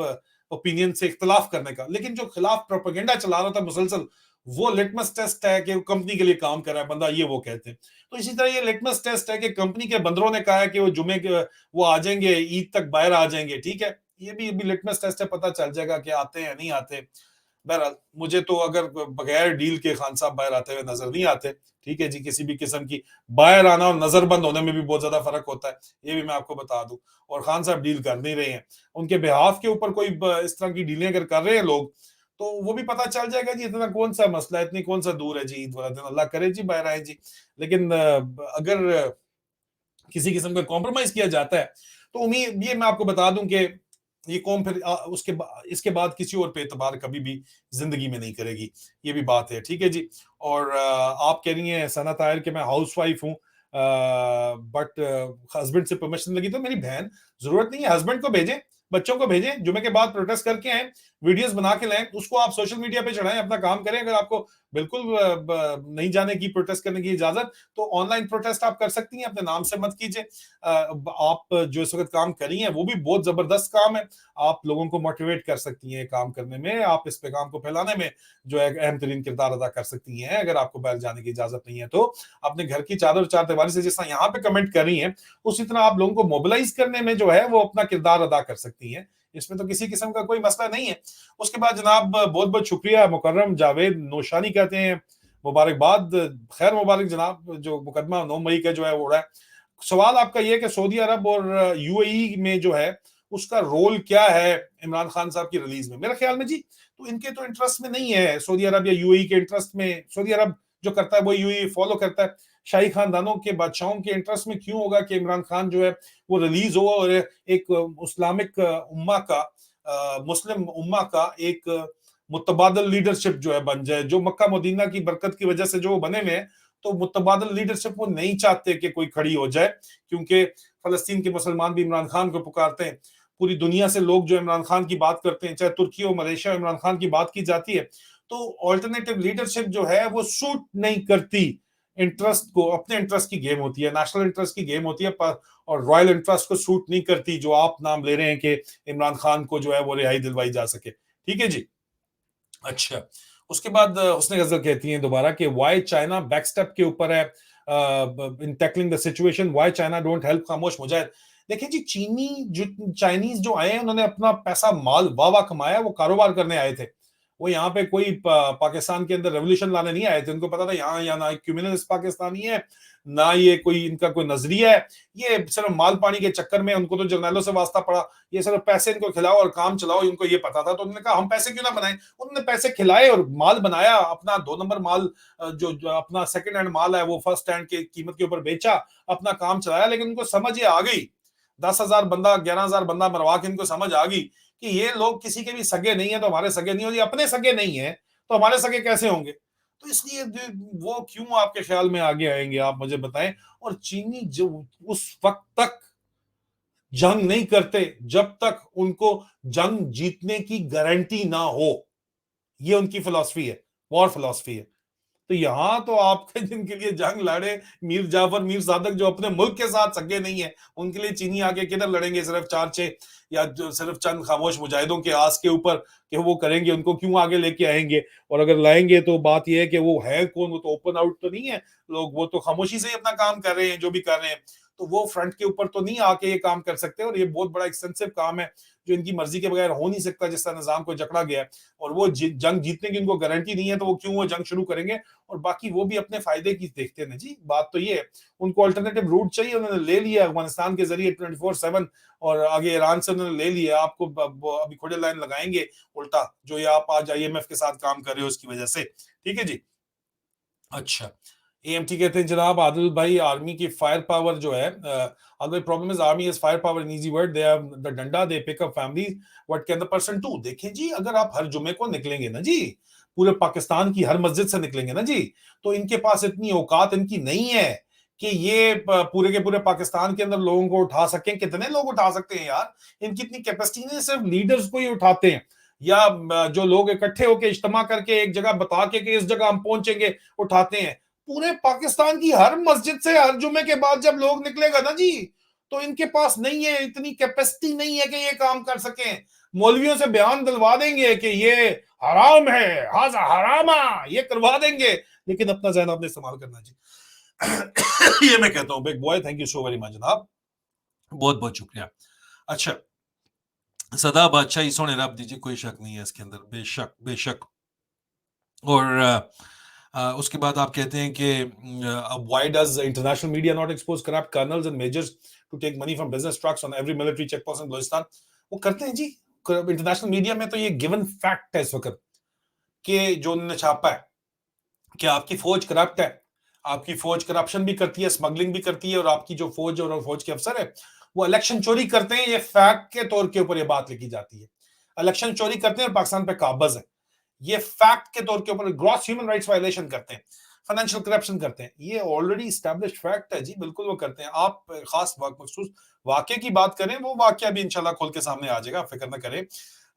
ओपिनियन से इख्तलाफ करने का, लेकिन जो खिलाफ प्रोपेगेंडा चला रहा था मुसलसल, वो लिटमस टेस्ट है कि कंपनी के लिए काम कर रहा है बंदा, ये वो कहते हैं। तो इसी तरह ये लिटमस टेस्ट है कि कंपनी के बंदरों ने कहा है कि वो जुमे के वो आ जाएंगे, ईद तक बाहर आ जाएंगे, ठीक है, ये भी अभी लिटमस टेस्ट है, पता चल जाएगा कि आते हैं नहीं आते। बहरहाल मुझे तो अगर बगैर डील के खान साहब बाहर आते हुए नजर नहीं आते। ठीक है जी, किसी भी किस्म की बाहर आना और नजर बंद होने में भी बहुत ज्यादा फर्क होता है, ये भी मैं आपको बता दूं। और खान साहब डील कर नहीं रहे हैं, उनके बिहाफ के ऊपर कोई इस तरह की डीलें अगर कर रहे हैं लोग, तो वो भी पता चल जाएगा जी। इतना कौन सा मसला है, इतनी कौन सा दूर है जी, ईद वाला दिन अल्लाह करे जी बाहर आए जी। लेकिन अगर किसी किस्म का कॉम्प्रोमाइज किया जाता है तो उम्मीद ये मैं आपको बता दूं कि ये कौम फिर इसके बाद किसी और पे एतबार कभी भी जिंदगी में नहीं करेगी, ये भी बात है। ठीक है जी। और आप कह रही हैं सना ताहिर कि मैं हाउस वाइफ हूँ, बट हस्बैंड से परमिशन लगी, तो मेरी बहन जरूरत नहीं है, हस्बैंड को भेजें, बच्चों को भेजें, जुमे के बाद प्रोटेस्ट करके आए, वीडियोस बना के लाएं, उसको आप सोशल मीडिया पे चढ़ाएं, अपना काम करें। अगर आपको बिल्कुल नहीं जाने की, प्रोटेस्ट करने की इजाजत, तो ऑनलाइन प्रोटेस्ट आप कर सकती हैं, अपने नाम से मत कीजिए। आप जो इस वक्त काम कर रही हैं वो भी बहुत जबरदस्त काम है, आप लोगों को मोटिवेट कर सकती हैं काम करने में, आप इस पैगाम को फैलाने में जो है अहम तरीन किरदार अदा कर सकती हैं। अगर आपको बाहर जाने की इजाजत नहीं है तो अपने घर की चादर चार दीवारी से, जिस तरह यहाँ पे कमेंट कर रही हैं, उसी तरह आप लोगों को मोबिलाइज करने में जो है वो अपना किरदार अदा कर सकती हैं। इसमें तो किसी किस्म का कोई मसला नहीं है। उसके बाद जनाब बहुत बहुत शुक्रिया, मुकर्रम जावेद नौशानी कहते हैं मुबारकबाद, खैर मुबारक जनाब, जो मुकदमा 9 मई का जो है वो उड़ा है। सवाल आपका ये है कि सऊदी अरब और यूएई में जो है उसका रोल क्या है इमरान खान साहब की रिलीज में। मेरे ख्याल में जी तो इनके तो इंटरेस्ट में नहीं है सऊदी अरब या यूएई के इंटरेस्ट में। सऊदी अरब जो करता है वो यूएई फॉलो करता है। शाही खानदानों के बादशाहों के इंटरेस्ट में क्यों होगा कि इमरान खान जो है वो रिलीज हो और एक इस्लामिक उम्मा का, मुस्लिम उम्मा का एक मुतबादल लीडरशिप जो है बन जाए, जो मक्का मदीना की बरकत की वजह से जो बने हुए हैं। तो मुतबादल लीडरशिप वो नहीं चाहते कि कोई खड़ी हो जाए, क्योंकि फलस्तीन के मुसलमान भी इमरान खान को पुकारते हैं, पूरी दुनिया से लोग जो इमरान खान की बात करते हैं, चाहे तुर्की और मलेशिया इमरान खान की बात की जाती है, तो ऑल्टरनेटिव लीडरशिप जो है वो सूट नहीं करती इंटरेस्ट को। अपने इंटरेस्ट की गेम होती है, नेशनल इंटरेस्ट की गेम होती है, और रॉयल इंटरेस्ट को सूट नहीं करती जो आप नाम ले रहे हैं कि इमरान खान को जो है वो रिहाई दिलवाई जा सके। ठीक है जी। अच्छा, उसके बाद हुस्न गजल कहती हैं दोबारा कि व्हाई चाइना बैकस्टेप के ऊपर है in tackling the situation, why China don't help Khamosh Mujahid. देखिए जी, चाइनीज जो आए हैं उन्होंने अपना पैसा माल वाह कमाया, वो कारोबार करने आए थे। वो यहाँ पे कोई पाकिस्तान के अंदर रेवोल्यूशन लाने नहीं आए थे। उनको पता था यहाँ ना कम्युनिस्ट पाकिस्तानी है, ना ये कोई इनका कोई नजरिया है। ये सिर्फ माल पानी के चक्कर में, उनको तो जर्नैलों से वास्ता पड़ा, ये सिर्फ पैसे इनको खिलाओ और काम चलाओ, इनको ये पता था। तो उन्होंने कहा हम पैसे क्यों ना बनाएं। उन्होंने पैसे खिलाए और माल बनाया, अपना 2 नंबर माल, जो अपना सेकंड हैंड माल है वो फर्स्ट हैंड की कीमत के ऊपर बेचा, अपना काम चलाया। लेकिन उनको समझ ये आ गई, 10,000 बंदा 11,000 बंदा मरवा के इनको समझ आ गई कि ये लोग किसी के भी सगे नहीं है, तो हमारे सगे नहीं, और ये अपने सगे नहीं है तो हमारे सगे कैसे होंगे। तो इसलिए वो क्यों आपके ख्याल में आगे आएंगे, आप मुझे बताएं। और चीनी जो उस वक्त तक जंग नहीं करते जब तक उनको जंग जीतने की गारंटी ना हो, ये उनकी फिलॉसफी है, वॉर फिलॉसफी है। तो यहां तो आपके जिनके लिए जंग लड़े मीर जाफर मीर सादक, जो अपने मुल्क के साथ सगे नहीं है, उनके लिए चीनी आके किधर लड़ेंगे, सिर्फ 4-6 या जो सिर्फ चंद खामोश मुजाहिदों के आस के ऊपर कि वो करेंगे, उनको क्यों आगे लेके आएंगे। और अगर लाएंगे तो बात यह है कि वो है कौन, वो तो ओपन आउट तो नहीं है लोग, वो तो खामोशी से ही अपना काम कर रहे हैं जो भी कर रहे हैं। तो वो फ्रंट के ऊपर तो नहीं आके ये काम कर सकते, और ये बहुत बड़ा एक्सटेंसिव काम है जो इनकी मर्जी के बगैर हो नहीं सकता, जिस तरह निजाम को जकड़ा गया है। और वो जंग जीतने की उनको गारंटी नहीं है, तो वो क्यों वो जंग शुरू करेंगे। और बाकी वो भी अपने फायदे की देखते हैं जी, बात तो ये है। उनको अल्टरनेटिव रूट चाहिए, उन्होंने ले लिया अफगानिस्तान के जरिए 24/7, और आगे ईरान से उन्होंने ले लिया। आपको अभी खोड़े लाइन लगाएंगे उल्टा, जो ये आप आज IMF के साथ काम कर रहे हो उसकी वजह से। ठीक है जी। अच्छा, AMT कहते हैं जनाब आदिल भाई, आर्मी की फायर पावर जो है, Adil problem is army is fire power in easy word, they have the danda, they pick up families, what can the person do. देखें जी, अगर आप हर जुमे को निकलेंगे ना जी, पूरे पाकिस्तान की हर मस्जिद से निकलेंगे ना जी, तो इनके पास इतनी औकात इनकी नहीं है कि ये पूरे के पूरे पाकिस्तान के अंदर लोगों को उठा सकें। कितने लोग उठा सकते हैं यार, इनकी इतनी कैपेसिटी नहीं, सिर्फ लीडर्स को ही उठाते हैं, या जो लोग इकट्ठे होकर इज्तिमा करके एक जगह बता के कि इस जगह हम पहुंचेंगे उठाते हैं। पूरे पाकिस्तान की हर मस्जिद से हर जुमे के बाद जब लोग निकलेगा ना जी, तो इनके पास नहीं है, इतनी कैपेसिटी नहीं है कि ये काम कर सकें। मौलवियों से बयान दिलवा देंगे कि ये हराम है, हाजा हरामा, ये करवा देंगे, लेकिन अपना ज़हन आपने इस्तेमाल करना जी। ये मैं कहता हूं big boy, thank you so very much जनाब, बहुत बहुत शुक्रिया। अच्छा, सदा बादशाही सोने रब दीजिए, कोई शक नहीं है इसके अंदर, बेशक बेशक। और उसके बाद आप कहते हैं कि why does international media not expose corrupt colonels and majors to take money from business trucks on every military checkpost in Balochistan? वो करते हैं जी। इंटरनेशनल मीडिया में तो ये गिवन फैक्ट है इस वक्त कि जो उन्होंने छापा है कि आपकी फौज करप्ट है, आपकी फौज करप्शन भी करती है, स्मगलिंग भी करती है, और आपकी जो फौज और फौज के अफसर है वो इलेक्शन चोरी करते हैं। ये फैक्ट के तौर के ऊपर ये बात लिखी जाती है, इलेक्शन चोरी करते हैं और पाकिस्तान पे काबज है। ये फैक्ट के तौर के ऊपर ग्रॉस ह्यूमन राइट्स वायलेशन करते हैं, फाइनेंशियल करप्शन करते हैं। ये ऑलरेडी एस्टैब्लिश्ड फैक्ट है जी, बिल्कुल वो करते हैं। आप खास मखसूस वाकये की बात करें, वो वाकया भी इंशाल्लाह खोल के सामने आ जाएगा, फिक्र न करें।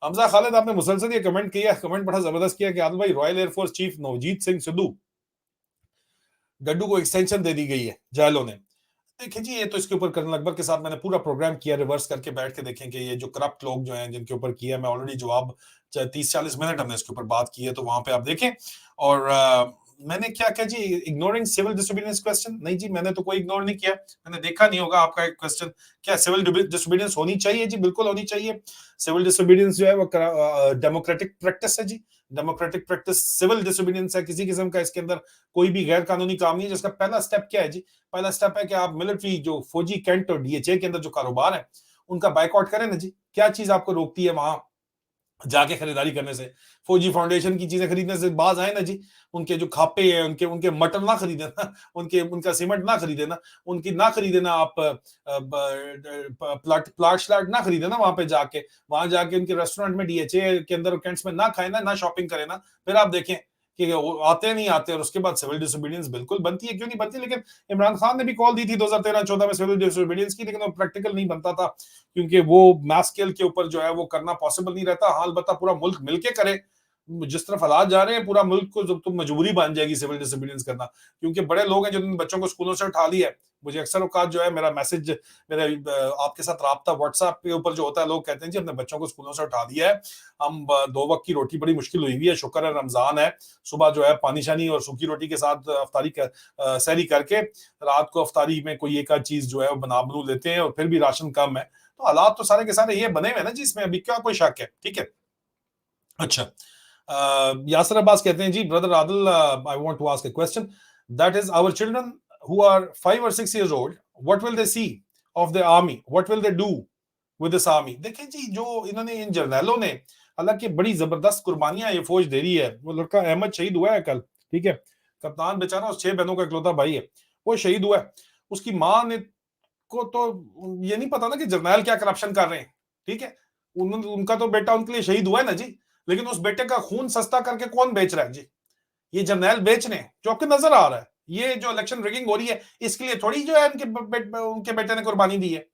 हमजा खालिद, आपने मुसलसल ये कमेंट किया, कमेंट बड़ा जबरदस्त किया कि आदिल भाई, royal air force chief Navjeet Singh Sidhu Daddu को एक्सटेंशन दे दी गई है जायलों ने। देखिए जी, ये तो इसके ऊपर कर्नल अकबर के साथ मैंने पूरा प्रोग्राम किया, रिवर्स करके बैठ के देखें कि ये जो करप्ट लोग जो हैं जिनके ऊपर किया, मैं ऑलरेडी जवाब 30-40 मिनट हमने इसके ऊपर बात की है, तो वहां पे आप देखें। और मैंने क्या किया जी, इग्नोरिंग सिविल डिसोबीडियंस क्वेश्चन? नहीं जी, मैंने तो कोई इग्नोर नहीं किया, मैंने देखा नहीं होगा आपका एक क्वेश्चन। क्या सिविल डिसोबीडियंस होनी चाहिए? जी बिल्कुल होनी चाहिए। सिविल डिसोबीडियंस जो है वो डेमोक्रेटिक प्रैक्टिस है जी, डेमोक्रेटिक प्रैक्टिस सिविल डिसोबीडियंस है। किसी किस्म का इसके अंदर कोई भी गैर कानूनी काम नहीं है। जिसका पहला स्टेप क्या है जी? पहला स्टेप है कि आप मिलिट्री जो फौजी कैंट और डीएचए के अंदर जो कारोबार है उनका बाइकआउट करें ना जी। क्या चीज आपको रोकती है वहां जाके खरीदारी करने से? फौजी फाउंडेशन की चीजें खरीदने से बाज आए ना जी। उनके जो खापे हैं, उनके मटर ना खरीदे ना, उनका सीमेंट ना खरीदे ना, उनकी ना खरीदे ना, आप प्लाट ना खरीदे ना वहां जाके उनके रेस्टोरेंट में डीएचए के अंदर कैंट्स में ना खाए ना शॉपिंग करें ना। फिर आप देखें कि आते नहीं आते, और उसके बाद सिविल डिसोबीडियंस बिल्कुल बनती है, क्यों नहीं बनती। लेकिन इमरान खान ने भी कॉल दी थी 2013-14 में सिविल डिसोबीडियंस की, लेकिन वो प्रैक्टिकल नहीं बनता था, क्योंकि वो मैस स्केल के ऊपर जो है वो करना पॉसिबल नहीं रहता। हाल बता पूरा मुल्क मिलके करे, जिस तरफ हालात जा रहे हैं पूरा मुल्क को जब तो मजबूरी बन जाएगी सिविल डिसोबीडियंस करना, क्योंकि बड़े लोग हैं जिन्होंने बच्चों को स्कूलों से उठा लिया है। मुझे अक्सर औकात जो है मेरा मैसेज, मेरा आपके साथ राब्ता व्हाट्सएप के ऊपर जो होता है, लोग कहते हैं जी हमने बच्चों को स्कूलों से उठा दिया है, हम 2 वक्त की रोटी बड़ी मुश्किल हुई हुई है, शुक्र है रमजान है, सुबह जो है पानी शानी और सूखी रोटी के साथ अफ्तारी सहरी करके रात को अफ्तारी में कोई एक आध चीज जो है वो बनू लेते हैं, और फिर भी राशन कम है। तो हालात तो सारे के सारे ये बने हुए ना जी, इसमें अभी क्या कोई शक है? ठीक है। अच्छा, यासर अब्बास कहते हैं जी, brother Adil, I want to ask a question, that is our children who are 5 or 6 years old, what will they see of the army, what will they do with this army? देखिए जी, जो इन्होंने इन जर्नैलों ने, हालांकि बड़ी जबरदस्त कुर्बानियां ये फौज दे रही है। वो लड़का अहमद शहीद हुआ है कल, ठीक है, कप्तान बेचारा, और 6 बहनों का इकलौता भाई है, वो शहीद हुआ है। उसकी माँ ने को तो ये नहीं पता ना कि जर्नैल क्या करप्शन कर रहे हैं, ठीक है। उनका तो बेटा उनके लिए शहीद हुआ है ना जी, लेकिन उस बेटे का खून सस्ता करके कौन बेच रहा है जी? ये जर्नैल बेच रहे हैं, जो आपको नजर आ रहा है। ये जो इलेक्शन रिगिंग हो रही है, इसके लिए थोड़ी जो है उनके बेटे ने कुर्बानी दी है।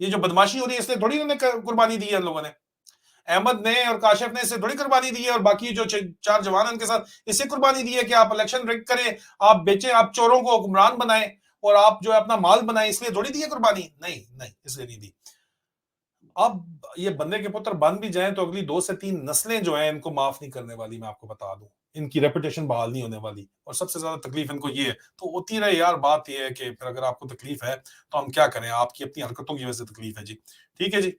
ये जो बदमाशी हो रही है, इसलिए थोड़ी उन्होंने कुर्बानी दी है इन लोगों ने। अहमद ने और काशिफ ने इससे थोड़ी कुर्बानी दी है, और बाकी जो 4 जवान हैं उनके साथ इससे कुर्बानी दी है कि आप इलेक्शन रिग करें, आप बेचें, आप चोरों को हुक्मरान बनाएं, और आप जो है अपना माल बनाएं, इसलिए थोड़ी दी है कुर्बानी। नहीं नहीं, इसलिए नहीं दी। अब ये बंदे के पुत्र बन भी जाएं तो अगली 2 से 3 नस्लें जो हैं इनको माफ नहीं करने वाली, मैं आपको बता दूं। इनकी रेपुटेशन बहाल नहीं होने वाली, और सबसे ज्यादा तकलीफ इनको ये है। तो होती रहे यार, बात ये है कि फिर अगर आपको तकलीफ है तो हम क्या करें, आपकी अपनी हरकतों की वजह से तकलीफ है जी। ठीक है जी।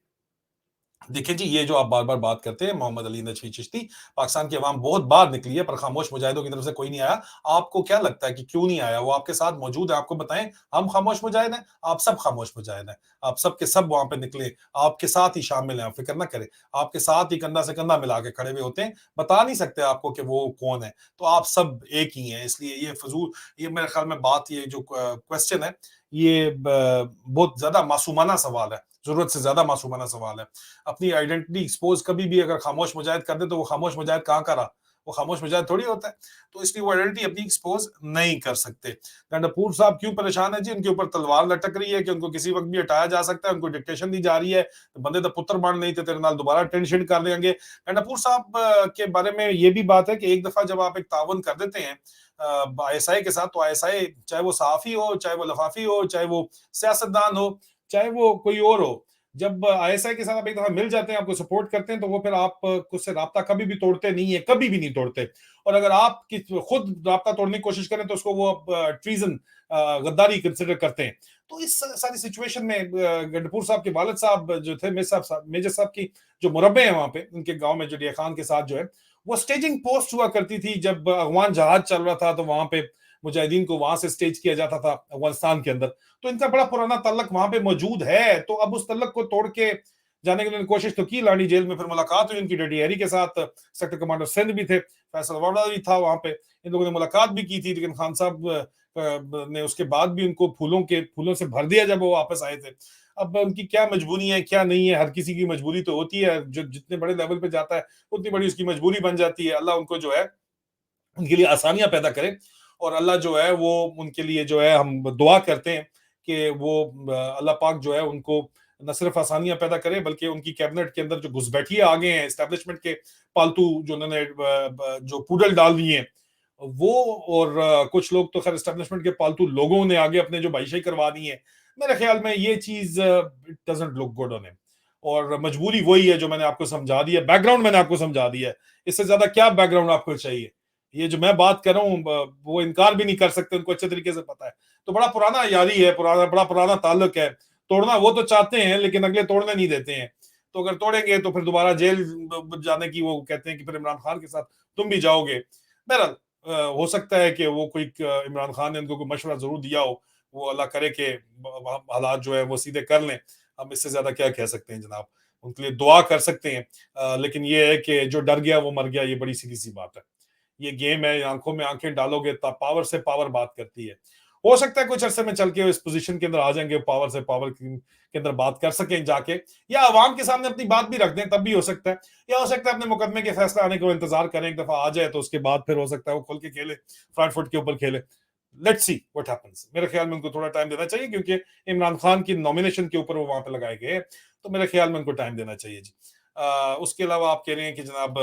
देखिए जी, ये जो आप बार बार बात करते हैं, मोहम्मद अली नजफी चिश्ती, पाकिस्तान की अवाम बहुत बार निकली है, पर खामोश मुजाहिदों की तरफ से कोई नहीं आया। आपको क्या लगता है कि क्यों नहीं आया? वो आपके साथ मौजूद है, आपको बताएं। हम खामोश मुजाहिद हैं, आप सब खामोश मुजाहिद हैं, आप सब के सब वहां पे निकले, आपके साथ ही शामिल हैं, आप फिक्र ना करें, आपके साथ ही कंधा से कंधा मिला के खड़े हुए होते हैं। बता नहीं सकते आपको कि वो कौन है, तो आप सब एक ही हैं। इसलिए ये फजूल, ये मेरे ख्याल में बात, ये जो क्वेश्चन है, ये बहुत ज्यादा मासूमाना सवाल है, जरूरत से ज्यादा मासूमाना सवाल है। अपनी आइडेंटिटी एक्सपोज कभी भी अगर खामोश मुजाहिद कर दे, तो वो खामोश मुजाहिद कहाँ का रहा? वो खामोश मुजाहिद थोड़ी होता है। तो इसलिए वो आइडेंटिटी अपनी एक्सपोज नहीं कर सकते। गंडापुर साहब क्यों परेशान है जी? उनके ऊपर तलवार लटक रही है कि उनको किसी वक्त भी हटाया जा सकता है, उनको डिक्टेशन दी जा रही है, तो बंदे तो पुत्र बन नहीं थे, तेरे नाल दोबारा टेंशन कर देंगे। गंडापुर साहब के बारे में ये भी बात है कि एक दफा जब आप एक तावन कर देते हैं ISI के साथ, तो ISI चाहे वो सहाफी हो, चाहे वो लफाफी हो, चाहे वो सियासतदान हो, चाहे वो कोई और हो, जब ISI के साथ आप एक दफा मिल जाते हैं, आपको सपोर्ट करते हैं, तो वो फिर आप उससे राब्ता कभी भी तोड़ते नहीं है, कभी भी नहीं तोड़ते। और अगर आप खुद राब्ता तोड़ने की कोशिश करें तो उसको वो ट्रीजन, गद्दारी कंसिडर करते हैं। तो इस सारी सिचुएशन में गंडपुर साहब के वालिद साहब जो थे, मेजर साहब की जो मुरब्बे हैं वहां पे उनके गांव में, जलिया खान के साथ जो है वो स्टेजिंग पोस्ट हुआ करती थी। जब अफगान जहाज चल रहा था तो वहां पे मुजाहिदीन को वहां से स्टेज किया जाता था अफगानिस्तान के अंदर। तो इनका बड़ा पुराना तल्लक वहां पे मौजूद है। तो अब उस तल्लक को तोड़ के जाने की उन्होंने कोशिश तो की। लाड़ी जेल में फिर मुलाकात हुई उनकी डैडी हैरी के साथ, सेक्टर कमांडर सिंध भी थे, फैसल वाडा भी था वहां पे, इन लोगों ने मुलाकात भी की थी। लेकिन खान साहब ने उसके बाद भी उनको फूलों से भर दिया जब वो वापस आए थे। अब उनकी क्या मजबूरी है क्या नहीं है, हर किसी की मजबूरी तो होती है, जो जितने बड़े लेवल पे जाता है उतनी बड़ी उसकी मजबूरी बन जाती है। अल्लाह उनको जो है उनके लिए आसानियां पैदा करे, और अल्लाह जो है वो उनके लिए जो है हम दुआ करते हैं कि वो अल्लाह पाक जो है उनको न सिर्फ आसानियां पैदा करे बल्कि उनकी कैबिनेट के अंदर जो घुसपैठिए आ गए हैं एस्टेब्लिशमेंट के पालतू, जो उन्होंने जो पूडल डाल दिए हैं वो, और कुछ लोग तो खैर एस्टेब्लिशमेंट के पालतू लोगों ने आगे अपने जो भाईशाही करवा दी है, मेरे ख्याल में ये चीज it doesn't look good on him. और मजबूरी वही है जो मैंने आपको समझा दिया, बैकग्राउंड मैंने आपको समझा दिया है, इससे ज्यादा क्या बैकग्राउंड आपको चाहिए। ये जो मैं बात कर रहा हूँ वो इनकार भी नहीं कर सकते, उनको अच्छे तरीके से पता है। तो बड़ा पुराना यारी है, बड़ा पुराना ताल्लुक है। तोड़ना वो तो चाहते हैं लेकिन अगले तोड़ने नहीं देते हैं। तो अगर तोड़ेंगे तो फिर दोबारा जेल जाने की वो कहते हैं कि फिर इमरान खान के साथ तुम भी जाओगे। बहरहाल हो सकता है कि वो कोई इमरान खान ने उनको कोई मशवरा जरूर दिया हो, वो अल्लाह करे कि हालात जो है वो सीधे कर लें। हम इससे ज्यादा क्या कह सकते हैं जनाब, उनके लिए दुआ कर सकते हैं। लेकिन ये है कि जो डर गया वो मर गया, ये बड़ी सीधी सी बात है। ये गेम है, आंखों में आंखें डालोगे तब पावर से पावर बात करती है। हो सकता है कुछ अरसे में चल के इस पोजीशन के अंदर आ जाएंगे, पावर से पावर के अंदर बात कर सकें जाके, या आवाम के सामने अपनी बात भी रख दें तब भी हो सकता है। या हो सकता है अपने मुकदमे के फैसला आने को इंतजार करें, एक दफा आ जाए तो उसके बाद फिर हो सकता है वो खुल के खेले, फ्रंट फुट के ऊपर खेले। Let's see what happens. मेरे ख्याल में उनको थोड़ा टाइम देना चाहिए क्योंकि इमरान खान की नॉमिनेशन के ऊपर वो वहां पे लगाए गए, तो मेरे ख्याल में उनको टाइम देना चाहिए जी। उसके अलावा आप कह रहे हैं कि जनाब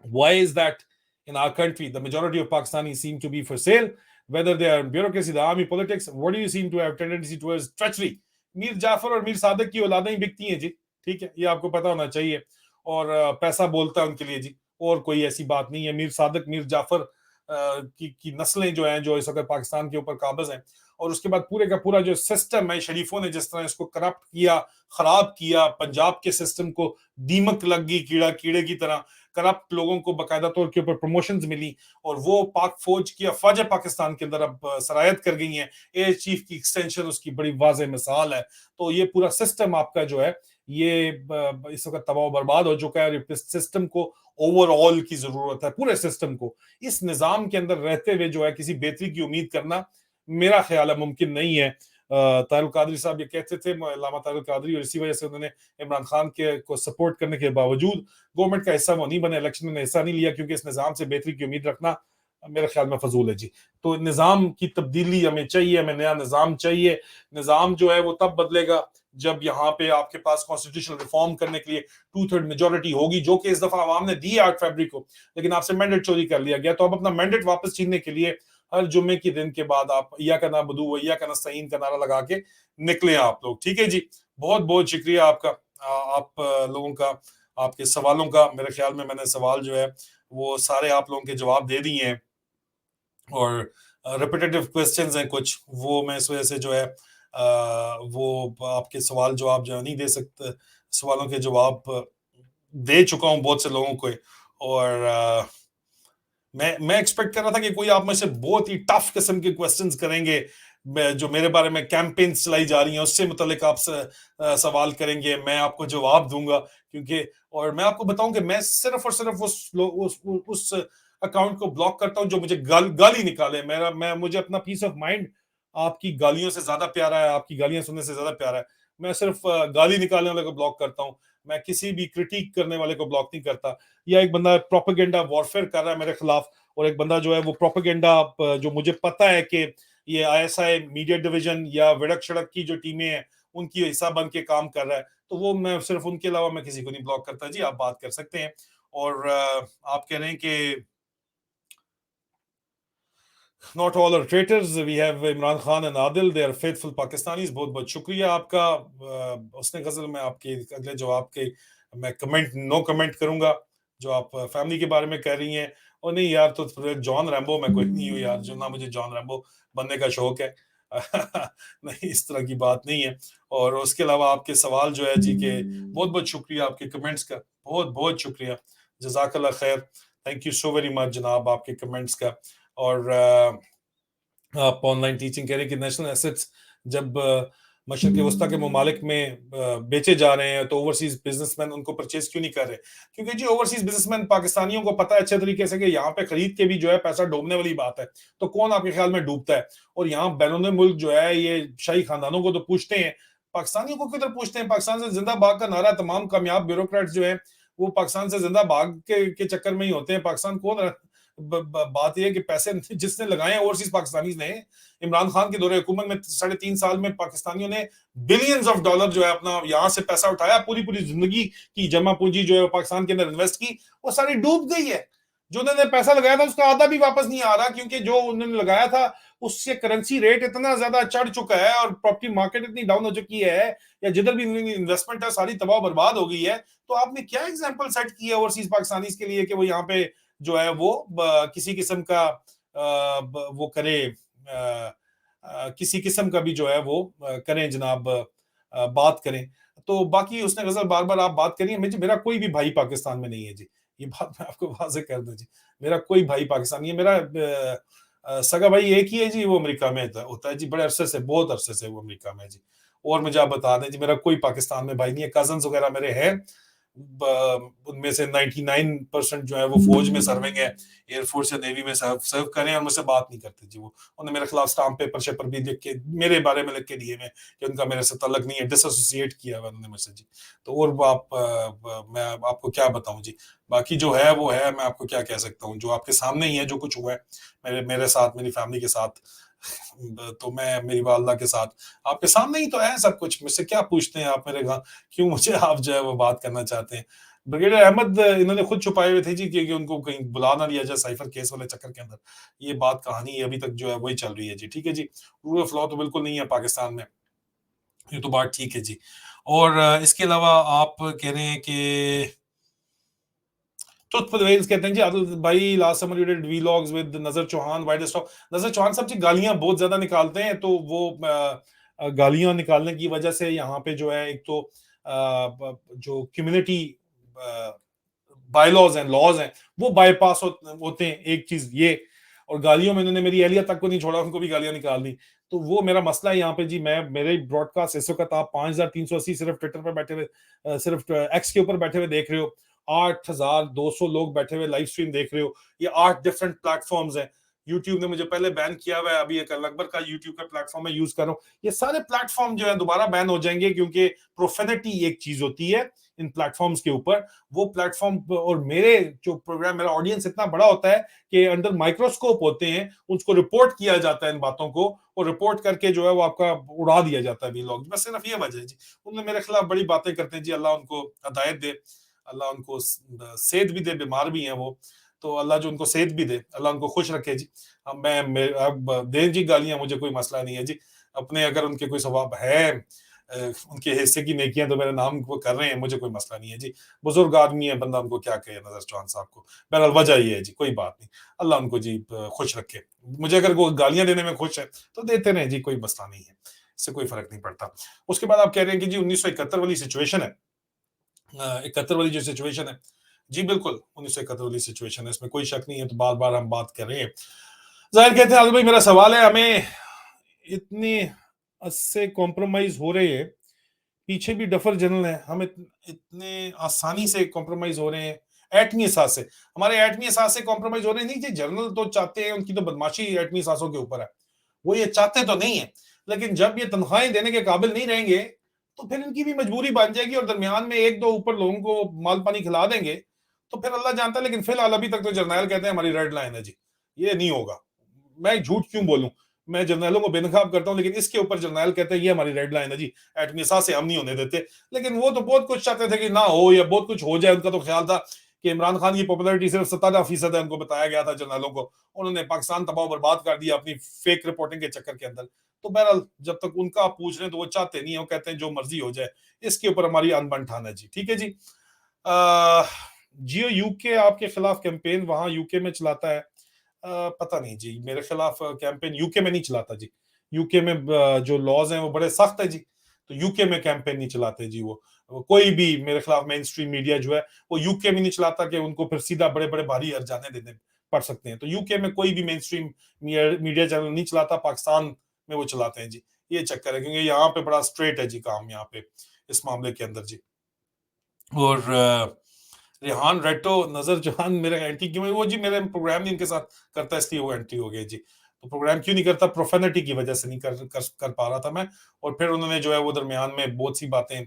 why is that in our country the majority of Pakistanis seem to be for sale, whether they are in bureaucracy, the army, politics, what do you seem to have tendency towards treachery? Mir Jafar और मीर सादिक की औलादें ही बिकती हैं जी, ठीक है, ये आपको पता होना चाहिए। और पैसा बोलता है उनके लिए जी, और कोई ऐसी बात नहीं है। मीर सादिक, मीर जाफर की नस्लें जो हैं जो इस वक्त पाकिस्तान के ऊपर काबिज हैं, और उसके बाद पूरे का पूरा जो सिस्टम है, शरीफों ने जिस तरह इसको करप्ट किया, खराब किया, पंजाब के सिस्टम को दीमक लग गई, कीड़े की तरह करप्ट लोगों को बाकायदा तौर के ऊपर प्रमोशंस मिली, और वो पाक फौज की अफवाज पाकिस्तान के अंदर अब सरायत कर गई हैं। एयर चीफ की एक्सटेंशन उसकी बड़ी वाज़ेह मिसाल है। तो ये पूरा सिस्टम आपका जो है ये इस वक्त तबाह बर्बाद हो चुका है। इस सिस्टम को ओवरऑल की जरूरत है, पूरे सिस्टम को। इस निजाम के अंदर रहते हुए जो है किसी बेहतरी की उम्मीद करना मेरा ख्याल है मुमकिन नहीं है। तारुल कादरी साहब ये कहते थे, अल्लामा तारुल कादरी, और इसी वजह से उन्होंने इमरान खान के को सपोर्ट करने के बावजूद गवर्नमेंट का हिस्सा वो नहीं बने, इलेक्शन में हिस्सा नहीं लिया, क्योंकि इस निजाम से बेहतरी की उम्मीद रखना मेरे ख्याल में फजूल है जी। तो निजाम की तब्दीली हमें चाहिए, हमें नया निजाम चाहिए। निजाम जो है वो तब बदलेगा जब यहाँ पे आपके पास कॉन्स्टिट्यूशनल रिफॉर्म करने के लिए 2/3 मेजोरिटी होगी, जो कि इस दफा आवाम ने दी 8 फरवरी को, लेकिन आपसे मैंडेट चोरी कर लिया गया। तो अब अपना मैंडेट वापस छीनने के लिए हर जुम्मे के दिन के बाद आप या का ना बदू या का नस्तईन का नारा लगा के निकले आप लोग, ठीक है जी। बहुत बहुत शुक्रिया आपका, आप लोगों का, आपके सवालों का। मेरे ख्याल में मैंने सवाल जो है वो सारे आप लोगों के जवाब दे दिए हैं, और रिपीटेटिव क्वेश्चंस हैं कुछ, वो मैं इस वजह से जो है वो आपके सवाल जवाब जो है नहीं दे सकते, सवालों के जवाब दे चुका हूं बहुत से लोगों को। और मैं एक्सपेक्ट कर रहा था कि कोई आप में से बहुत ही टफ किस्म के क्वेश्चंस करेंगे, जो मेरे बारे में कैंपेन्स चलाई जा रही हैं उससे मुतालिक आप सवाल करेंगे, मैं आपको जवाब दूंगा। क्योंकि और मैं आपको बताऊं कि मैं सिर्फ और सिर्फ उस अकाउंट को ब्लॉक करता हूं जो मुझे गाली निकाले। मुझे अपना पीस ऑफ माइंड आपकी गालियों से ज्यादा प्यारा है, आपकी गालियां सुनने से ज्यादा प्यारा है। मैं सिर्फ गाली निकालने वाले को ब्लॉक करता हूं, मैं किसी भी क्रिटिक करने वाले को ब्लॉक नहीं करता। या एक बंदा प्रोपेगेंडा वॉरफेयर कर रहा है मेरे खिलाफ, और एक बंदा जो है वो प्रोपेगेंडा, जो मुझे पता है कि ये ISI मीडिया डिवीजन या विड़क शड़क की जो टीमें हैं उनकी हिस्सा बन के काम कर रहा है, तो वो मैं सिर्फ उनके अलावा मैं किसी को नहीं ब्लॉक करता जी। आप बात कर सकते हैं। और आप कह रहे हैं कि not all are traitors, we have Imran Khan and Adil, they are faithful Pakistanis। बहुत बहुत शुक्रिया आपका। उसने गजल में आपके अगले जवाब के मैं नो कमेंट करूंगा जो आप फैमिली के बारे में कह रही हैं। और नहीं यार, तो जॉन रैम्बो मैं कोई नहीं हूँ यार, जो ना मुझे जॉन रैम्बो बनने का शौक है। नहीं, इस तरह की बात नहीं है। और उसके अलावा आपके सवाल जो है जी के बहुत बहुत शुक्रिया, आपके कमेंट्स का बहुत बहुत शुक्रिया, जजाकल्लाह खैर, thank you so very much जनाब आपके कमेंट्स का। और आप ऑनलाइन टीचिंग कह रहे हैं कि नेशनल एसेट्स जब मशरक वस्ता के ममालिक में बेचे जा रहे हैं तो ओवरसीज बिजनेसमैन उनको परचेज क्यों नहीं कर रहे? क्योंकि जी ओवरसीज बिजनेसमैन पाकिस्तानियों को पता है अच्छे तरीके से कि यहाँ पे खरीद के भी जो है पैसा डूबने वाली बात है। तो कौन आपके ख्याल में डूबता है? और यहाँ बैरून मुल्क जो है ये शाही खानदानों को तो पूछते हैं, पाकिस्तानियों को किधर पूछते हैं? पाकिस्तान से जिंदाबाद का नारा तमाम कामयाब ब्यूरोक्रेट्स जो है वो पाकिस्तान से जिंदाबाद के चक्कर में ही होते हैं। पाकिस्तान कौन बात यह है कि पैसे जिसने लगाए ओवरसीज पाकिस्तानीज ने, इमरान खान के दौरे हुकूमत में 3.5 साल में पाकिस्तानियों ने बिलियंस ऑफ डॉलर जो है अपना यहां से पैसा उठाया, पूरी पूरी जिंदगी की जमा पूंजी जो है पाकिस्तान के अंदर इन्वेस्ट की, वो सारी डूब गई है। जो उन्होंने पैसा लगाया था उसका आधा भी वापस नहीं आ रहा, क्योंकि जो उन्होंने लगाया था उससे करेंसी रेट इतना ज्यादा चढ़ चुका है और प्रॉपर्टी मार्केट इतनी डाउन हो चुकी है, या जिधर भी इन्वेस्टमेंट है सारी तबाह बर्बाद हो गई है। तो आपने क्या एग्जाम्पल सेट किया ओवरसीज पाकिस्तानीज के लिए कि वो यहाँ पे जो है वो किसी किस्म का वो करे, किसी किस्म का भी जो है वो करें जनाब, बात करें। तो बाकी उसने गजल बार बार आप बात करिए, मेरा कोई भी भाई पाकिस्तान में नहीं है जी, ये बात मैं आपको वाज़ेह कर दूं जी, मेरा कोई भाई पाकिस्तान नहीं है। मेरा सगा भाई एक ही है जी, वो अमेरिका में होता है जी, बड़े अरसे से, बहुत अरसे से वो अमेरिका में है जी। और मुझे आप बता दें जी, मेरा कोई पाकिस्तान में भाई नहीं है। कजन्स वगैरह मेरे हैं, उनमें से 99% जो है वो फौज में सर्विंग है, एयरफोर्स या नेवी में सर्व करें और मुझसे बात नहीं करते जी। वो उन्होंने मेरे खिलाफ स्टाम्प पेपर शेपर भी लिख के मेरे बारे में लिख के दिए हैं कि उनका मेरे से तल्लक नहीं है, डिसोसिएट किया हुआ उन्होंने मुझसे जी। तो और मैं आपको क्या बताऊं जी, बाकी जो है वो है, मैं आपको क्या कह सकता हूँ, जो आपके सामने ही है जो कुछ हुआ है मेरे साथ, मेरी फैमिली के साथ, तो मैं मेरी वालदा के साथ आपके सामने ही तो है सब कुछ। मुझसे क्या पूछते हैं आप, मेरे घर क्यों मुझे आप जो है वो बात करना चाहते हैं? ब्रिगेडियर अहमद इन्होंने खुद छुपाए हुए थे जी कि उनको कहीं बुला ना लिया जाए साइफर केस वाले चक्कर के अंदर। ये बात कहानी अभी तक जो है वही चल रही है जी। ठीक है जी, रूल ऑफ लॉ तो बिल्कुल नहीं है पाकिस्तान में, ये तो बात ठीक है जी। और इसके अलावा आप कह रहे हैं कि ट्रुथफुल कहते हैं जी, आदिल भाई last summer you did vlogs with नजर चौहान, वाइड स्टॉक। नजर चौहान साहब जी गालियां बहुत ज्यादा निकालते हैं, तो वो गालियां निकालने की वजह से यहाँ पे जो है एक तो जो कम्युनिटी बायलॉज हैं, लॉज हैं, वो बाईपास होते हैं, एक चीज ये। और गालियों में इन्होंने मेरी एहलिया तक को नहीं छोड़ा, उनको भी गालियां निकाल दी। तो वो मेरा मसला है यहाँ पे जी। मैं मेरे ब्रॉडकास्ट इस वक्त आप 5380 सिर्फ ट्विटर पर बैठे हुए, सिर्फ एक्स के ऊपर बैठे हुए देख रहे हो, 8200 लोग बैठे हुए लाइव स्ट्रीम देख रहे हो। ये 8 डिफरेंट प्लेटफॉर्म्स हैं। यूट्यूब ने मुझे पहले बैन किया हुआ है, अभी एक अकबर का यूट्यूब का प्लेटफॉर्म मैं यूज कर रहा हूँ। ये सारे प्लेटफॉर्म जो है दोबारा बैन हो जाएंगे, क्योंकि प्रोफेनिटी एक चीज होती है इन प्लेटफॉर्म्स के ऊपर। वो प्लेटफॉर्म और मेरे जो प्रोग्राम, मेरा ऑडियंस इतना बड़ा होता है कि अंडर माइक्रोस्कोप होते हैं, उसको रिपोर्ट किया जाता है इन बातों को, और रिपोर्ट करके जो है वो आपका उड़ा दिया जाता है व्लॉग। बस सिर्फ ये वजह है जी। उन्होंने मेरे खिलाफ बड़ी बातें करते हैं जी, अल्लाह उनको हिदायत दे, अल्लाह उनको सेहत भी दे, बीमार भी हैं वो, तो अल्लाह जो उनको सेहत भी दे, अल्लाह उनको खुश रखे जी। अब अब दें जी गालियां, मुझे कोई मसला नहीं है जी। अपने अगर उनके कोई सवाब है, उनके हिस्से की नेकियां तो मेरे नाम वो कर रहे हैं, मुझे कोई मसला नहीं है जी। बुजुर्ग आदमी है, बंदा उनको क्या कहे नजर चौहान साहब को। बहरहाल वजह ये है जी, कोई बात नहीं, अल्लाह उनको जी खुश रखे। मुझे अगर वो गालियां देने में खुश है तो देते रहे जी, कोई मसला नहीं है, इससे कोई फर्क नहीं पड़ता। उसके बाद आप कह रहे हैं कि जी 1971 वाली सिचुएशन है, 71 वाली जो सिचुएशन है जी, बिल्कुल 1971 वाली सिचुएशन है, इसमें कोई शक नहीं है। तो बार बार हम बात कर रहे हैं। जाहिर कहते हैं भाई, मेरा सवाल है, हमें इतनी से कॉम्प्रोमाइज हो रहे हैं, पीछे भी डफर जनरल है, हम इतने आसानी से कॉम्प्रोमाइज हो रहे हैं एटमी एहसास से। हमारे एटमी एहसास से कॉम्प्रोमाइज हो रहे नहीं जी। जनरल तो चाहते हैं, उनकी तो बदमाशी एटमी एहसासों के ऊपर है, वो ये चाहते तो नहीं है, लेकिन जब ये तनख्वाहें देने के काबिल नहीं रहेंगे तो फिर इनकी भी मजबूरी बन जाएगी, और दरमियान में एक दो ऊपर लोगों को माल पानी खिला देंगे तो फिर अल्लाह जानता है। लेकिन फिलहाल अभी तक तो जर्नैल कहते हैं हमारी रेड लाइन है जी, ये नहीं होगा। मैं झूठ क्यों बोलूं, मैं जर्नैलों को बेनकाब करता हूं, लेकिन इसके ऊपर जर्नैल कहते हैं ये हमारी रेड लाइन है जी, एटमी एहसास से हम नहीं होने देते। लेकिन वो तो बहुत कुछ चाहते थे कि ना हो या बहुत कुछ हो जाए। उनका तो ख्याल था कि इमरान खान की पॉपुलैरिटी सिर्फ 17% है, उनको बताया गया था जर्नैलों को। उन्होंने पाकिस्तान तबाह बर्बाद कर दिया अपनी फेक रिपोर्टिंग के चक्कर के अंदर। तो बहरहाल जब तक उनका आप पूछ रहे हैं तो वो चाहते नहीं है, वो कहते हैं जो मर्जी हो जाए, इसके ऊपर हमारी अनबन ठान है जी। ठीक है जी। जियो यूके आपके खिलाफ कैंपेन वहां यूके में चलाता है, पता नहीं जी, मेरे खिलाफ कैंपेन यूके में नहीं चलाता जी। यूके में जो लॉज हैं वो बड़े सख्त है जी, तो यूके में कैंपेन नहीं चलाते जी वो कोई भी मेरे खिलाफ मेन स्ट्रीम मीडिया जो है वो यूके में नहीं चलाता कि उनको फिर सीधा बड़े बड़े भारी हर्जाने देने पड़ सकते हैं। तो यूके में कोई भी मेन स्ट्रीम मीडिया चैनल नहीं चलाता, पाकिस्तान में वो चलाते हैं जी। ये चक्कर है, क्योंकि यहाँ पे बड़ा स्ट्रेट है जी काम यहाँ पे इस मामले के अंदर जी। और रेहान रेटो नजर जहान मेरा एंटी क्यों, वो जी मेरे प्रोग्राम नहीं इनके साथ करता इसलिए वो एंटी हो गए जी। तो प्रोग्राम क्यों नहीं करता, प्रोफेनिटी की वजह से नहीं कर पा रहा था मैं। और फिर उन्होंने जो है वो दरमियान में बहुत सी बातें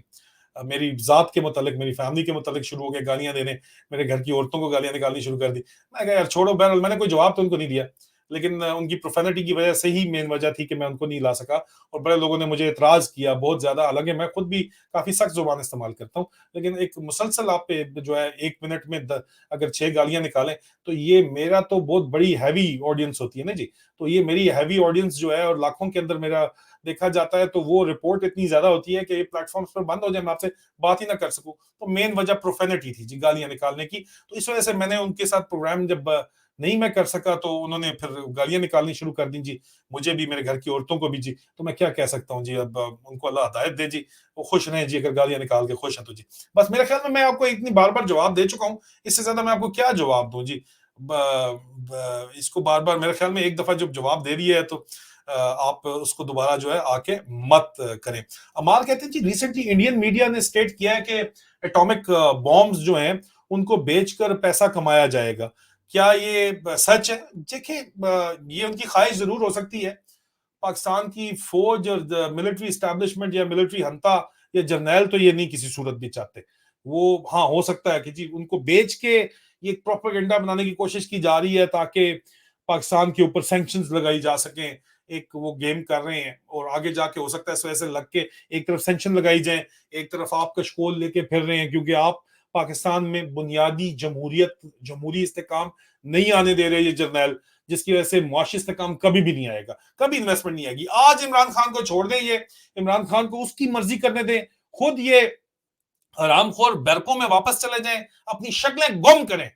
मेरी जात के मुतालिक, मेरी फैमिली के मुतालिक शुरू हो गए गालियां देने, मेरे घर की औरतों को गालियां निकालनी शुरू कर दी। मैं कहा यार छोड़ो, बहरहाल मैंने कोई जवाब तो उनको नहीं दिया, लेकिन उनकी प्रोफेनिटी की वजह से ही मेन वजह थी कि मैं उनको नहीं ला सका। और बड़े लोगों ने मुझे एतराज किया बहुत ज्यादा, हालांकि मैं खुद भी काफी सख्त जुबान इस्तेमाल करता हूँ, लेकिन एक मुसलसल आप पे जो है 1 मिनट में अगर 6 गालियां निकालें तो ये मेरा तो बहुत बड़ी हैवी ऑडियंस होती है ना जी। तो ये मेरी हैवी ऑडियंस जो है और लाखों के अंदर मेरा देखा जाता है, तो वो रिपोर्ट इतनी ज्यादा होती है कि ये प्लेटफॉर्म्स पर बंद हो जाए, मैं आपसे बात ही ना कर सकूं। तो मेन वजह प्रोफेनिटी थी जी, गालियां निकालने की। तो इस वजह से मैंने उनके साथ प्रोग्राम जब नहीं मैं कर सका तो उन्होंने फिर गालियां निकालनी शुरू कर दी जी, मुझे भी मेरे घर की औरतों को भी जी। तो मैं क्या कह सकता हूँ जी, अब उनको अल्लाह हिदायत दे जी, वो खुश रहें जी, अगर गालियां निकाल के खुश हैं तो जी। बस मेरे ख्याल में मैं आपको इतनी बार बार जवाब दे चुका हूँ, इससे ज्यादा मैं आपको क्या जवाब दूं जी। इसको बार बार मेरे ख्याल में एक दफा जब जवाब दे दिया है तो आप उसको दोबारा जो है आके मत करें। अमाल कहते हैं जी, रिसेंटली इंडियन मीडिया ने स्टेट किया है कि एटॉमिक बॉम्ब्स जो हैं उनको बेचकर पैसा कमाया जाएगा, क्या ये सच है? देखिए, ये उनकी ख्वाहिश जरूर हो सकती है। पाकिस्तान की फौज और मिलिट्री एस्टैब्लिशमेंट या मिलिट्री हंता या जर्नैल तो ये नहीं किसी सूरत भी चाहते। वो हाँ, हो सकता है कि जी उनको बेच के ये प्रोपेगेंडा बनाने की कोशिश की जा रही है ताकि पाकिस्तान के ऊपर सैंक्शंस लगाई जा सकें। एक वो गेम कर रहे हैं और आगे जाके हो सकता है इस वजह से लग के एक तरफ सैंक्शन लगाई जाए, एक तरफ आप कशकोल लेके फिर रहे हैं, क्योंकि आप पाकिस्तान में बुनियादी जमहूरी इस्तेकाम नहीं आने दे रहे ये जर्नैल, जिसकी वजह से मुआशी इस्तेकाम कभी भी नहीं आएगा, कभी इन्वेस्टमेंट नहीं आएगी। आज इमरान खान को छोड़ दें, ये इमरान खान को उसकी मर्जी करने दें, खुद ये हरामखोर बैरकों में वापस चले जाएं, अपनी शक्लें गुम करें,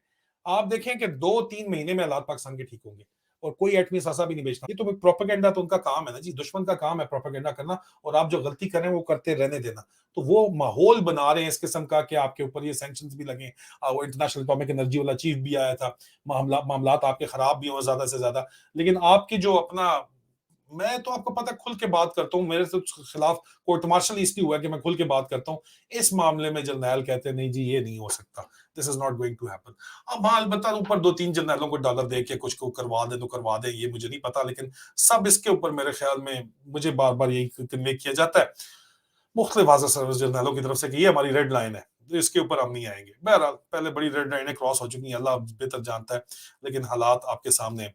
आप देखें कि 2-3 महीने में हालात पाकिस्तान के ठीक होंगे और कोई एटमी सासा भी नहीं बेचना। ये तो प्रोपेगेंडा तो उनका काम है ना जी, दुश्मन का काम है प्रोपेगेंडा करना, और आप जो गलती कर रहे हैं वो करते रहने देना। तो वो माहौल बना रहे हैं इस किस्म का कि आपके ऊपर ये सैंक्शंस भी लगे। वो इंटरनेशनल एटॉमिक एनर्जी वाला चीफ भी आया था, मामलात आपके खराब भी हो ज्यादा से ज्यादा, लेकिन आपकी जो अपना, मैं तो आपको पता खुल के बात करता हूँ, मेरे से खिलाफ कोर्ट मार्शल इसलिए हुआ कि मैं खुल के बात करता हूँ। इस मामले में जर्नैल कहते हैं नहीं जी ये नहीं हो सकता, this is not going to happen. अब हाँ, अलबत्ता ऊपर 2-3 जर्नैलों को डॉलर दे के कुछ को करवा दे तो करवा दे, ये मुझे नहीं पता, लेकिन सब इसके ऊपर मेरे ख्याल में मुझे बार बार यही कन्वे किया जाता है मुख्तलिफ आज़ा सर्विस जर्नैलों की तरफ से कि ये हमारी रेड लाइन है, तो इसके ऊपर हम नहीं आएंगे। बहरहाल पहले बड़ी रेड लाइनें क्रॉस हो चुकी हैं, अल्लाह बेहतर जानता है, लेकिन हालात आपके सामने हैं।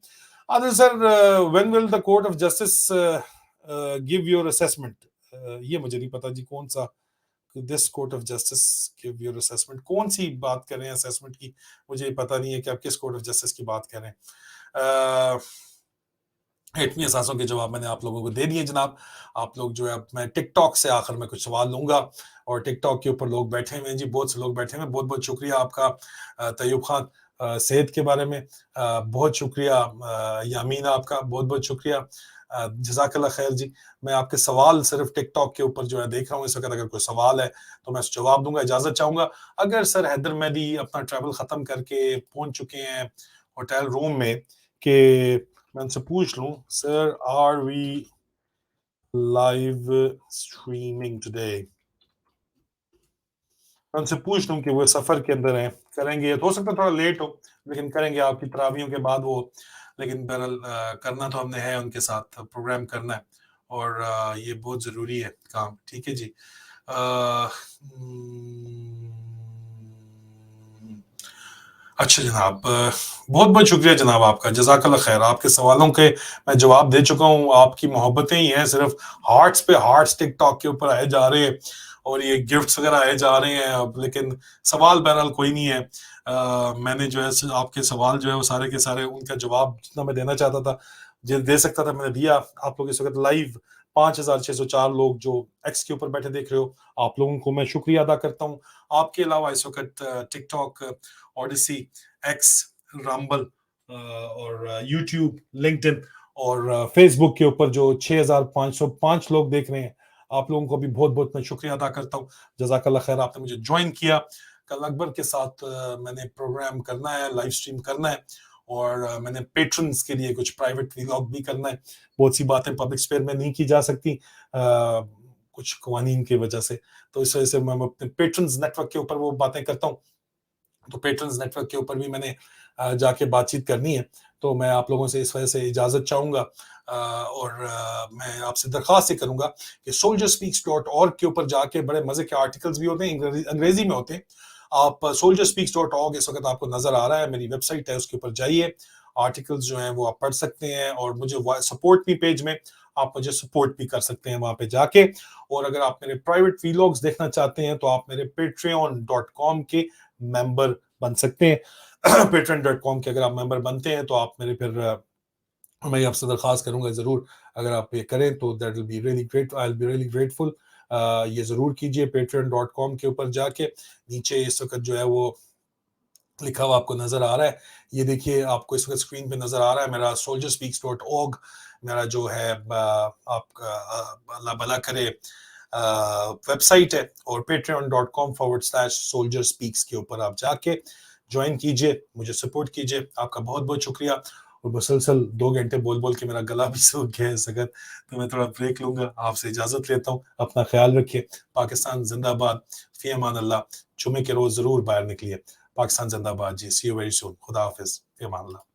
Adil sir, when will the court of justice give your assessment? ये मुझे नहीं पता जी, कौन सा this court of justice give your assessment, कौन सी बात कर रहे हैं असेसमेंट की, मुझे पता नहीं है कि आप किस कोर्ट ऑफ जस्टिस की बात कर रहे हैं। एटमी असासों के जवाब मैंने आप लोगों को दे दिए जनाब। आप लोग जो है, मैं टिकटॉक से आखिर में कुछ सवाल लूंगा, और टिकटॉक के ऊपर लोग बैठे हुए हैं जी, बहुत से लोग बैठे हुए हैं। बहुत बहुत शुक्रिया आपका तैयूब खान, सेहत के बारे में बहुत शुक्रिया। यामीन आपका बहुत बहुत शुक्रिया, जज़ाकल्लाह खैर जी। मैं आपके सवाल सिर्फ टिकटॉक के ऊपर जो है देख रहा हूँ इस वक्त, अगर कोई सवाल है तो मैं जवाब दूंगा, इजाजत चाहूंगा। अगर सर हैदर मेहदी अपना ट्रैवल खत्म करके पहुंच चुके हैं होटल रूम में, कि मैं उनसे पूछ लूं, sir are we live streaming today, मैं उनसे पूछ लूं कि वो सफर के अंदर हैं, करेंगे, तो हो सकता है थोड़ा लेट हो, लेकिन करेंगे आपकी तरावियों के बाद वो। लेकिन बहरहाल करना तो हमने है, उनके साथ प्रोग्राम करना है, और ये बहुत जरूरी है काम, ठीक है जी। अच्छा जनाब, बहुत बहुत शुक्रिया जनाब आपका, जज़ाकल्लाह खैर। आपके सवालों के मैं जवाब दे चुका हूँ, आपकी मोहब्बतें ही हैं, सिर्फ हार्ट्स पे हार्ट्स टिकटॉक के ऊपर आए जा रहे हैं, और ये गिफ्ट्स वगैरह आए जा रहे हैं अब, लेकिन सवाल बहरहाल कोई नहीं है। मैंने जो है आपके सवाल जो है वो सारे के सारे, उनका जवाब जितना मैं देना चाहता था, दे सकता था, मैंने दिया। आप लोग इस वक्त लाइव 5,604 लोग जो एक्स के ऊपर बैठे देख रहे हो, आप लोगों को मैं शुक्रिया अदा करता हूँ। आपके अलावा इस वक्त टिकटॉक, ऑडिसी, एक्स, रंबल और यूट्यूब, लिंक्डइन और फेसबुक के ऊपर जो 6505 लोग देख रहे हैं, आप लोगों को भी बहुत बहुत मैं शुक्रिया अदा करता हूँ। जज़ाकल्लाह खैर, आपने मुझे ज्वाइन किया। कल अकबर के साथ मैंने प्रोग्राम करना है, लाइव स्ट्रीम करना है, और मैंने पेट्रन्स के लिए कुछ प्राइवेट व्लॉग भी करना है। बहुत सी बातें पब्लिक स्पेयर में नहीं की जा सकती कुछ कवानीन की वजह से, तो इस वजह से मैं अपने पेट्रन्स नेटवर्क के ऊपर वो बातें करता हूँ। तो पेट्रन्स नेटवर्क के ऊपर भी मैंने जाके बातचीत करनी है, तो मैं आप लोगों से इस वजह से इजाजत चाहूंगा, और मैं आपसे दरख्वास्त ही करूंगा कि soldierspeaks.org के ऊपर जाके बड़े मजे के आर्टिकल्स भी होते हैं, अंग्रेजी में होते हैं। आप soldierspeaks.org इस वक्त आपको नजर आ रहा है, मेरी वेबसाइट है, उसके ऊपर जाइए, आर्टिकल्स जो हैं वो आप पढ़ सकते हैं, और मुझे सपोर्ट भी पेज में आप मुझे सपोर्ट भी कर सकते हैं वहां पे जाके। और अगर आप मेरे प्राइवेट व्लॉग्स देखना चाहते हैं तो आप मेरे patreon.com के मेंबर बन सकते हैं। patreon.com के अगर आप मेंबर बनते हैं तो आप मेरे फिर मैं आपसे दरख्वास्त करूंगा जरूर, अगर आप ये करें तो that will be really great, I will be really grateful. ये जरूर कीजिए patreon.com के ऊपर जाके। नीचे इस वक्त जो है वो लिखा हुआ आपको नजर आ रहा है, ये देखिए आपको इस वक्त स्क्रीन पे नजर आ रहा है मेरा soldierspeaks.org मेरा जो है आपका अल्लाह भला करे वेबसाइट है, और patreon.com/soldierspeaks के ऊपर आप जाके ज्वाइन कीजिए, मुझे सपोर्ट कीजिए। आपका बहुत बहुत शुक्रिया। और मुसलसल 2 घंटे बोल बोल के मेरा गला भी सूख गया है सगत, तो मैं थोड़ा ब्रेक लूंगा, आपसे इजाजत लेता हूँ। अपना ख्याल रखिए। पाकिस्तान जिंदाबाद। फी अमान अल्लाह। जुमे के रोज जरूर बाहर निकलिए। पाकिस्तान जिंदाबाद जी। सी यू वेरी सून। खुदा हाफिज। फी अमान अल्लाह।